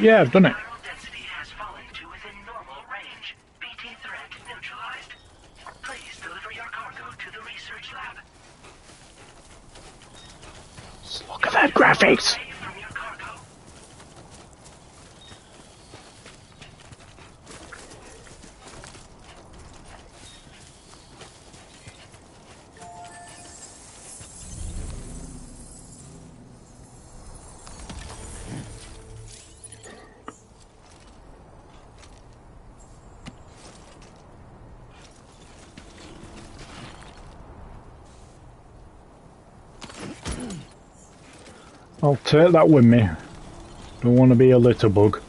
Yeah, I've done it. Viral density has fallen to within normal range. BT threat neutralized. Please deliver your cargo to the research lab. Just look at that graphics. From your cargo. I'll take that with me. Don't want to be a litter bug.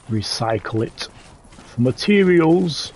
Recycle it for materials.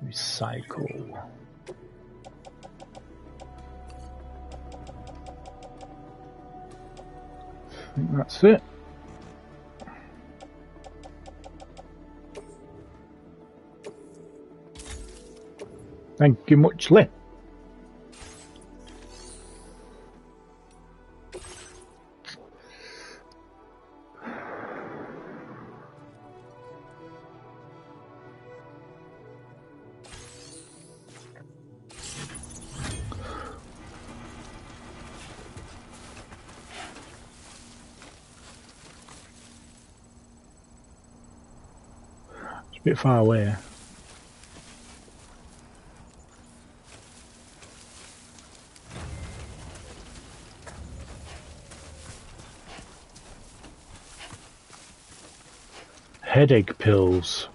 Recycle. I think that's it. Thank you muchly. It's a bit far away. Headache pills.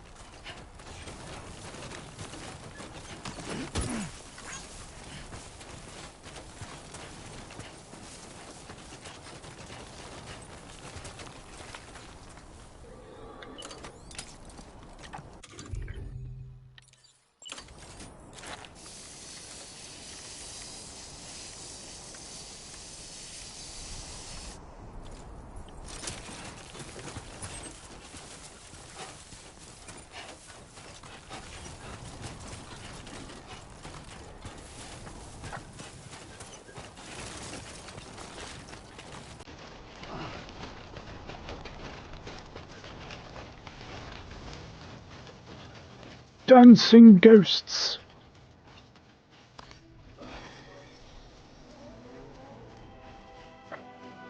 Dancing ghosts.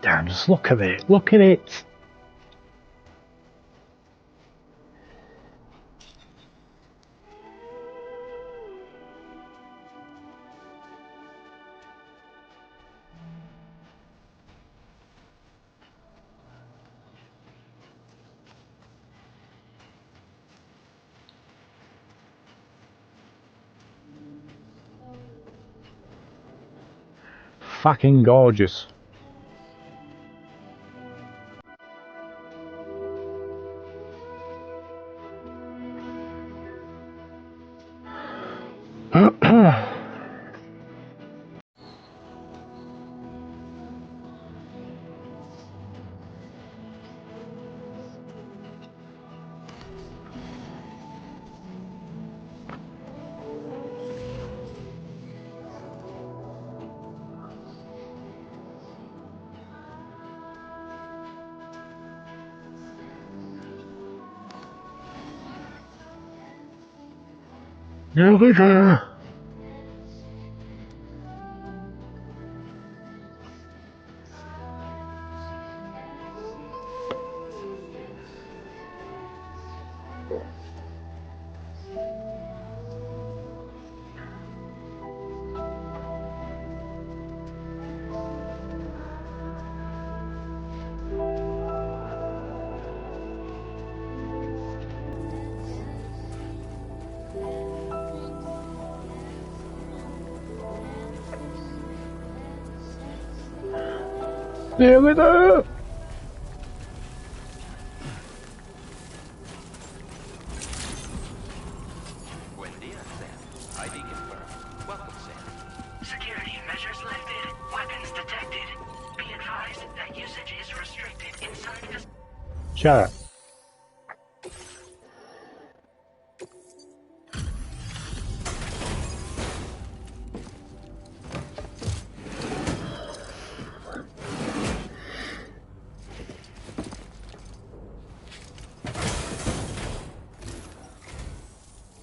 Damn, just look at it. Look at it. Fucking gorgeous. Nearly there. Buen dia, Sam. ID confirmed. Welcome, Sam. Security measures lifted. Weapons detected. Be advised that usage is restricted inside the... Shut up.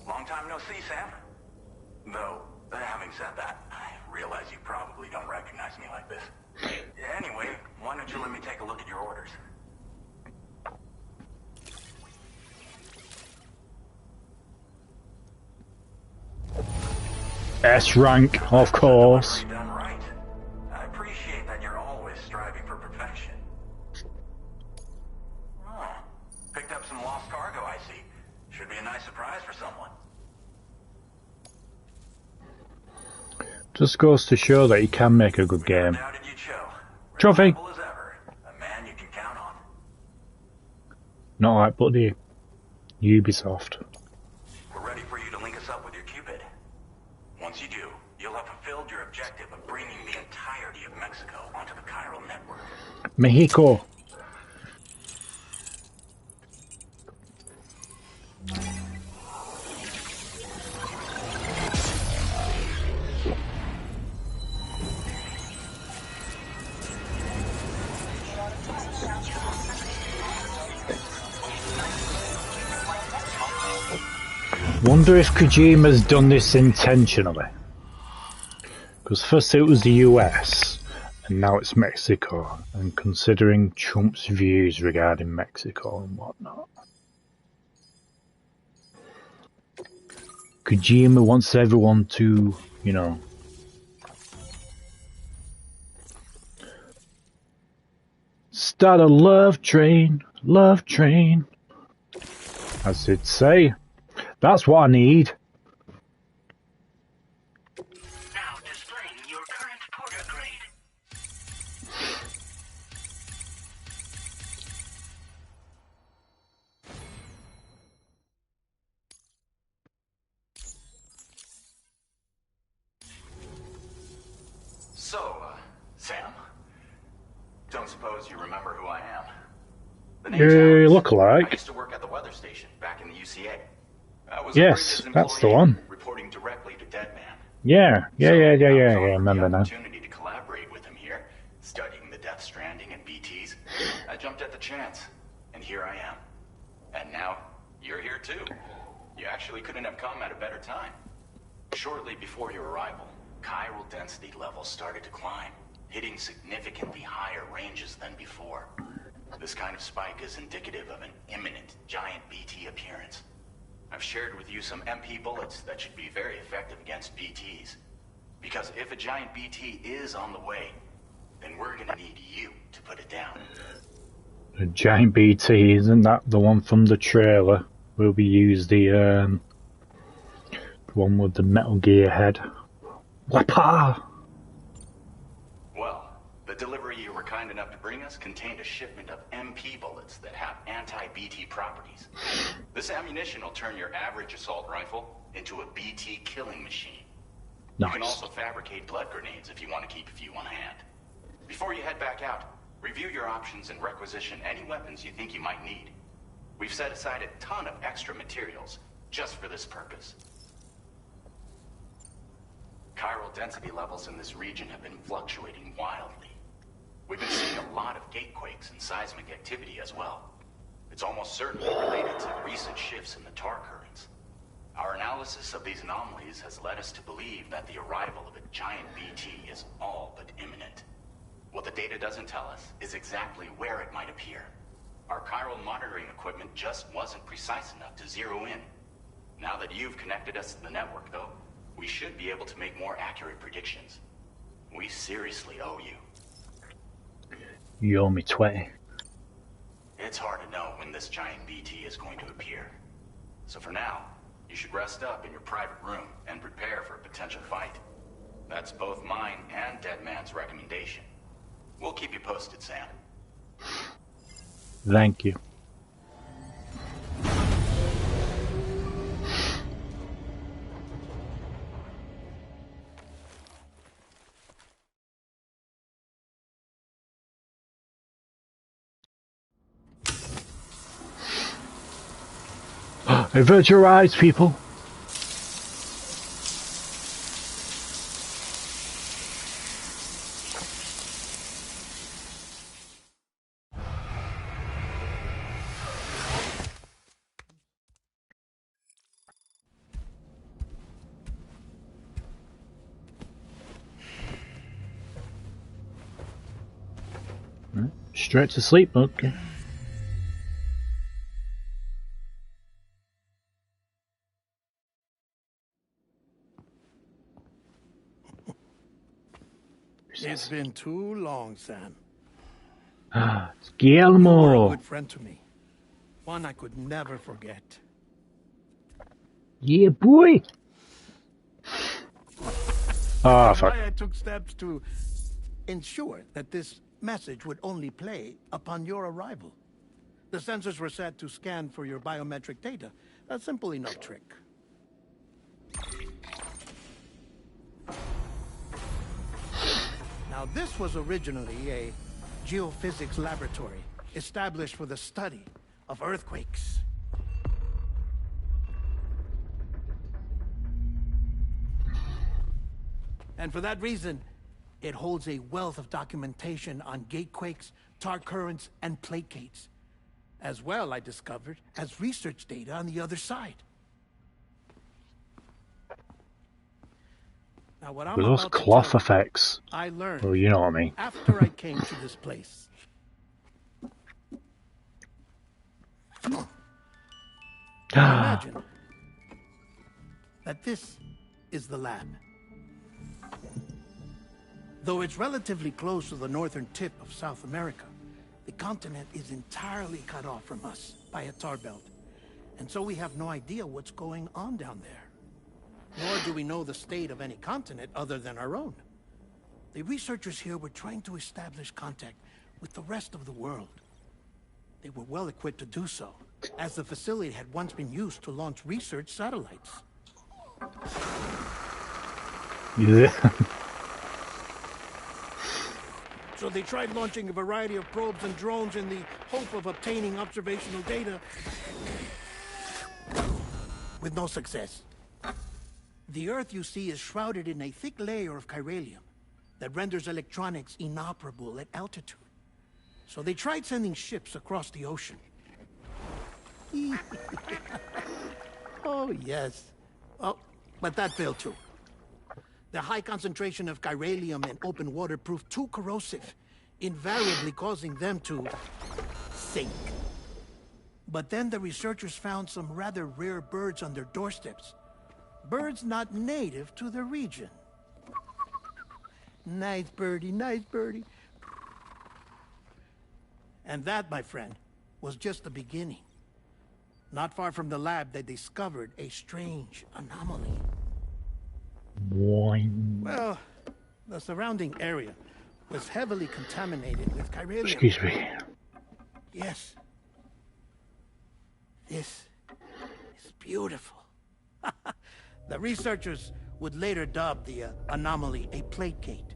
Long time no see, Sam. Though, having said that, I realize you probably don't recognize me like this. Anyway, why don't you let me take a look at your orders? S rank, of course. Done right. I appreciate that you're always striving for perfection. Oh, picked up some lost cargo, I see. Should be a nice surprise for someone. Just goes to show that you can make a good game. Trophy. A man you can count on. Not like bloody Ubisoft. We're ready for you to link us up with your Cupid. Once you do, you'll have fulfilled your objective of bringing the entirety of Mexico onto the chiral network. Mexico. Wonder if Kojima's done this intentionally. Because first it was the US, and now it's Mexico, and considering Trump's views regarding Mexico and whatnot. Kojima wants everyone to, you know, start a love train, as they'd say. That's what I need. Now displaying your current porter grade. So, Sam, don't suppose you remember who I am? The name's You Alex. look alike. I used to work at the weather station back in the UCA. I was Yes, a that's the one. reporting directly to Deadman. Yeah, remember now. Opportunity to collaborate with him here, studying the Death Stranding and BTs. I jumped at the chance, and here I am. And now, you're here too. You actually couldn't have come at a better time. Shortly before your arrival, chiral density levels started to climb. hitting significantly higher ranges than before. This kind of spike is indicative of an imminent giant BT appearance. I've shared with you some MP bullets that should be very effective against BTs. Because if a giant BT is on the way, then we're gonna need you to put it down. A giant BT, isn't that the one from the trailer? Where we use the one with the Metal Gear head. Whoppa! Well, the delivery you were kind enough to bring us contained a shipment of MP bullets that have anti-BT properties. This ammunition will turn your average assault rifle into a BT killing machine. Nice. You can also fabricate blood grenades if you want to keep a few on hand. Before you head back out, review your options and requisition any weapons you think you might need. We've set aside a ton of extra materials just for this purpose. Chiral density levels in this region have been fluctuating wildly. We've been seeing a lot of gatequakes and seismic activity as well. It's almost certainly related to recent shifts in the tar currents. Our analysis of these anomalies has led us to believe that the arrival of a giant BT is all but imminent. What the data doesn't tell us is exactly where it might appear. Our chiral monitoring equipment just wasn't precise enough to zero in. Now that you've connected us to the network, though, we should be able to make more accurate predictions. We seriously owe you. You owe me 20. It's hard to know when this giant BT is going to appear. So for now, you should rest up in your private room and prepare for a potential fight. That's both mine and Deadman's recommendation. We'll keep you posted, Sam. Thank you. Avert your eyes, people. Straight to sleep, okay. It's been too long, Sam. It's Guillermo. You were a good friend to me. One I could never forget. Yeah, boy. Oh, fuck. I took steps to ensure that this message would only play upon your arrival. The sensors were set to scan for your biometric data. A simple enough trick. Now, this was originally a geophysics laboratory established for the study of earthquakes. And for that reason, it holds a wealth of documentation on gatequakes, tar currents, and placates. As well, I discovered, as research data on the other side. Now, what I'm With those about to cloth tell you, effects. I learned Well, you know what I mean. after I came to this place. Imagine that this is the lab. Though it's relatively close to the northern tip of South America, the continent is entirely cut off from us by a tar belt. And so we have no idea what's going on down there. Nor do we know the state of any continent other than our own. The researchers here were trying to establish contact with the rest of the world. They were well equipped to do so, as the facility had once been used to launch research satellites. Yeah. So they tried launching a variety of probes and drones in the hope of obtaining observational data, with no success. The Earth, you see, is shrouded in a thick layer of chiralium that renders electronics inoperable at altitude. So they tried sending ships across the ocean. Oh, yes. Oh, but that failed too. The high concentration of chiralium in open water proved too corrosive, invariably causing them to sink. But then the researchers found some rather rare birds on their doorsteps. Birds not native to the region. Nice birdie, nice birdie. And that, my friend, was just the beginning. Not far from the lab, they discovered a strange anomaly. Boing. Well, the surrounding area was heavily contaminated with chiralium. Excuse me. Yes. This is beautiful. The researchers would later dub the anomaly a plate gate.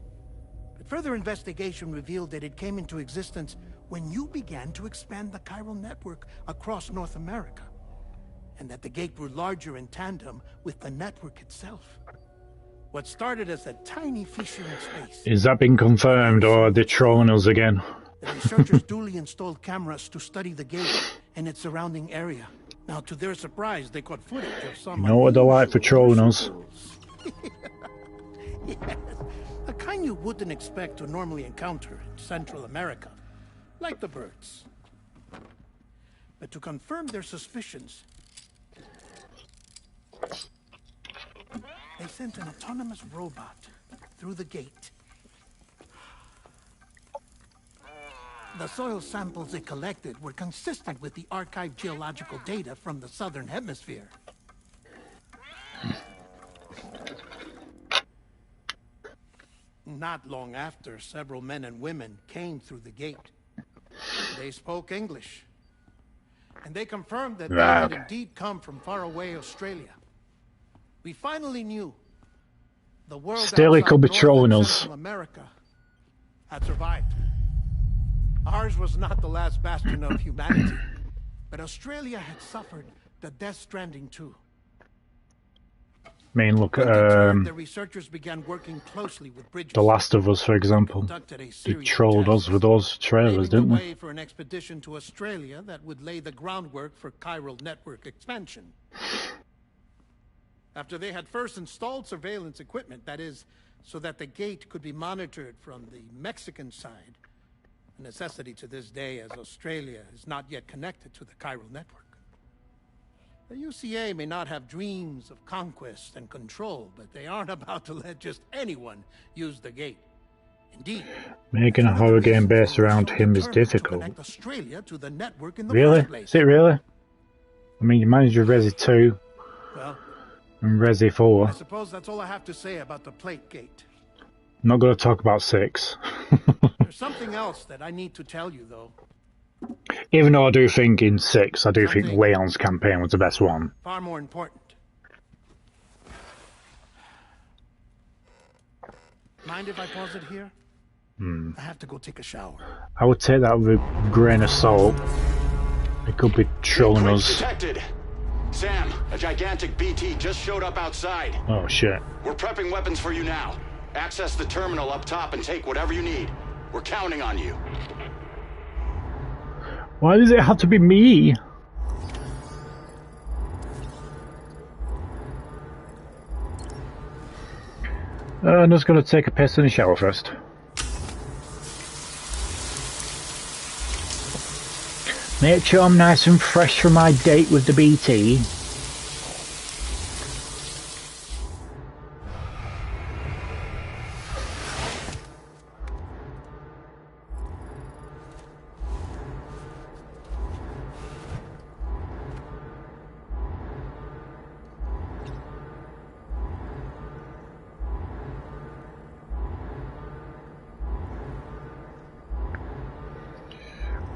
But further investigation revealed that it came into existence when you began to expand the chiral network across North America, and that the gate grew larger in tandem with the network itself. What started as a tiny fissure in space. Is that been confirmed, or are they trolling us again? The researchers duly installed cameras to study the gate and its surrounding area. Now, to their surprise, they caught footage of some. You know what they're like for trolling us? Yes, a kind you wouldn't expect to normally encounter in Central America, like the birds. But to confirm their suspicions, they sent an autonomous robot through the gate. The soil samples it collected were consistent with the archived geological data from the southern hemisphere. Not long after, several men and women came through the gate. They spoke English, and they confirmed that they had indeed come from faraway Australia. We finally knew the world still he could be trolling us. Central America had survived. Ours was not the last bastion of humanity, but Australia had suffered the death stranding too. I mean, look at the researchers began working closely with Bridges. The Last of Us, for example. They trolled us with those trailers, didn't they? Way for an expedition to Australia that would lay the groundwork for chiral network expansion. After they had first installed surveillance equipment, that is, so that the gate could be monitored from the Mexican side, a necessity to this day as Australia is not yet connected to the chiral network. The UCA may not have dreams of conquest and control, but they aren't about to let just anyone use the gate. Indeed, making a horror game based around him is difficult. Australia to the network in the really? first place. Is it really? I mean, you managed with Resi 2 and Resi 4. I suppose that's all I have to say about the plate gate. I'm not going to talk about 6. There's something else that I need to tell you, though. Even though I do think in 6, I do think Leon's campaign was the best one. Far more important. Mind if I pause it here? I have to go take a shower. I would take that with a grain of salt. It could be trolling us. Detected. Sam, a gigantic BT just showed up outside. Oh shit. We're prepping weapons for you now. Access the terminal up top and take whatever you need. We're counting on you. Why does it have to be me? I'm just going to take a piss and a shower first. Make sure I'm nice and fresh for my date with the BT.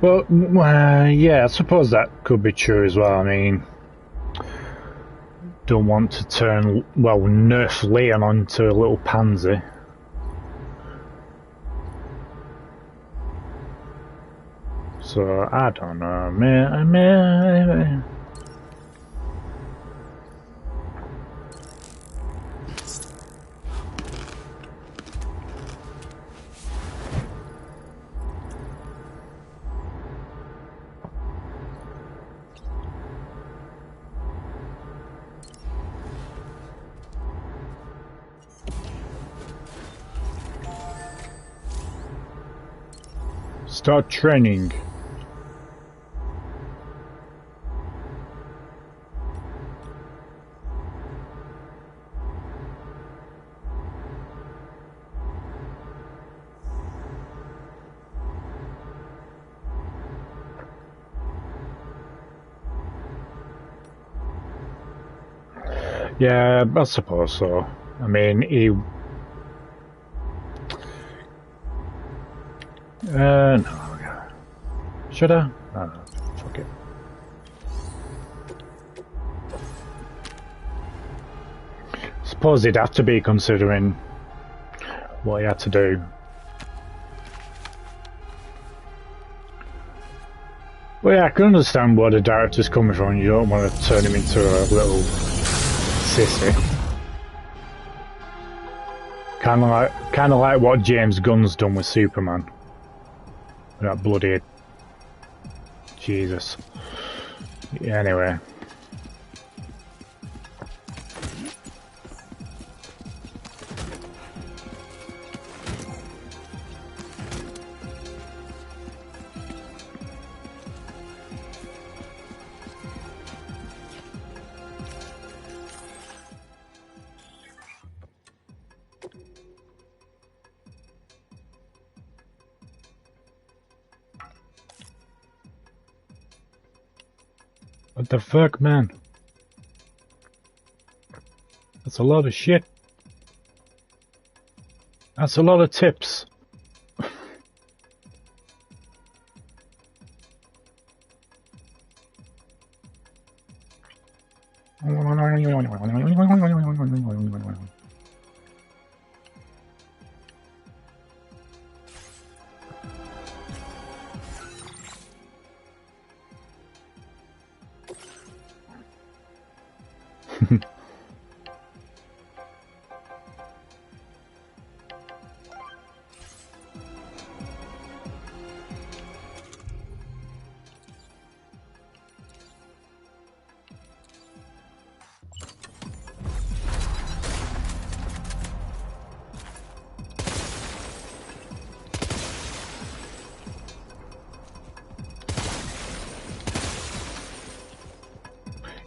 Well, yeah, I suppose that could be true as well. I mean, don't want to turn, well, nerf Leon onto a little pansy. So, I don't know, man. Start training. Yeah, I suppose so. I mean, he... no. Should I? No, fuck it. Suppose he'd have to be, considering what he had to do. Well, yeah, I can understand where the director's coming from. You don't want to turn him into a little sissy. Kind of like what James Gunn's done with Superman. That bloody Jesus. Yeah, anyway. What the fuck, man? That's a lot of shit. That's a lot of tips.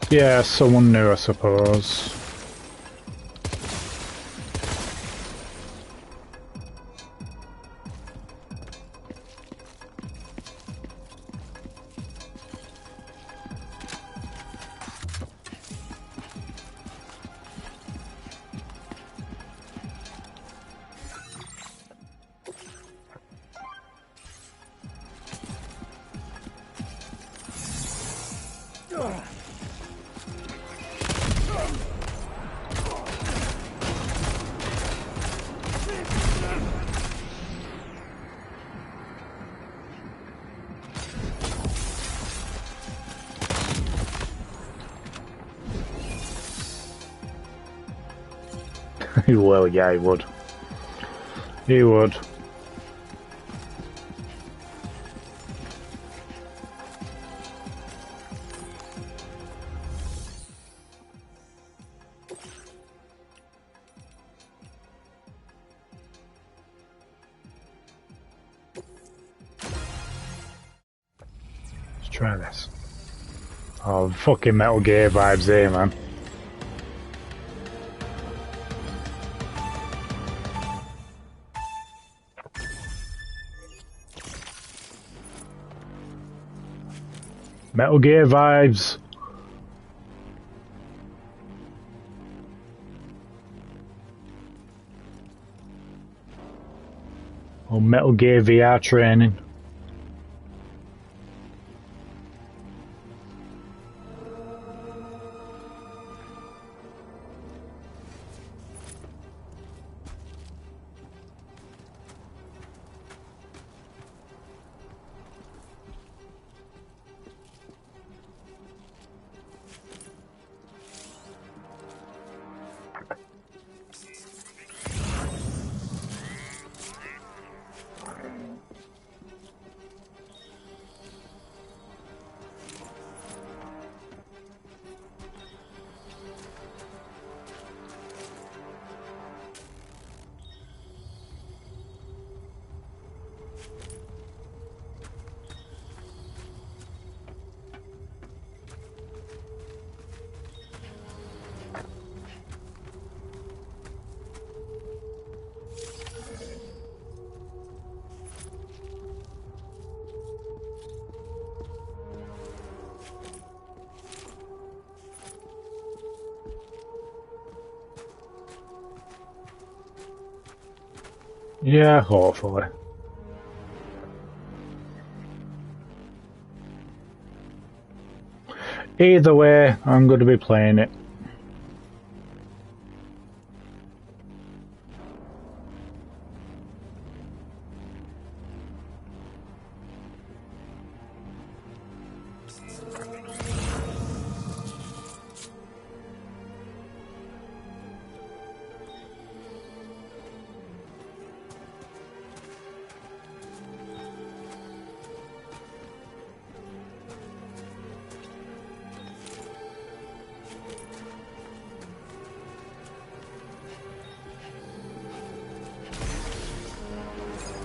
Yeah, someone new, I suppose. Well, yeah, he would. He would. Let's try this. Oh, fucking Metal Gear vibes here, man. Metal Gear vibes. Or Metal Gear VR training. Yeah, hopefully. Either way, I'm going to be playing it.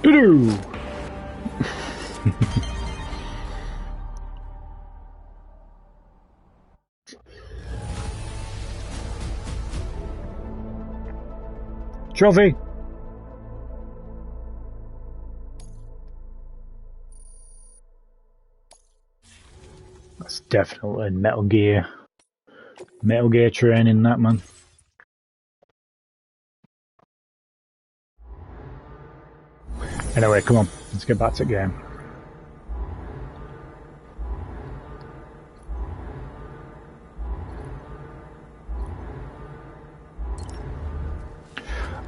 Doo-doo! Trophy! That's definitely Metal Gear. Metal Gear training, that man. Anyway, come on, let's get back to the game.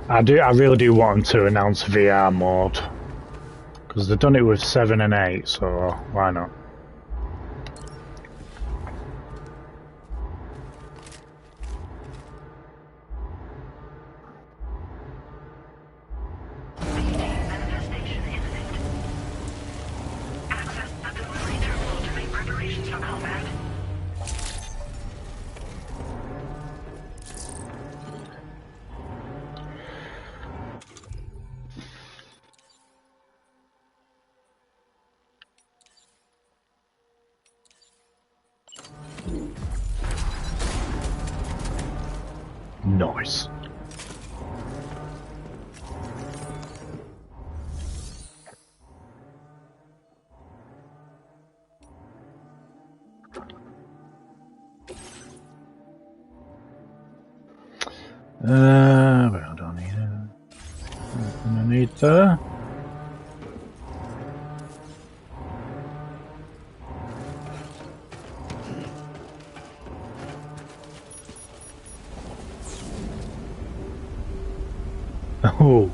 I really do want them to announce VR mode, because they've done it with 7 and 8, so why not? Nice. But I don't need it. I need to. Oh.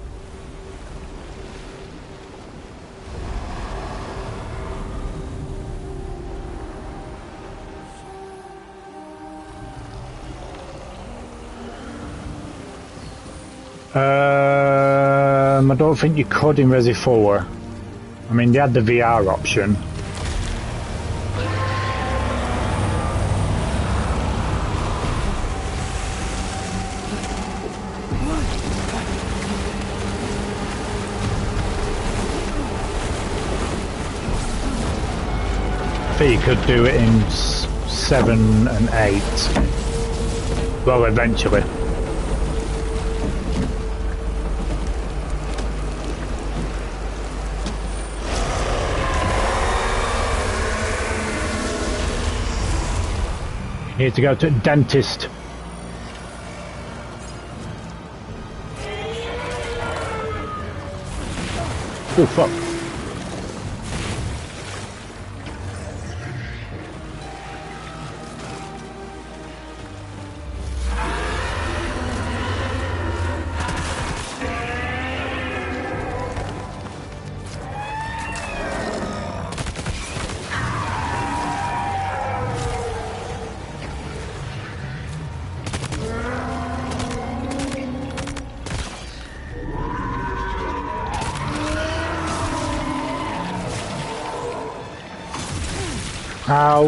I don't think you could in Resi 4. I mean, they had the VR option. I think you could do it in 7 and 8. Well, eventually. You need to go to a dentist. Oh, fuck. Ow.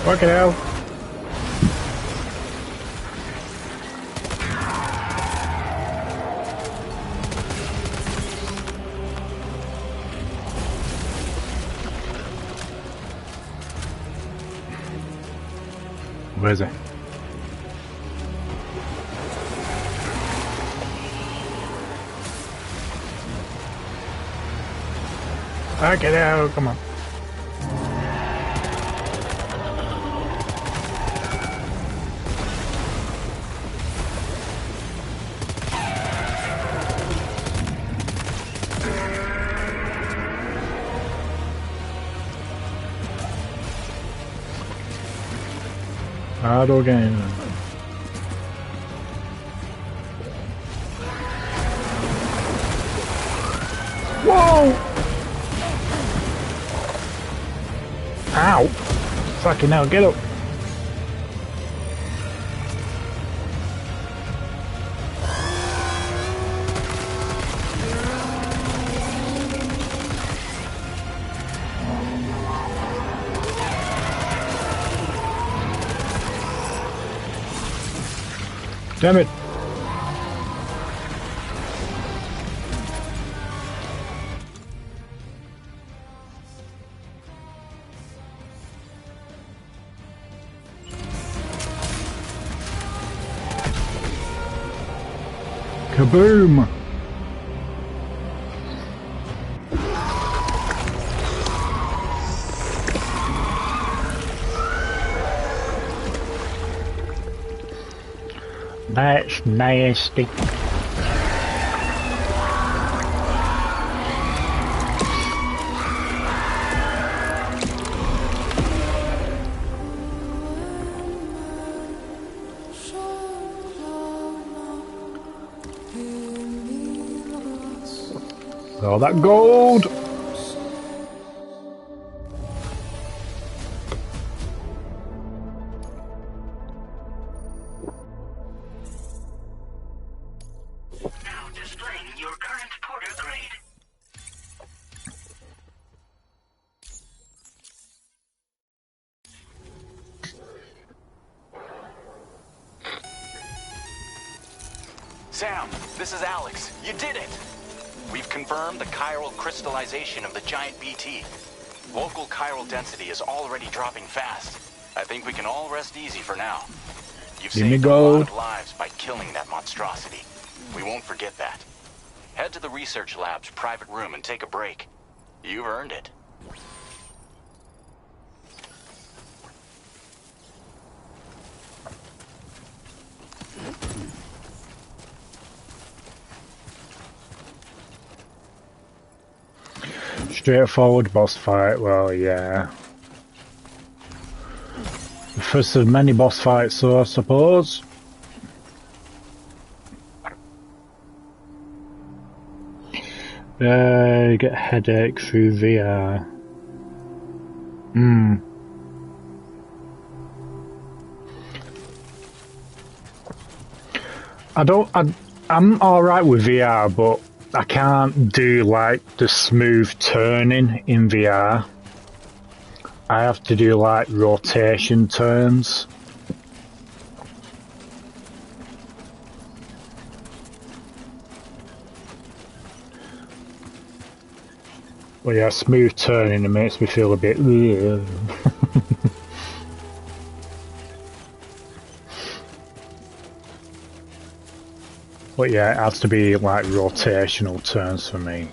Work it out. Where is it? Work it out, come on. Hard again. Whoa! Ow! Fucking hell, get up! Damn it! Kaboom! That's nasty. All that gold! Now displaying your current porter grade. Sam, this is Alex. You did it! We've confirmed the chiral crystallization of the giant BT. Local chiral density is already dropping fast. I think we can all rest easy for now. You've saved a lot of lives by killing that monstrosity. We won't forget that. Head to the research lab's private room and take a break. You've earned it. Straightforward boss fight, well, yeah. The first of many boss fights, so I suppose. You get a headache through VR. I'm alright with VR, but I can't do like the smooth turning in VR. I have to do like rotation turns. Well, yeah, smooth turning, it makes me feel a bit. But yeah, it has to be like rotational turns for me.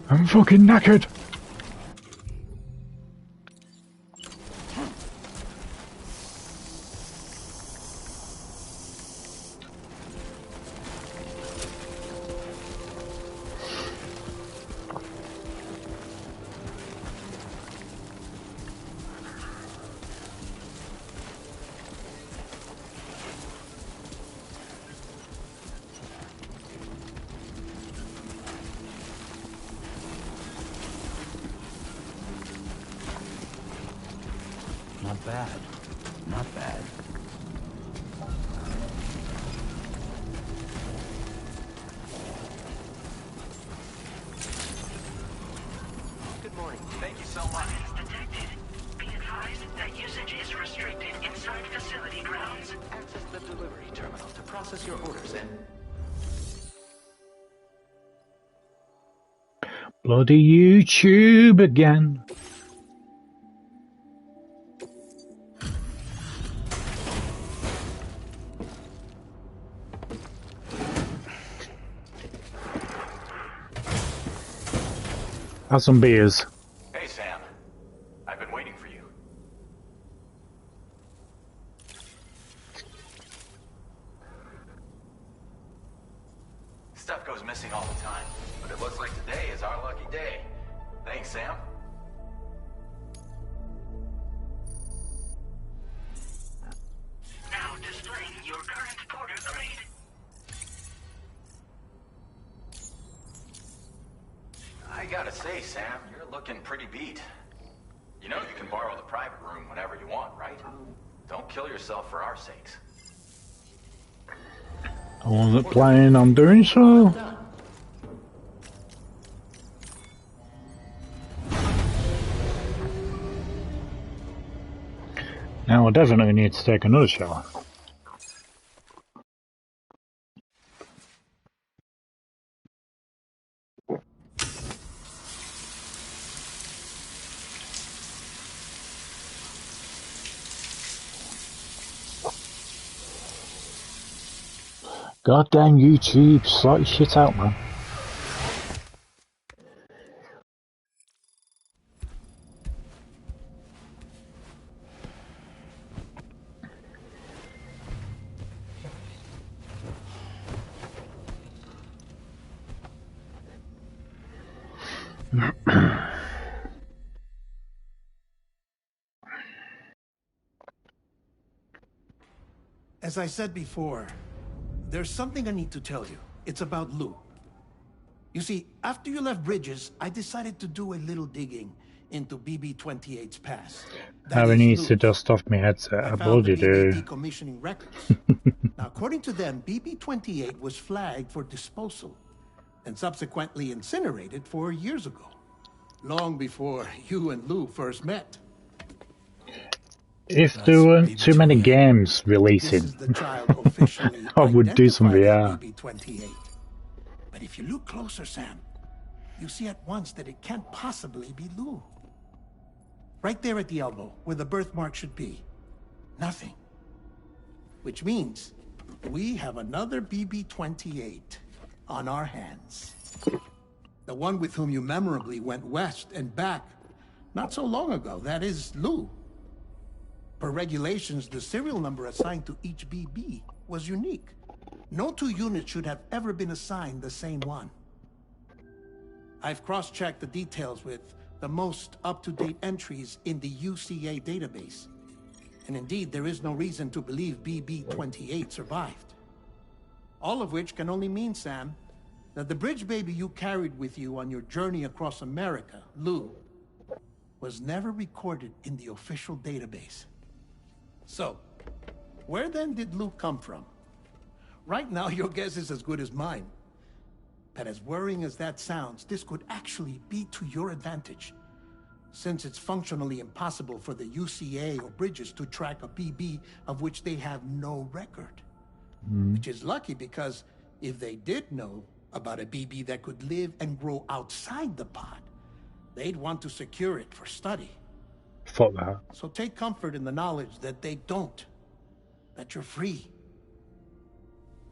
I'm fucking knackered. Not bad. Not bad. Good morning. Thank you so much. Detected. Be advised that usage is restricted inside facility grounds. Access the delivery terminal to process your orders and... Bloody YouTube again. Have some beers. Hey, Sam. I've been waiting for you. Stuff goes missing all the time, but it looks like today is our lucky day. Thanks, Sam. Now displaying your current porter grade. I gotta say, Sam, you're looking pretty beat. You know you can borrow the private room whenever you want, right? Don't kill yourself for our sakes. I wasn't planning on doing so. Now I definitely need to take another shower. Goddamn YouTube, sort your shit out, man. As I said before, there's something I need to tell you. It's about Lou. You see, after you left Bridges, I decided to do a little digging into BB-28's past. Having needs to dust off my headset, I bloody do. Decommissioning records. Now, according to them, BB-28 was flagged for disposal and subsequently incinerated 4 years ago, long before you and Lou first met. If there weren't too many games releasing, I would do some VR. BB-28. But if you look closer, Sam, you see at once that it can't possibly be Lou. Right there at the elbow, where the birthmark should be. Nothing. Which means we have another BB-28 on our hands. The one with whom you memorably went west and back not so long ago. That is Lou. Per regulations, the serial number assigned to each BB was unique. No two units should have ever been assigned the same one. I've cross-checked the details with the most up-to-date entries in the UCA database. And indeed, there is no reason to believe BB-28 survived. All of which can only mean, Sam, that the bridge baby you carried with you on your journey across America, Lou, was never recorded in the official database. So, where then did Lou come from? Right now, your guess is as good as mine. But as worrying as that sounds, this could actually be to your advantage, since it's functionally impossible for the UCA or Bridges to track a BB of which they have no record. Which is lucky, because if they did know about a BB that could live and grow outside the pod, they'd want to secure it for study. Fuck that. So take comfort in the knowledge that they don't. That you're free.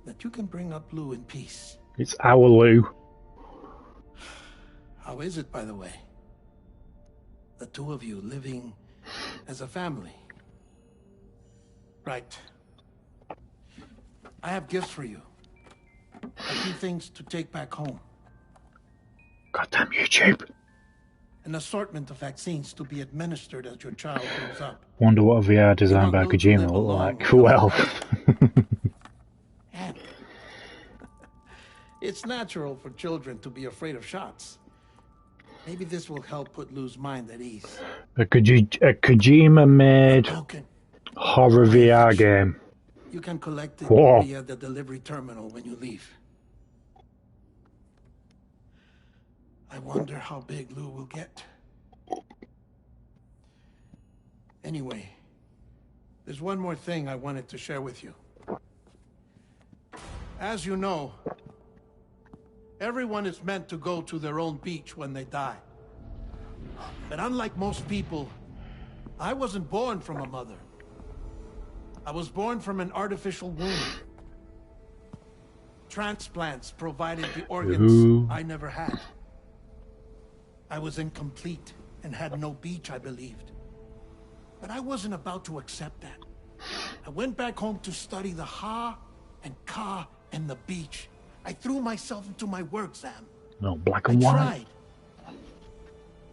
That you can bring up Lou in peace. It's our Lou. How is it, by the way? The two of you living as a family. Right. I have gifts for you. A few things to take back home. Goddamn YouTube. An assortment of vaccines to be administered as your child grows up. Wonder what a VR designed by Kojima will look like. Well. It's natural for children to be afraid of shots. Maybe this will help put Lou's mind at ease. A Kojima-made horror VR game. You can collect it via the delivery terminal when you leave. I wonder how big Lou will get. Anyway, there's one more thing I wanted to share with you. As you know, everyone is meant to go to their own beach when they die. But unlike most people, I wasn't born from a mother. I was born from an artificial womb. Transplants provided the organs I never had. I was incomplete and had no beach, I believed. But I wasn't about to accept that. I went back home to study the Ha and Ka and the beach. I threw myself into my work, Sam. No, black and I white. tried.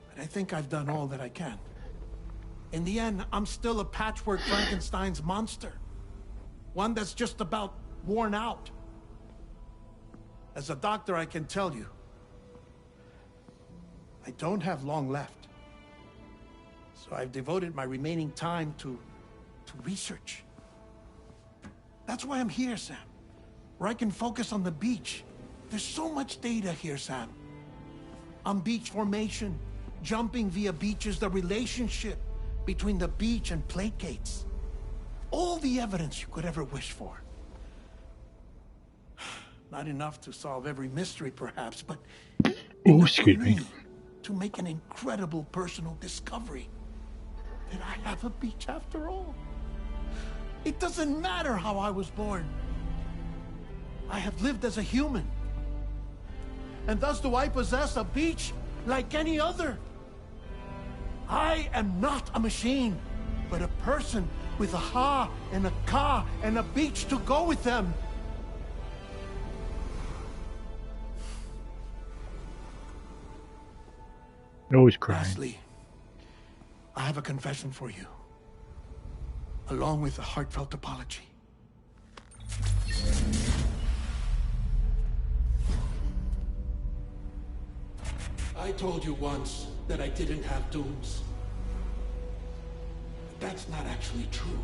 But I think I've done all that I can. In the end, I'm still a patchwork Frankenstein's monster. One that's just about worn out. As a doctor, I can tell you, I don't have long left. So I've devoted my remaining time to research. That's why I'm here, Sam. Where I can focus on the beach. There's so much data here, Sam. On beach formation, jumping via beaches, the relationship between the beach and plate gates. All the evidence you could ever wish for. Not enough to solve every mystery, perhaps, but enough for me to make an incredible personal discovery. That I have a beach after all. It doesn't matter how I was born. I have lived as a human. And thus do I possess a beach like any other. I am not a machine, but a person with a Ha and a Ka and a beach to go with them. Always crying. Lastly, I have a confession for you, along with a heartfelt apology. I told you once that I didn't have dooms. But that's not actually true.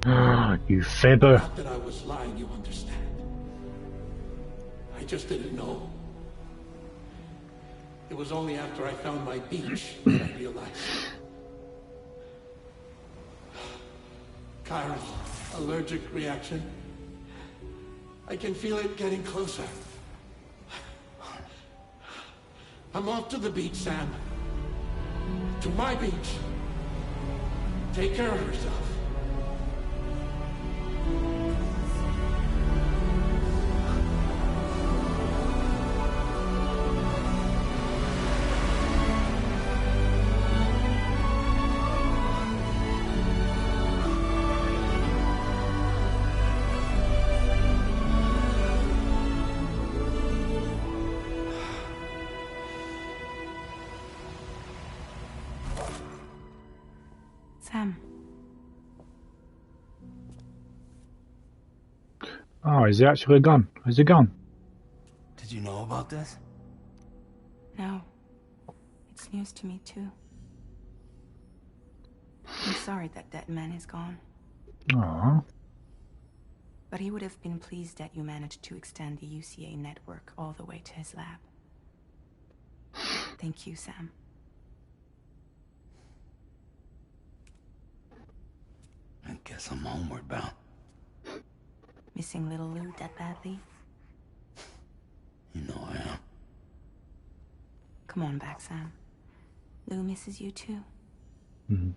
Ah, you fibber. Not that I was lying, you understand. I just didn't know. It was only after I found my beach that I realized. Chiron, allergic reaction. I can feel it getting closer. I'm off to the beach, Sam. To my beach. Take care of yourself. Sam. Oh, is he actually gone? Is he gone? Did you know about this? No. It's news to me, too. I'm sorry that man is gone. Aww. But he would have been pleased that you managed to extend the UCA network all the way to his lab. Thank you, Sam. I guess I'm homeward bound. Missing little Lou that badly? You know I am. Come on back, Sam. Lou misses you too. Mm-hmm.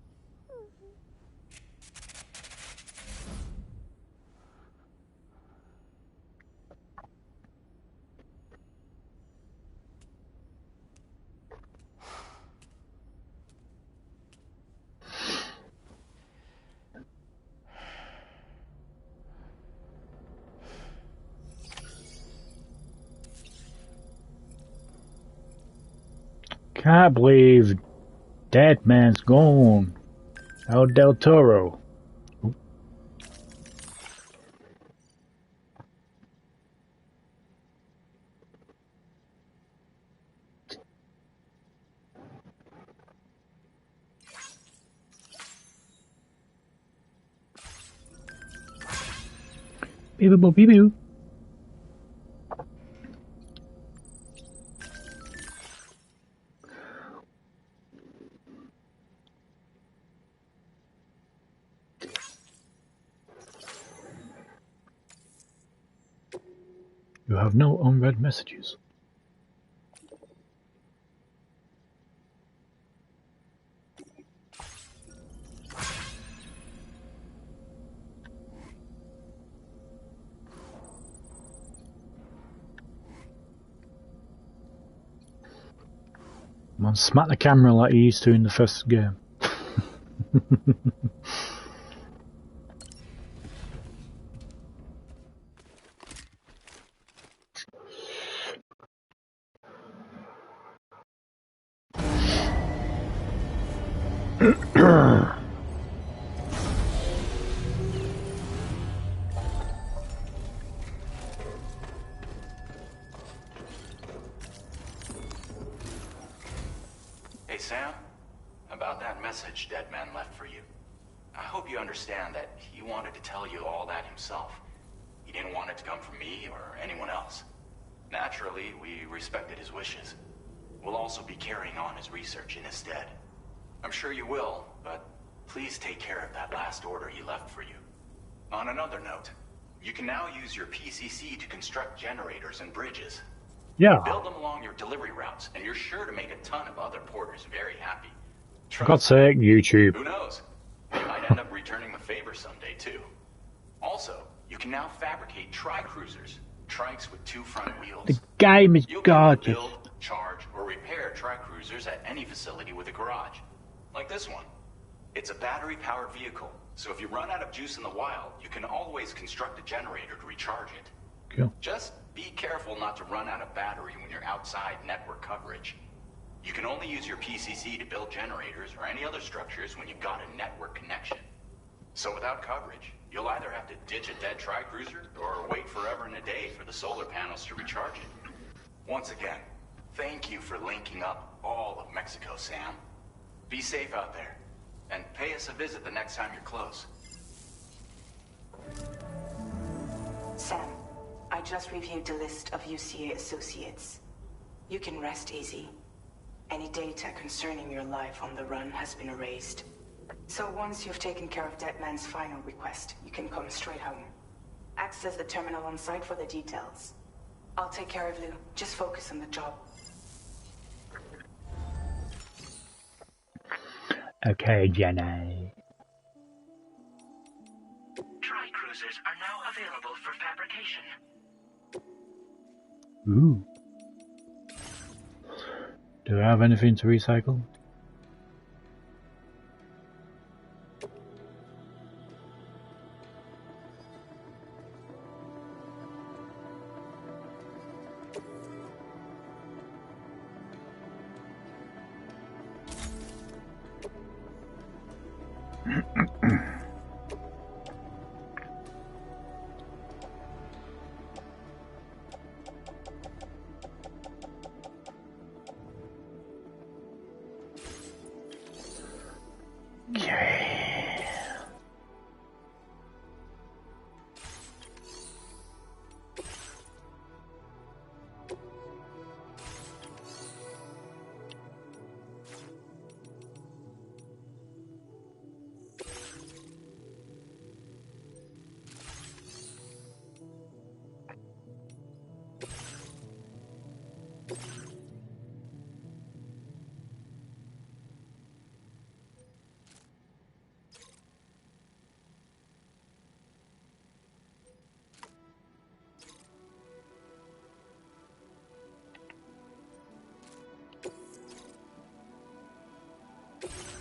Can't believe Dead Man's gone. El Del Toro. Beep-boo-beep-boo. You have no unread messages. Come on, smack the camera like you used to in the first game. Hey, Sam. About that message Deadman left for you. I hope you understand that he wanted to tell you all that himself. He didn't want it to come from me or anyone else. Naturally, we respected his wishes. We'll also be carrying on his research in his stead. I'm sure you will, but please take care of that last order he left for you. On another note, you can now use your PCC to construct generators and bridges. Yeah. Build them along your delivery routes, and you're sure to make a ton of other porters very happy. For God's sake, YouTube. Who knows? You might end up returning the favor someday, too. Also, you can now fabricate tri-cruisers, trikes with 2 front wheels. The game is gorgeous. Build, charge, or repair tri-cruisers at any facility with a garage. Like this one. It's a battery-powered vehicle, so if you run out of juice in the wild, you can always construct a generator to recharge it. Cool. Just be careful not to run out of battery when you're outside network coverage. You can only use your PCC to build generators or any other structures when you've got a network connection. So without coverage, you'll either have to ditch a dead tri-cruiser or wait forever and a day for the solar panels to recharge it. Once again, thank you for linking up all of Mexico, Sam. Be safe out there, and pay us a visit the next time you're close. Sam, I just reviewed the list of UCA associates. You can rest easy. Any data concerning your life on the run has been erased. So once you've taken care of Deadman's final request, you can come straight home. Access the terminal on site for the details. I'll take care of Lou. Just focus on the job. Okay, Jenny. Tri-cruisers are now available for fabrication. Ooh. Do I have anything to recycle?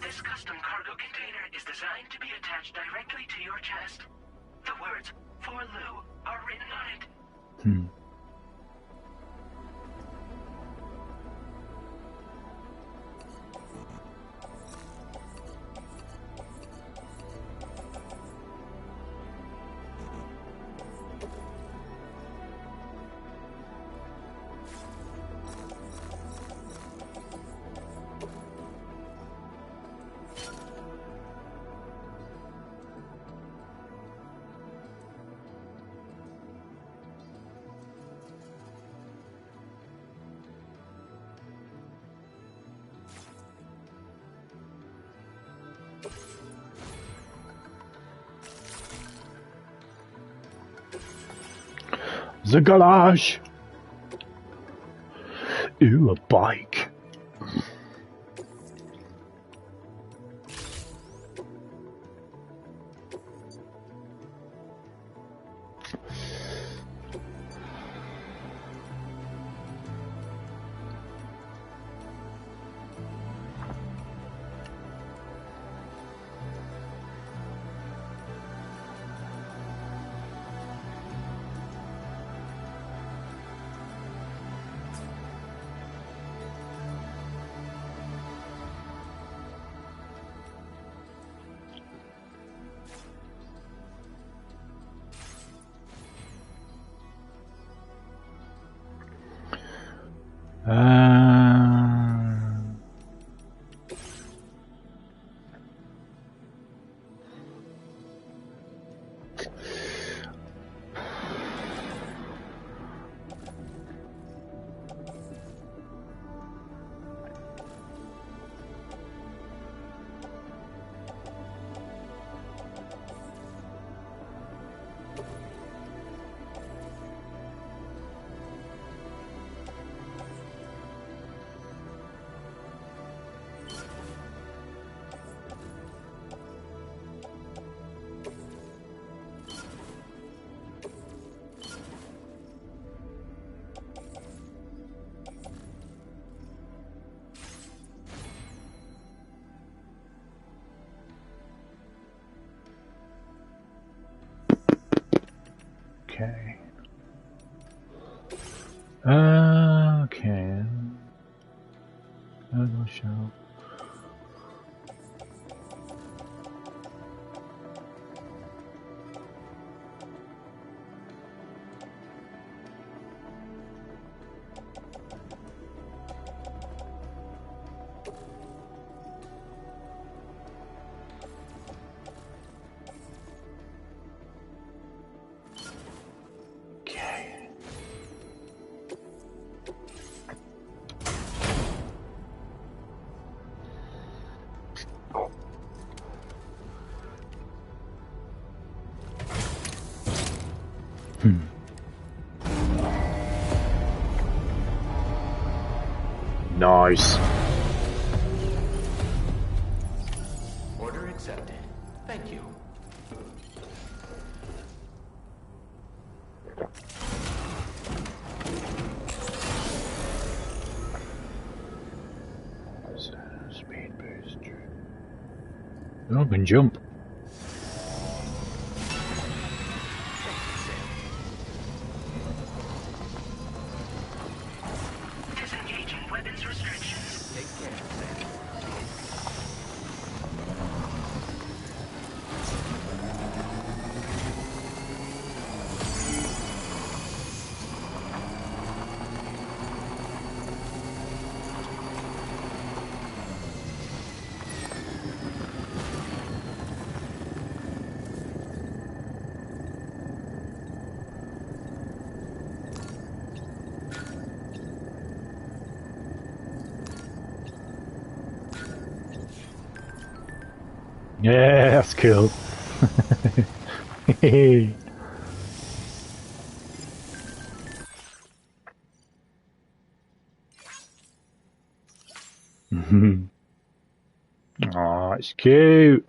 This custom cargo container is designed to be attached directly to your chest. The words, "For Lou," are written on it. The garage. Ooh, a bike. Okay. Okay. I'll go show. Nice. Order accepted. Thank you. Speed boost. Oh, I can jump. Disengaging weapons restrictions. Take care, Sam. Yeah, that's cool. Oh, it's cute.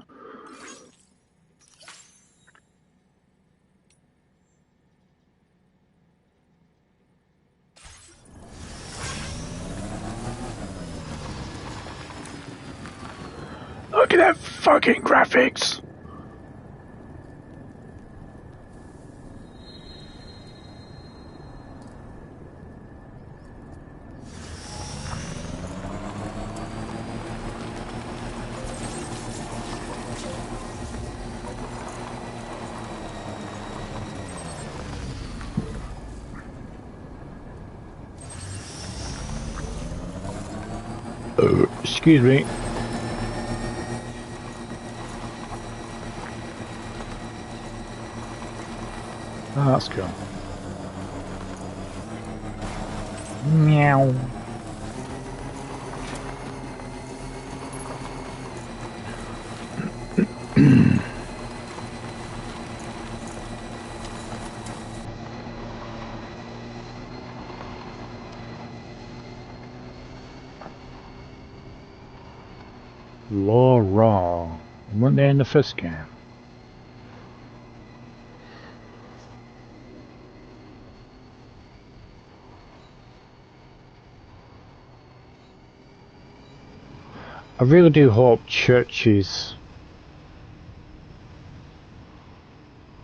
Look at that fucking graphics. Excuse me. Oh, that's cool. Meow. Laura. Weren't they in the first game? I really do hope Churches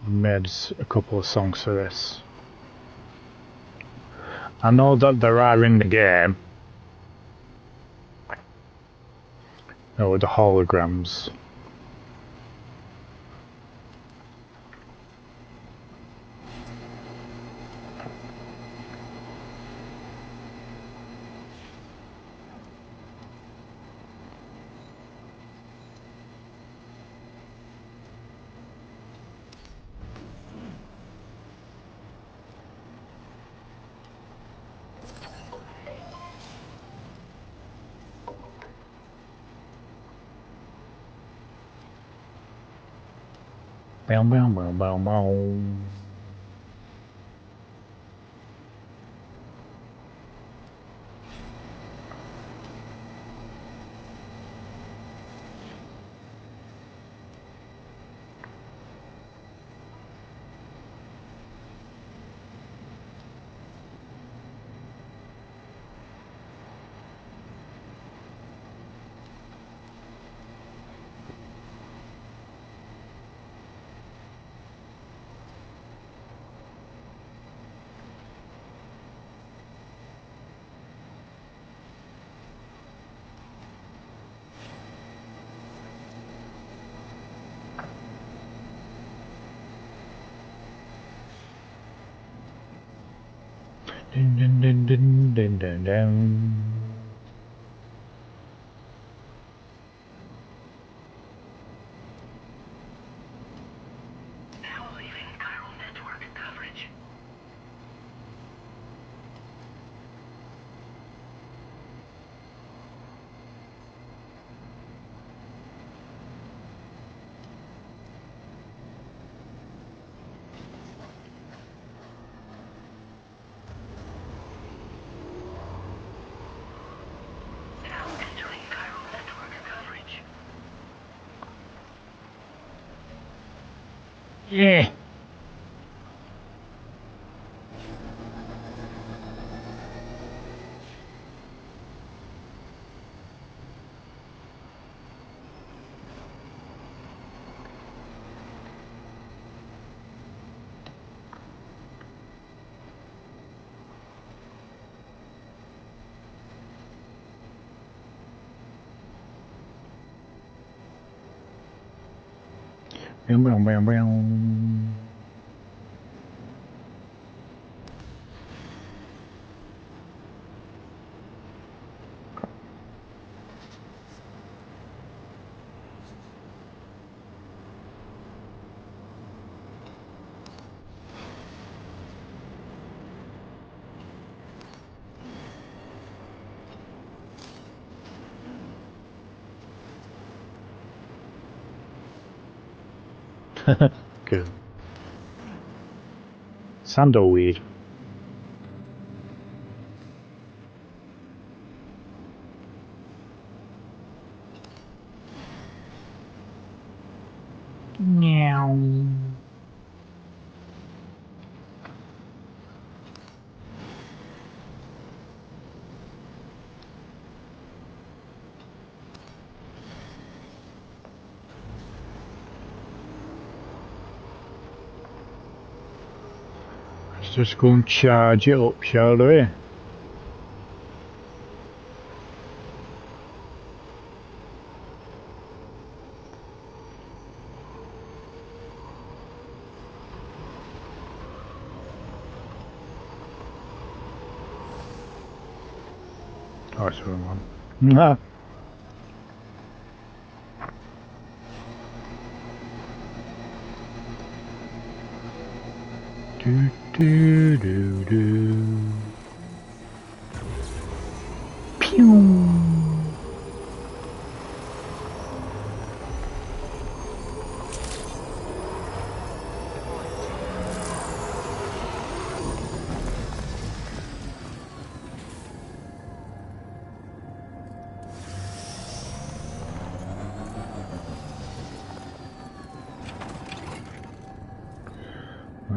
made a couple of songs for this. I know that there are in the game. Oh, the holograms. Bow, bow, bow, bow, bow. Dun, dun, dun, dun, dun, dun, dun. Now leaving chiral network coverage. Now entering chiral network coverage. Yeah. Bow, bow, bow, bow. Good. Sandalweed. Meow. Let's just go and charge it up, shall we? Oh, it's the wrong one. Nah. Do, do, do, do. Pew.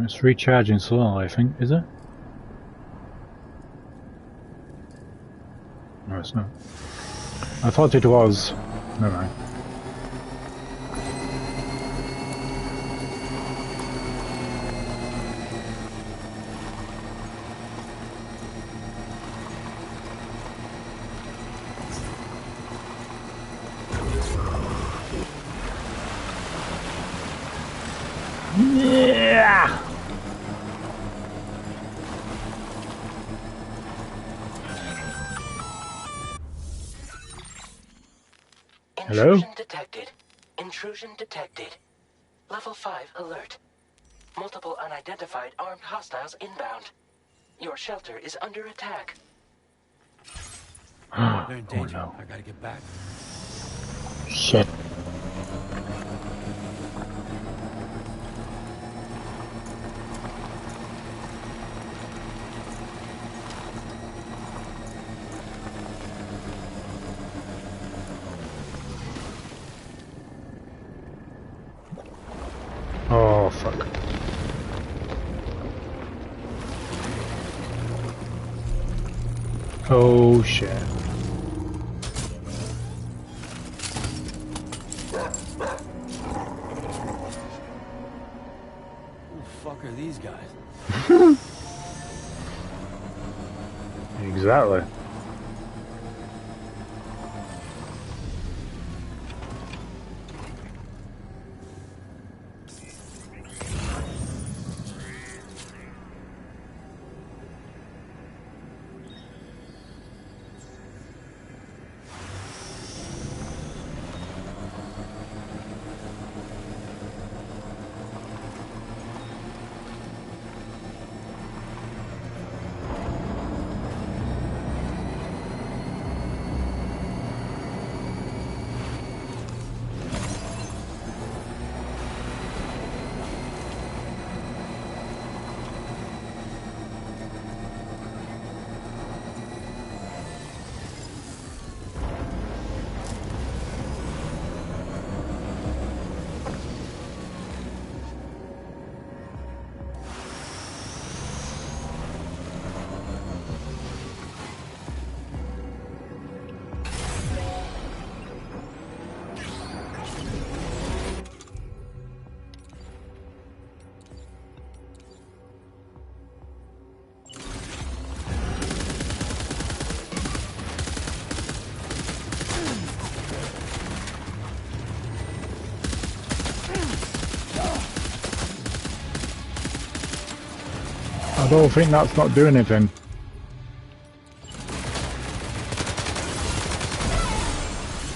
It's recharging slowly, I think, is it? No, it's not. I thought it was. Never mind. Yeah. Hello? Intrusion detected. Intrusion detected. Level 5 alert. Multiple unidentified armed hostiles inbound. Your shelter is under attack. They're in danger. Oh, no. I gotta get back. Shit. Oh shit. Who the fuck are these guys? Exactly. I don't think that's not doing anything.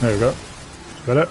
There we go. Got it.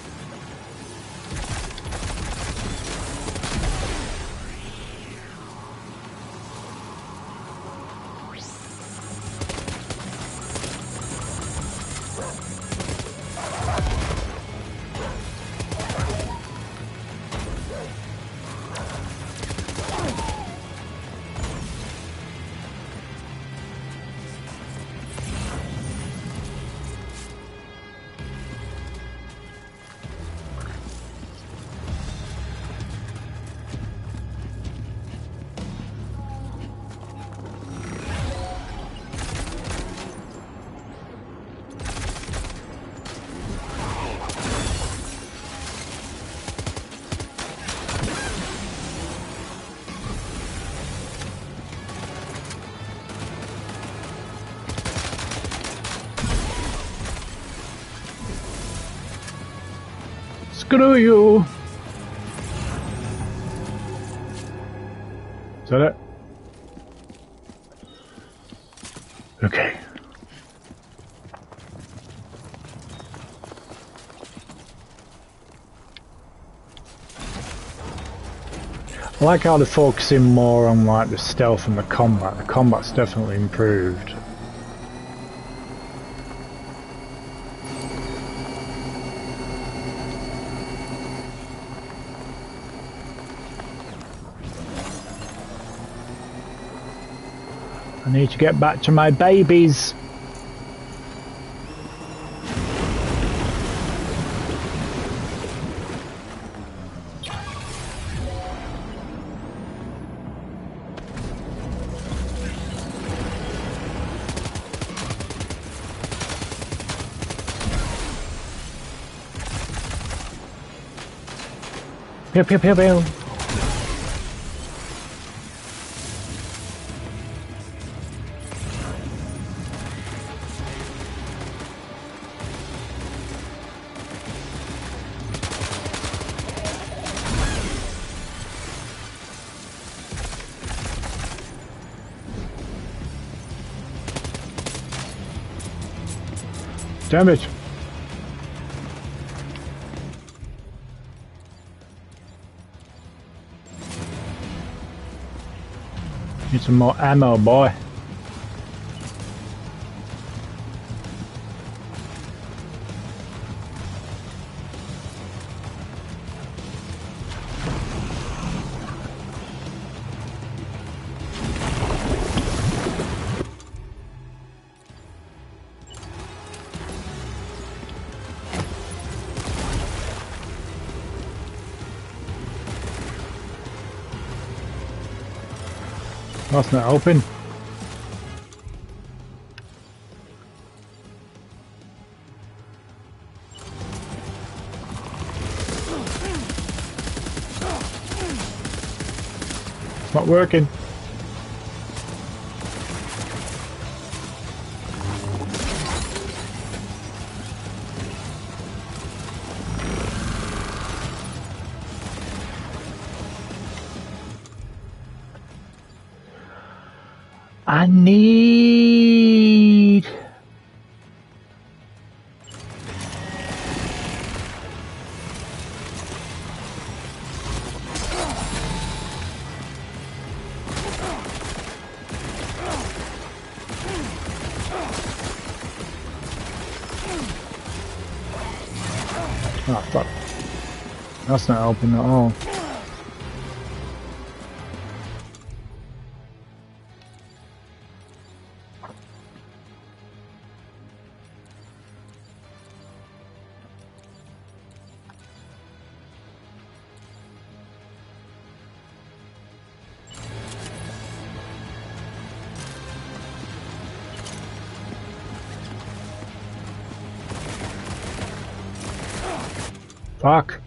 Screw you! Is that it? Okay. I like how they're focusing more on like the stealth and the combat. The combat's definitely improved. I need to get back to my babies. Pew pew pew pew. Damn it! Need some more ammo, boy. That's not open. working. I need... Oh, fuck. That's not helping at all. Fuck.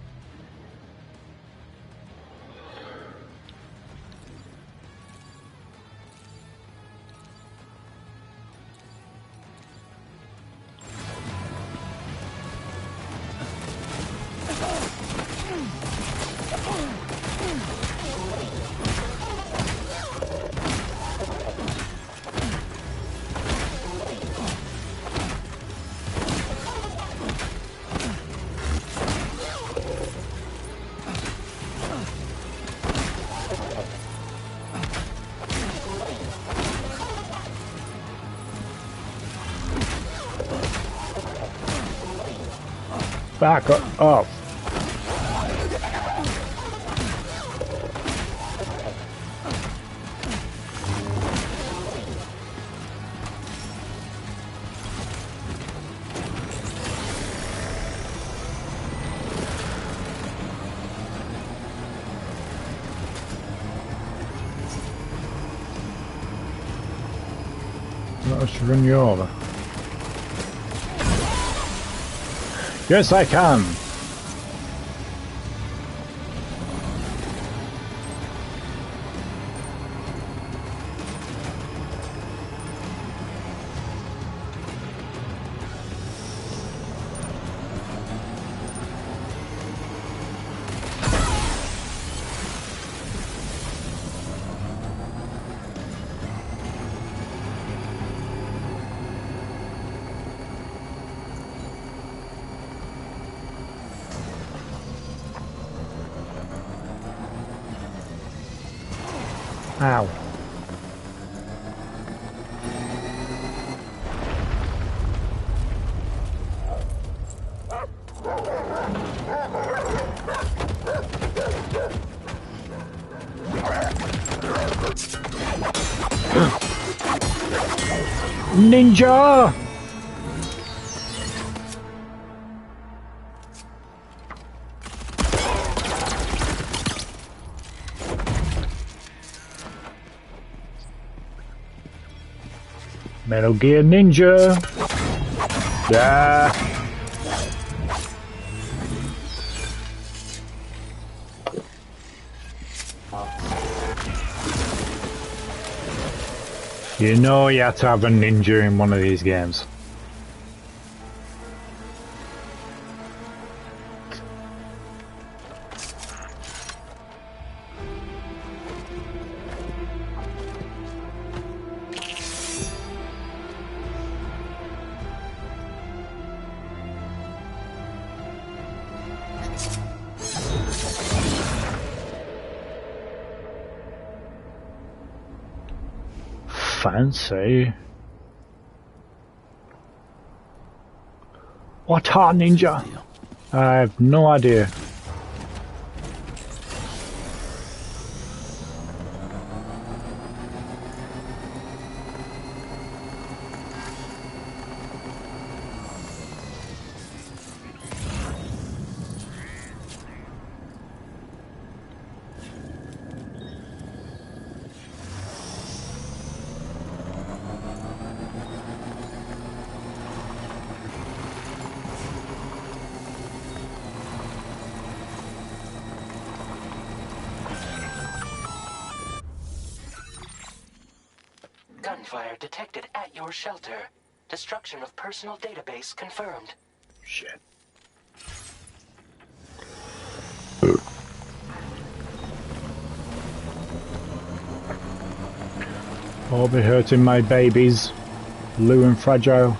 Back up. Let's run you over. Yes, I can. Ow. Ninja! Metal Gear Ninja! Yeah! You know you have to have a ninja in one of these games. Fancy. What hot ninja? I have no idea. Gunfire detected at your shelter. Destruction of personal database confirmed. Shit. I'll be hurting my babies. Lou and Fragile.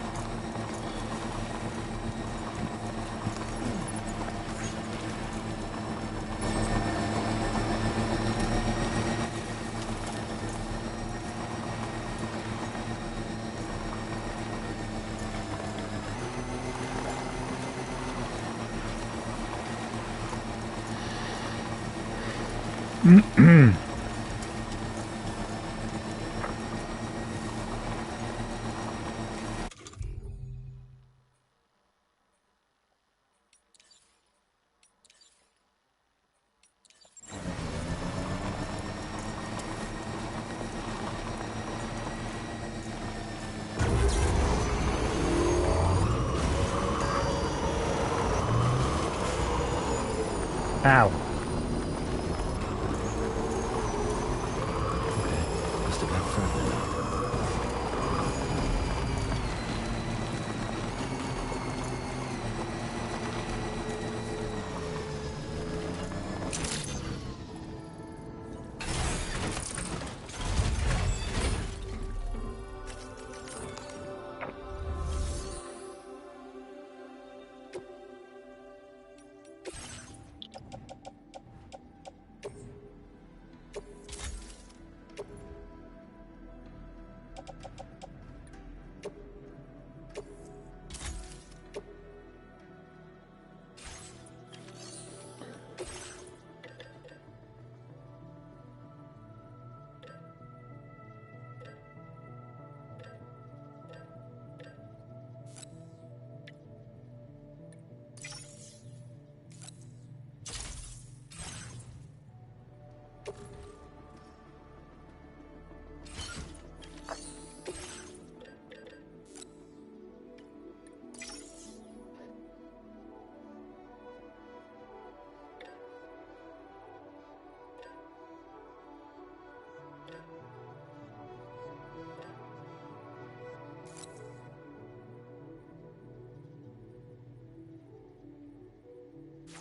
Ow. Okay, must have got further now.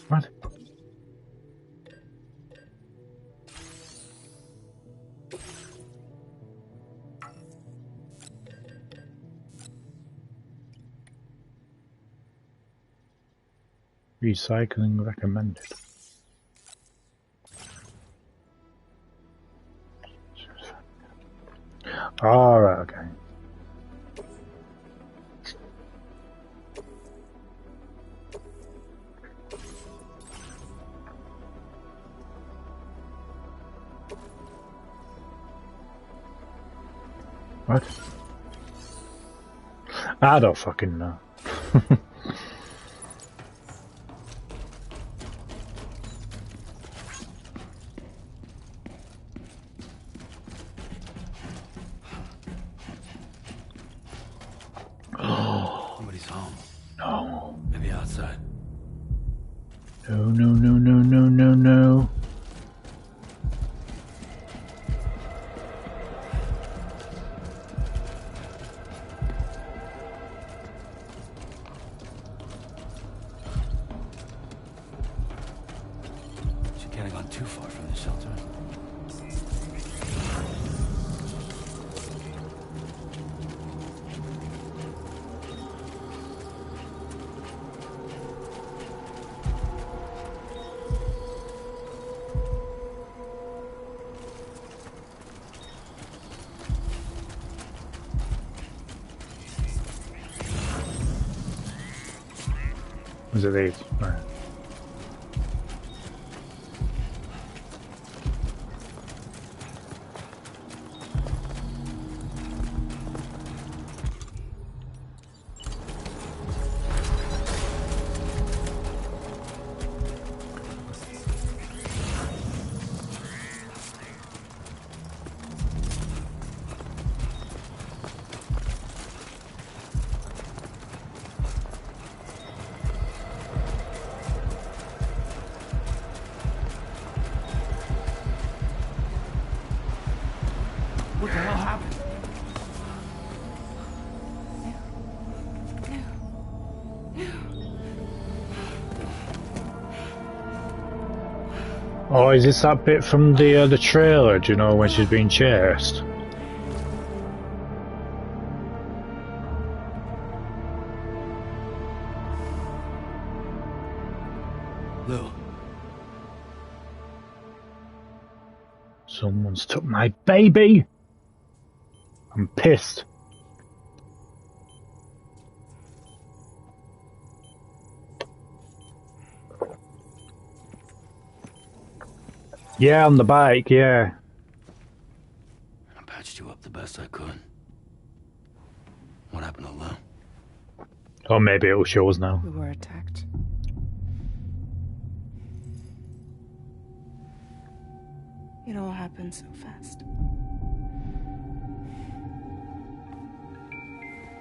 What? Recycling recommended. All right, okay. What? I don't fucking know. Somebody's home. No. Maybe outside. No, no, no, no, no, no, no. She can't have gone too far from the shelter. Was it these? Right. What the hell happened? Oh, is this that bit from the trailer, do you know, when she's being chased? Lou. Someone's took my baby! I'm pissed. Yeah, on the bike, yeah. I patched you up the best I could. What happened to Lou? Or maybe it'll show us now. We were attacked. It all happened so fast.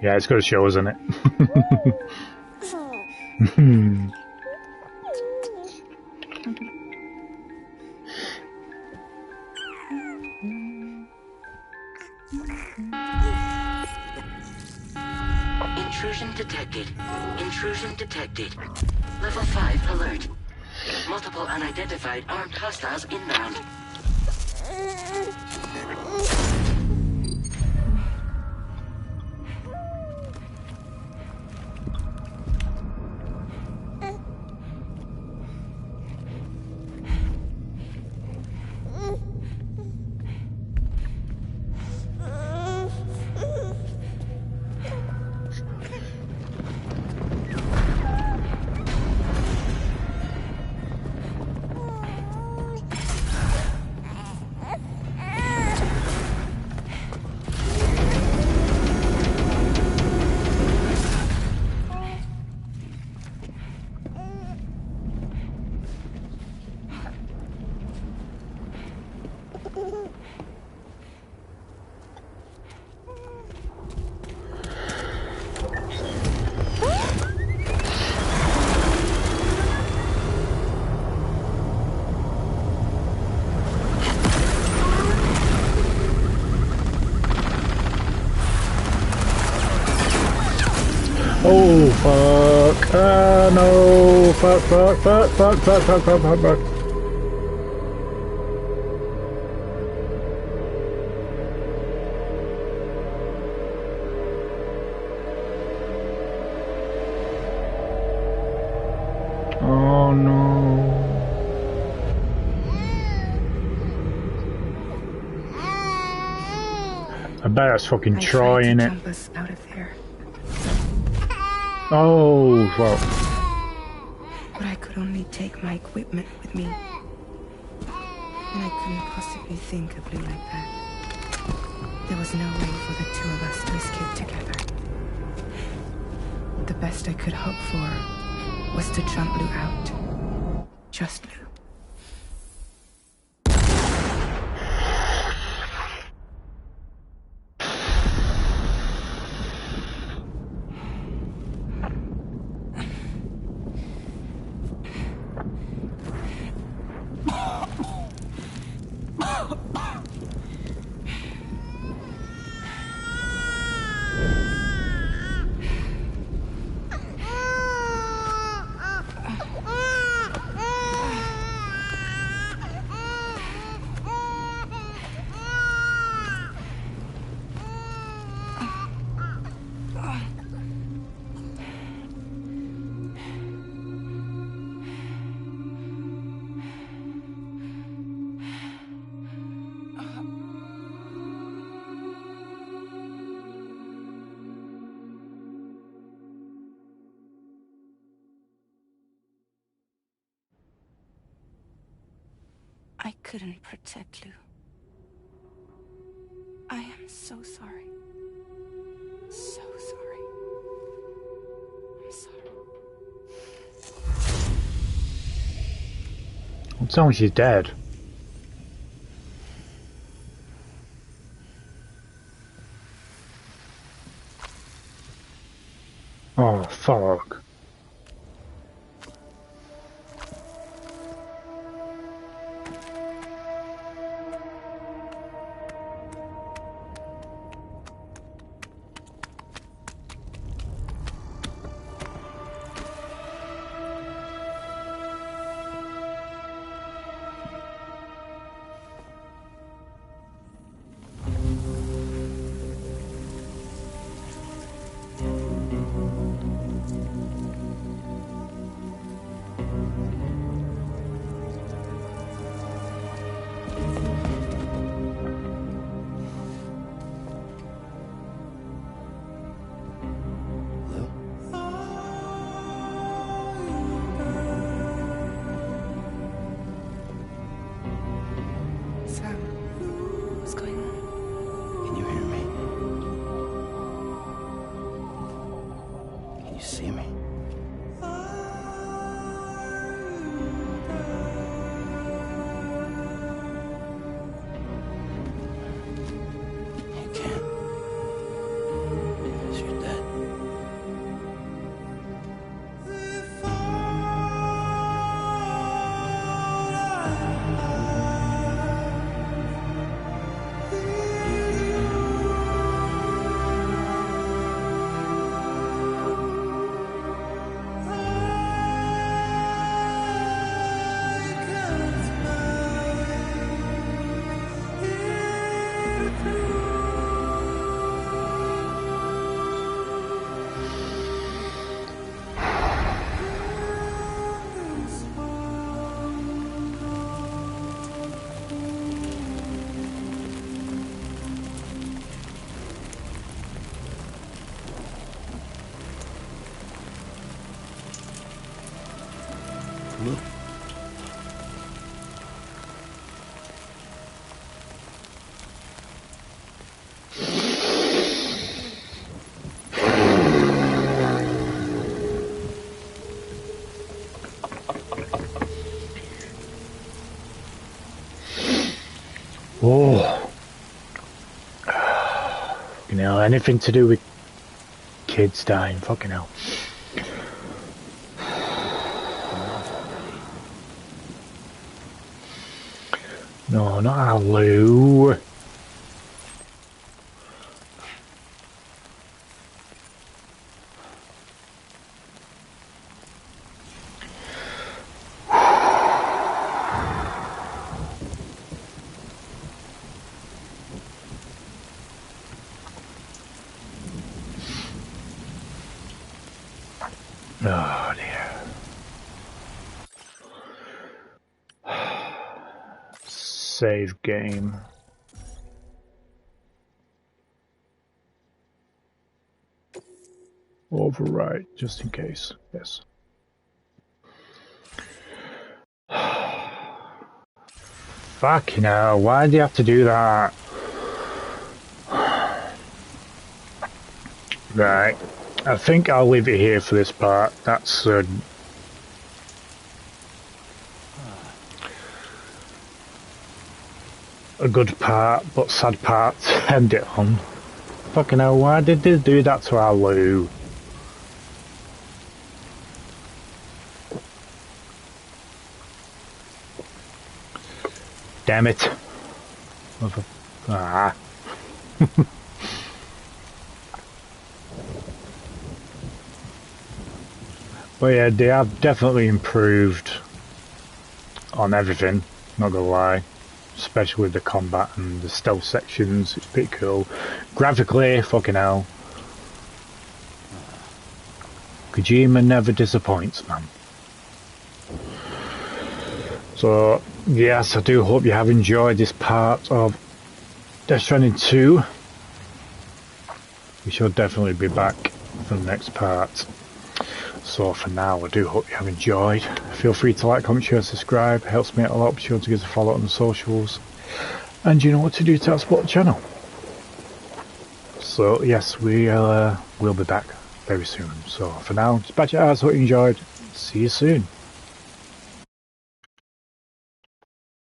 Yeah, it's got to show us, isn't it? Intrusion detected. Intrusion detected. Level 5 alert. Multiple unidentified armed hostiles inbound. Oh fuck! No! Fuck! Oh no! I bet that's fucking Troy in it. Jump us out of there. Oh, well. But I could only take my equipment with me. And I couldn't possibly think of Lou like that. There was no way for the two of us to escape together. The best I could hope for was to jump Lou out. Just Lou. I couldn't protect Lou. I am so sorry. So sorry. I'm sorry. It's only she's dead. Oh, fuck. You know, anything to do with kids dying, fucking hell. No, not our Lou. Oh dear. Save game. Overwrite, just in case. Yes. Fucking hell, why do you have to do that? Right. I think I'll leave it here for this part. That's a good part, but sad part to end it on. Fucking hell, why did they do that to our Lou? Damn it. Ah. But yeah, they have definitely improved on everything, not gonna lie. Especially with the combat and the stealth sections, it's pretty cool. Graphically, fucking hell. Kojima never disappoints, man. So, yes, I do hope you have enjoyed this part of Death Stranding 2. We shall definitely be back for the next part. So for now, I do hope you have enjoyed. Feel free to like, comment, share, subscribe. It helps me out a lot. Be sure to give us a follow on the socials. And you know what to do to support the channel. So yes, we'll be back very soon. So for now, just patch it out. Hope you enjoyed. See you soon.